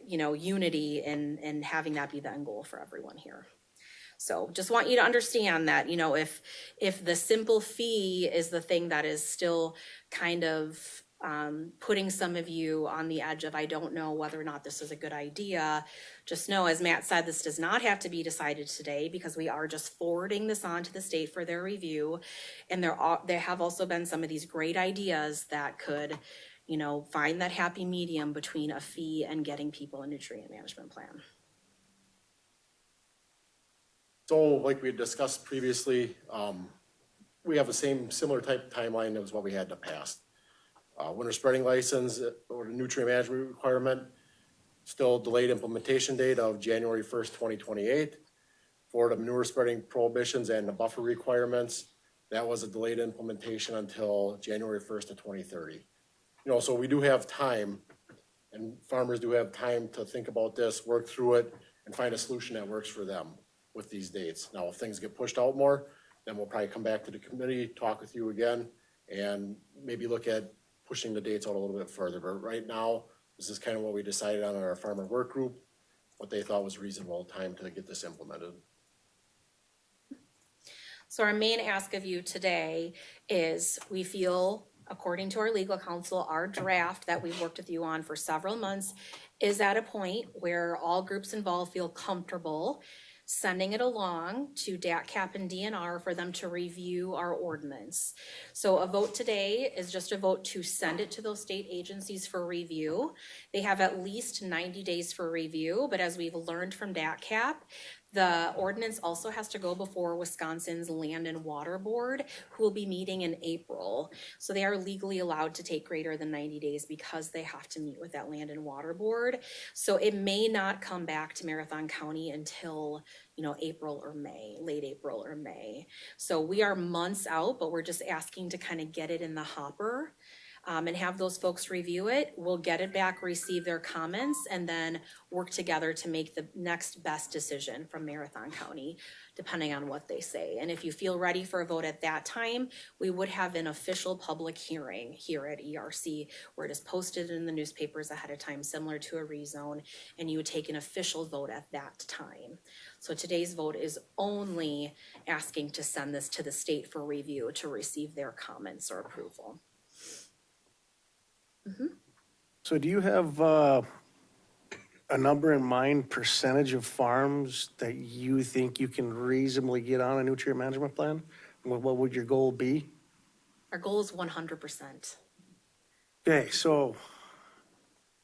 unity in having that be the end goal for everyone here. So just want you to understand that, you know, if the simple fee is the thing that is still kind of putting some of you on the edge of, I don't know whether or not this is a good idea, just know, as Matt said, this does not have to be decided today because we are just forwarding this on to the state for their review. And there have also been some of these great ideas that could, you know, find that happy medium between a fee and getting people a nutrient management plan. So like we had discussed previously, we have the similar type timeline as what we had in the past. Winter spreading license or the nutrient management requirement, still delayed implementation date of January 1st, 2028. For the manure spreading prohibitions and the buffer requirements, that was a delayed implementation until January 1st of 2030. You know, so we do have time, and farmers do have time to think about this, work through it, and find a solution that works for them with these dates. Now, if things get pushed out more, then we'll probably come back to the committee, talk with you again, and maybe look at pushing the dates out a little bit further. But right now, this is kind of what we decided on in our farmer work group, what they thought was reasonable time to get this implemented. So our main ask of you today is we feel, according to our legal counsel, our draft that we've worked with you on for several months is at a point where all groups involved feel comfortable sending it along to DATCAP and DNR for them to review our ordinance. So a vote today is just a vote to send it to those state agencies for review. They have at least 90 days for review, but as we've learned from DATCAP, the ordinance also has to go before Wisconsin's Land and Water Board, who will be meeting in April. So they are legally allowed to take greater than 90 days because they have to meet with that Land and Water Board. So it may not come back to Marathon County until, you know, April or May, late April or May. So we are months out, but we're just asking to kind of get it in the hopper. and have those folks review it. We'll get it back, receive their comments, and then work together to make the next best decision from Marathon County, depending on what they say. And if you feel ready for a vote at that time, we would have an official public hearing here at ERC where it is posted in the newspapers ahead of time, similar to a rezone, and you would take an official vote at that time. So today's vote is only asking to send this to the state for review to receive their comments or approval. So do you have a number in mind, percentage of farms that you think you can reasonably get on a nutrient management plan? What would your goal be? Our goal is 100%. Okay, so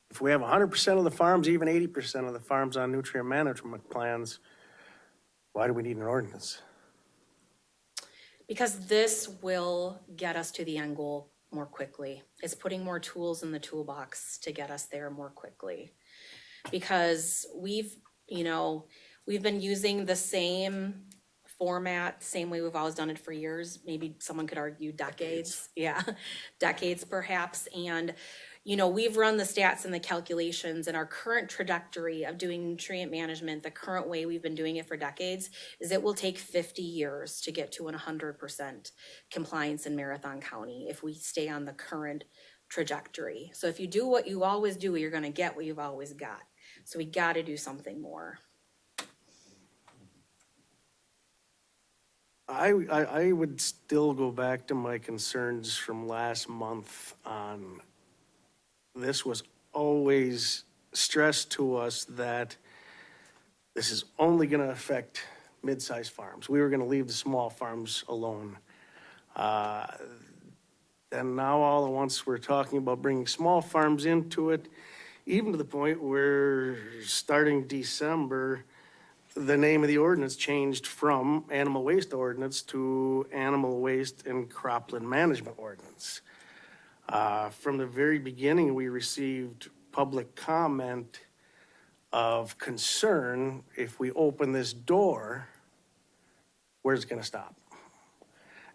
if we have 100% of the farms, even 80% of the farms on nutrient management plans, why do we need an ordinance? Because this will get us to the end goal more quickly. It's putting more tools in the toolbox to get us there more quickly. Because we've been using the same format, same way we've always done it for years. Maybe someone could argue decades. Yeah, decades perhaps. And, we've run the stats and the calculations, and our current trajectory of doing nutrient management, the current way we've been doing it for decades, is it will take 50 years to get to 100% compliance in Marathon County if we stay on the current trajectory. So if you do what you always do, you're going to get what you've always got. So we got to do something more. I would still go back to my concerns from last month on, this was always stressed to us that this is only going to affect mid-sized farms. We were going to leave the small farms alone. And now all at once we're talking about bringing small farms into it, even to the point where starting December, the name of the ordinance changed from animal waste ordinance to animal waste and cropland management ordinance. From the very beginning, we received public comment of concern, if we open this door, where's it gonna stop?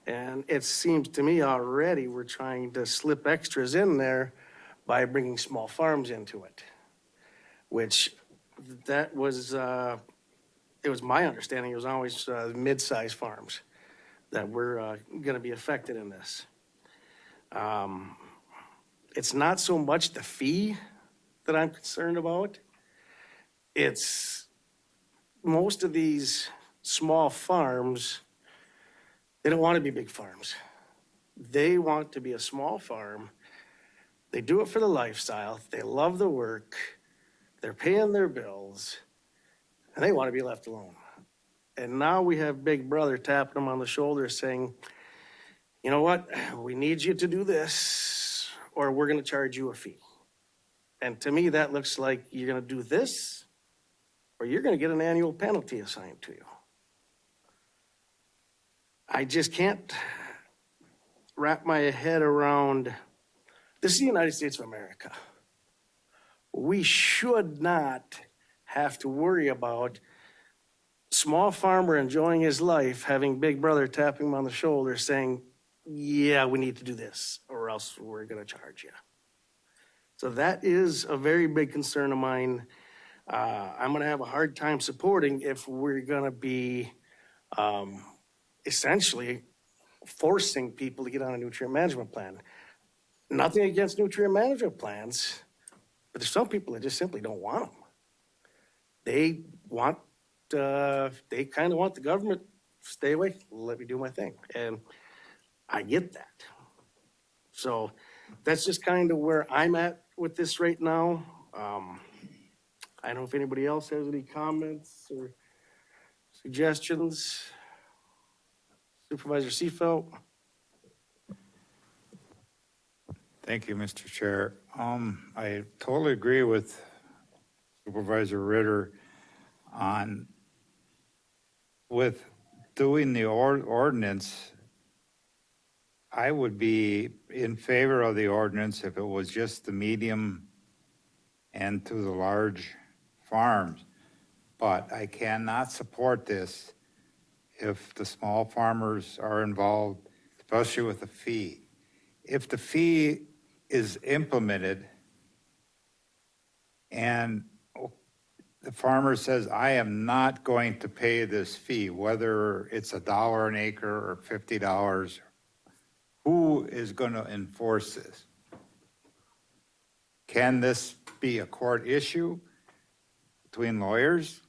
And it seems to me already we're trying to slip extras in there by bringing small farms into it, which that was, it was my understanding, it was always mid-sized farms that were gonna be affected in this. It's not so much the fee that I'm concerned about. It's most of these small farms, they don't want to be big farms. They want to be a small farm. They do it for the lifestyle. They love the work. They're paying their bills, and they want to be left alone. And now we have Big Brother tapping them on the shoulder saying, you know what, we need you to do this, or we're going to charge you a fee. And to me, that looks like you're going to do this, or you're going to get an annual penalty assigned to you. I just can't wrap my head around, this is the United States of America. We should not have to worry about small farmer enjoying his life, having Big Brother tapping him on the shoulder saying, yeah, we need to do this, or else we're going to charge you. So that is a very big concern of mine. I'm going to have a hard time supporting if we're going to be essentially forcing people to get on a nutrient management plan. Nothing against nutrient management plans, but there's some people that just simply don't want them. They want, they kind of want the government, stay away, let me do my thing. And I get that. So that's just kind of where I'm at with this right now. I don't know if anybody else has any comments or suggestions. Supervisor Seifelt. Thank you, Mr. Chair. I totally agree with Supervisor Ritter on with doing the ordinance. I would be in favor of the ordinance if it was just the medium and to the large farms. But I cannot support this if the small farmers are involved, especially with the fee. If the fee is implemented and the farmer says, I am not going to pay this fee, whether it's $1 an acre or $50, who is going to enforce this? Can this be a court issue between lawyers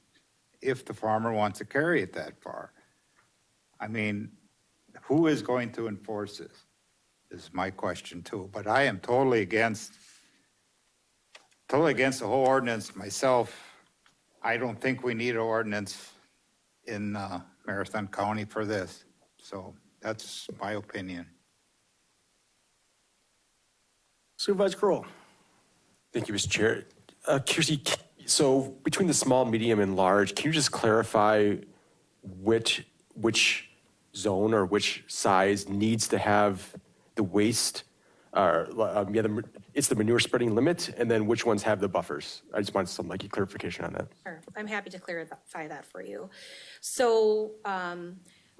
if the farmer wants to carry it that far? I mean, who is going to enforce this? Is my question too. But I am totally against the whole ordinance myself. I don't think we need an ordinance in Marathon County for this. So that's my opinion. Supervisor Kroll. Thank you, Mr. Chair. Kirsty, so between the small, medium, and large, can you just clarify which zone or which size needs to have the waste? It's the manure spreading limit, and then which ones have the buffers? I just want some clarification on that. Sure, I'm happy to clarify that for you. So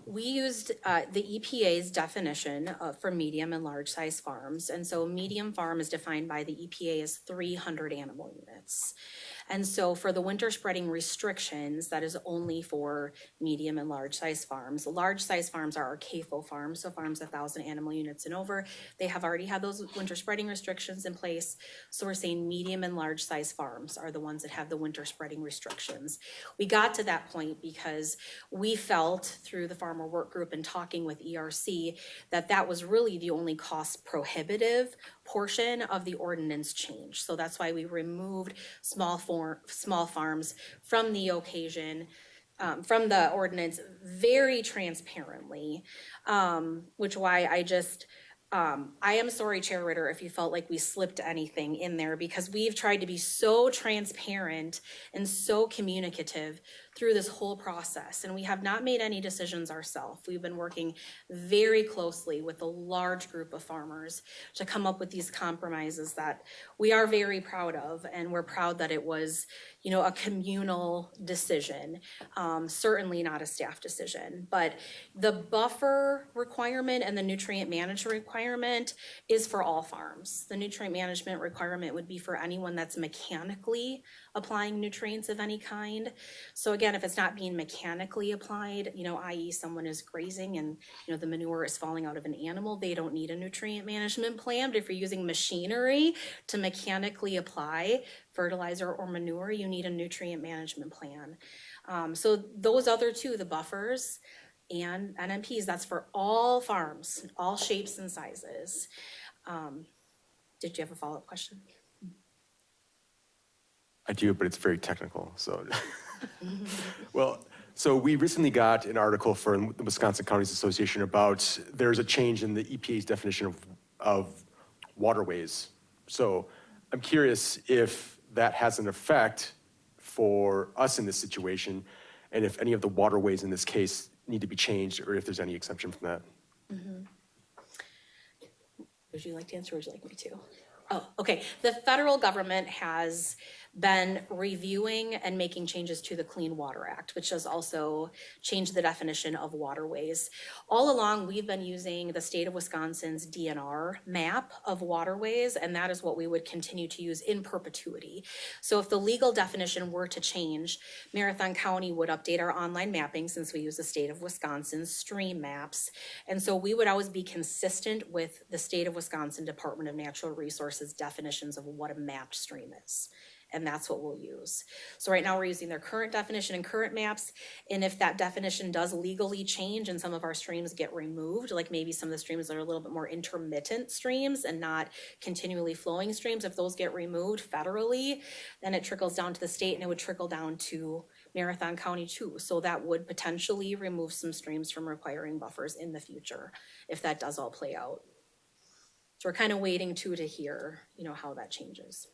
we used the EPA's definition for medium and large size farms. And so medium farm is defined by the EPA as 300 animal units. And so for the winter spreading restrictions, that is only for medium and large size farms. Large size farms are our CAFO farms, so farms 1,000 animal units and over. They have already had those winter spreading restrictions in place. So we're saying medium and large size farms are the ones that have the winter spreading restrictions. We got to that point because we felt through the farmer work group and talking with ERC that that was really the only cost prohibitive portion of the ordinance change. So that's why we removed small farms from the occasion, from the ordinance very transparently, which why I am sorry, Chair Ritter, if you felt like we slipped anything in there, because we've tried to be so transparent and so communicative through this whole process, and we have not made any decisions ourselves. We've been working very closely with a large group of farmers to come up with these compromises that we are very proud of, and we're proud that it was, a communal decision, certainly not a staff decision. But the buffer requirement and the nutrient management requirement is for all farms. The nutrient management requirement would be for anyone that's mechanically applying nutrients of any kind. So again, if it's not being mechanically applied, i.e. someone is grazing and, the manure is falling out of an animal, they don't need a nutrient management plan. But if you're using machinery to mechanically apply fertilizer or manure, you need a nutrient management plan. So those other two, the buffers and NMPs, that's for all farms, all shapes and sizes. Did you have a follow-up question? I do, but it's very technical, so. Well, so we recently got an article from the Wisconsin Counties Association about there's a change in the EPA's definition of waterways. So I'm curious if that has an effect for us in this situation, and if any of the waterways in this case need to be changed, or if there's any exemption from that. Would you like to answer or would you like me to? Oh, okay. The federal government has been reviewing and making changes to the Clean Water Act, which has also changed the definition of waterways. All along, we've been using the state of Wisconsin's DNR map of waterways, and that is what we would continue to use in perpetuity. So if the legal definition were to change, Marathon County would update our online mapping since we use the state of Wisconsin's stream maps. And so we would always be consistent with the state of Wisconsin Department of Natural Resources definitions of what a mapped stream is. And that's what we'll use. So right now we're using their current definition and current maps. And if that definition does legally change and some of our streams get removed, like maybe some of the streams that are a little bit more intermittent streams and not continually flowing streams, if those get removed federally, then it trickles down to the state and it would trickle down to Marathon County too. So that would potentially remove some streams from requiring buffers in the future if that does all play out. So we're kind of waiting to hear, how that changes.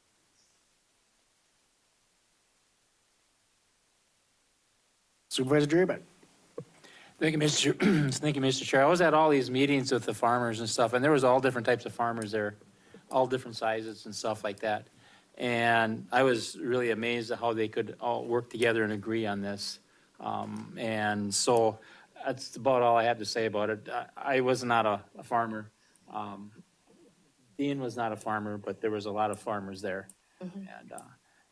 Supervisor Draven. Thank you, Mr. Chair. I was at all these meetings with the farmers and stuff, and there was all different types of farmers there, all different sizes and stuff like that. And I was really amazed at how they could all work together and agree on this. And so that's about all I had to say about it. I was not a farmer. Dean was not a farmer, but there was a lot of farmers there.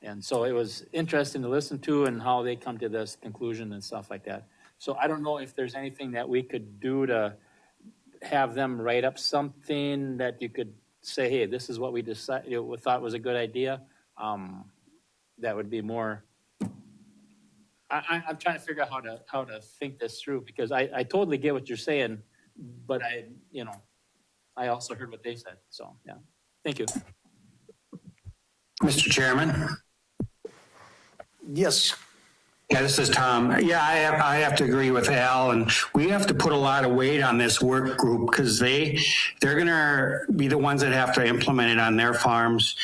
And so it was interesting to listen to and how they come to this conclusion and stuff like that. So I don't know if there's anything that we could do to have them write up something that you could say, hey, this is what we decided, we thought was a good idea. That would be more, I'm trying to figure out how to think this through, because I totally get what you're saying, but I also heard what they said, so, yeah. Thank you. Mr. Chairman? Yes. Yeah, this is Tom. Yeah, I have to agree with Al, and we have to put a lot of weight on this work group because they're going to be the ones that have to implement it on their farms.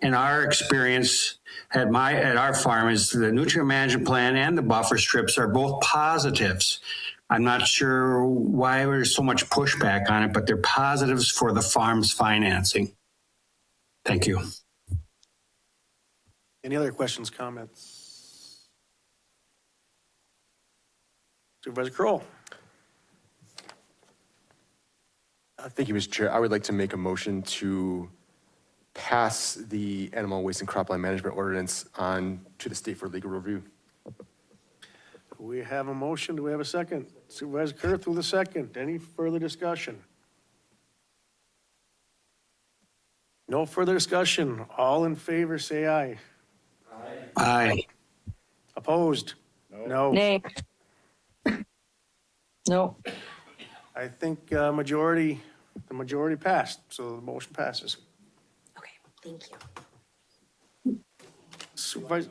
And our experience at our farm is the nutrient management plan and the buffer strips are both positives. I'm not sure why there's so much pushback on it, but they're positives for the farm's financing. Thank you. Any other questions, comments? Supervisor Kroll. Thank you, Mr. Chair. I would like to make a motion to pass the animal waste and cropland management ordinance on to the state for legal review. We have a motion. Do we have a second? Supervisor Kurth with a second. Any further discussion? No further discussion. All in favor, say aye. Aye. Opposed? No. Nay. No. I think the majority passed, so the motion passes. Okay, thank you. Supervisor,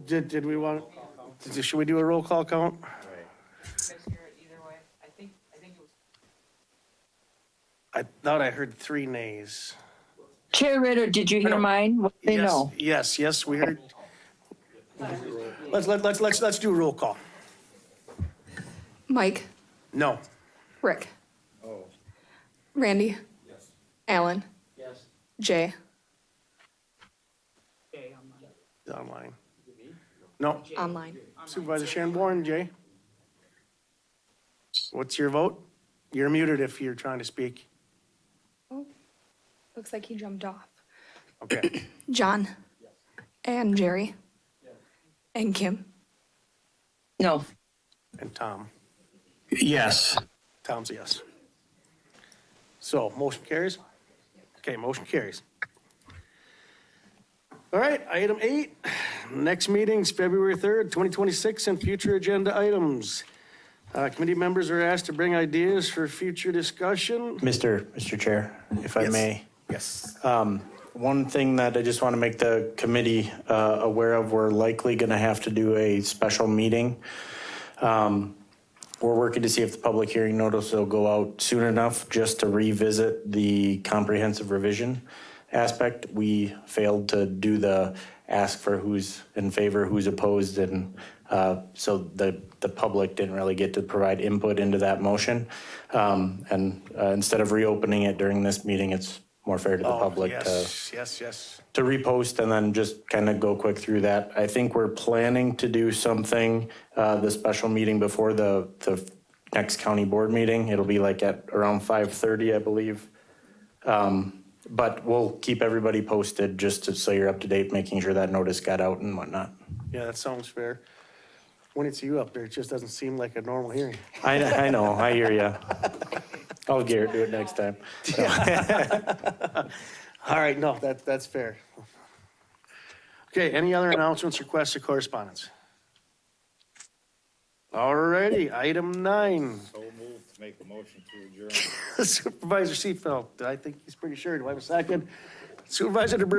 did we want, should we do a roll call count? I thought I heard 3 nays. Chair Ritter, did you hear mine? What do they know? Yes, we heard. Let's do a roll call. Mike, No. Rick. Randy. Alan. Jay. Online. No. Online. Supervisor Sharon Bourne, Jay. What's your vote? You're muted if you're trying to speak. Oh, looks like he jumped off. Okay. John. And Jerry. And Kim. No. And Tom. Yes. Tom's a yes. So, motion carries? Okay, motion carries. All right, item 8. Next meeting's February 3rd, 2026, and future agenda items. Committee members are asked to bring ideas for future discussion. Mr. Chair, if I Yes. may. Yes. One thing that I just want to make the committee aware of, we're likely going to have to do a special meeting. We're working to see if the public hearing notice will go out soon enough just to revisit the comprehensive revision aspect. We failed to do the ask for who's in favor, who's opposed, and so the public didn't really get to provide input into that motion. And instead of reopening it during this meeting, it's more fair to the public Yes. to repost and then just kind of go quick through that. I think we're planning to do something, the special meeting before the next county board meeting. It'll be like at around 5:30, I believe. But we'll keep everybody posted just so you're up to date, making sure that notice got out and whatnot. Yeah, that sounds fair. When it's you up there, it just doesn't seem like a normal hearing. I know, I hear you. I'll Garrett do it next time. All right, no, that's fair. Okay, any other announcements, requests, or correspondence? All righty, item 9. So moved to make a motion to adjourn. Supervisor Seifelt, I think he's pretty sure. Do I have a second? Supervisor DeBrew.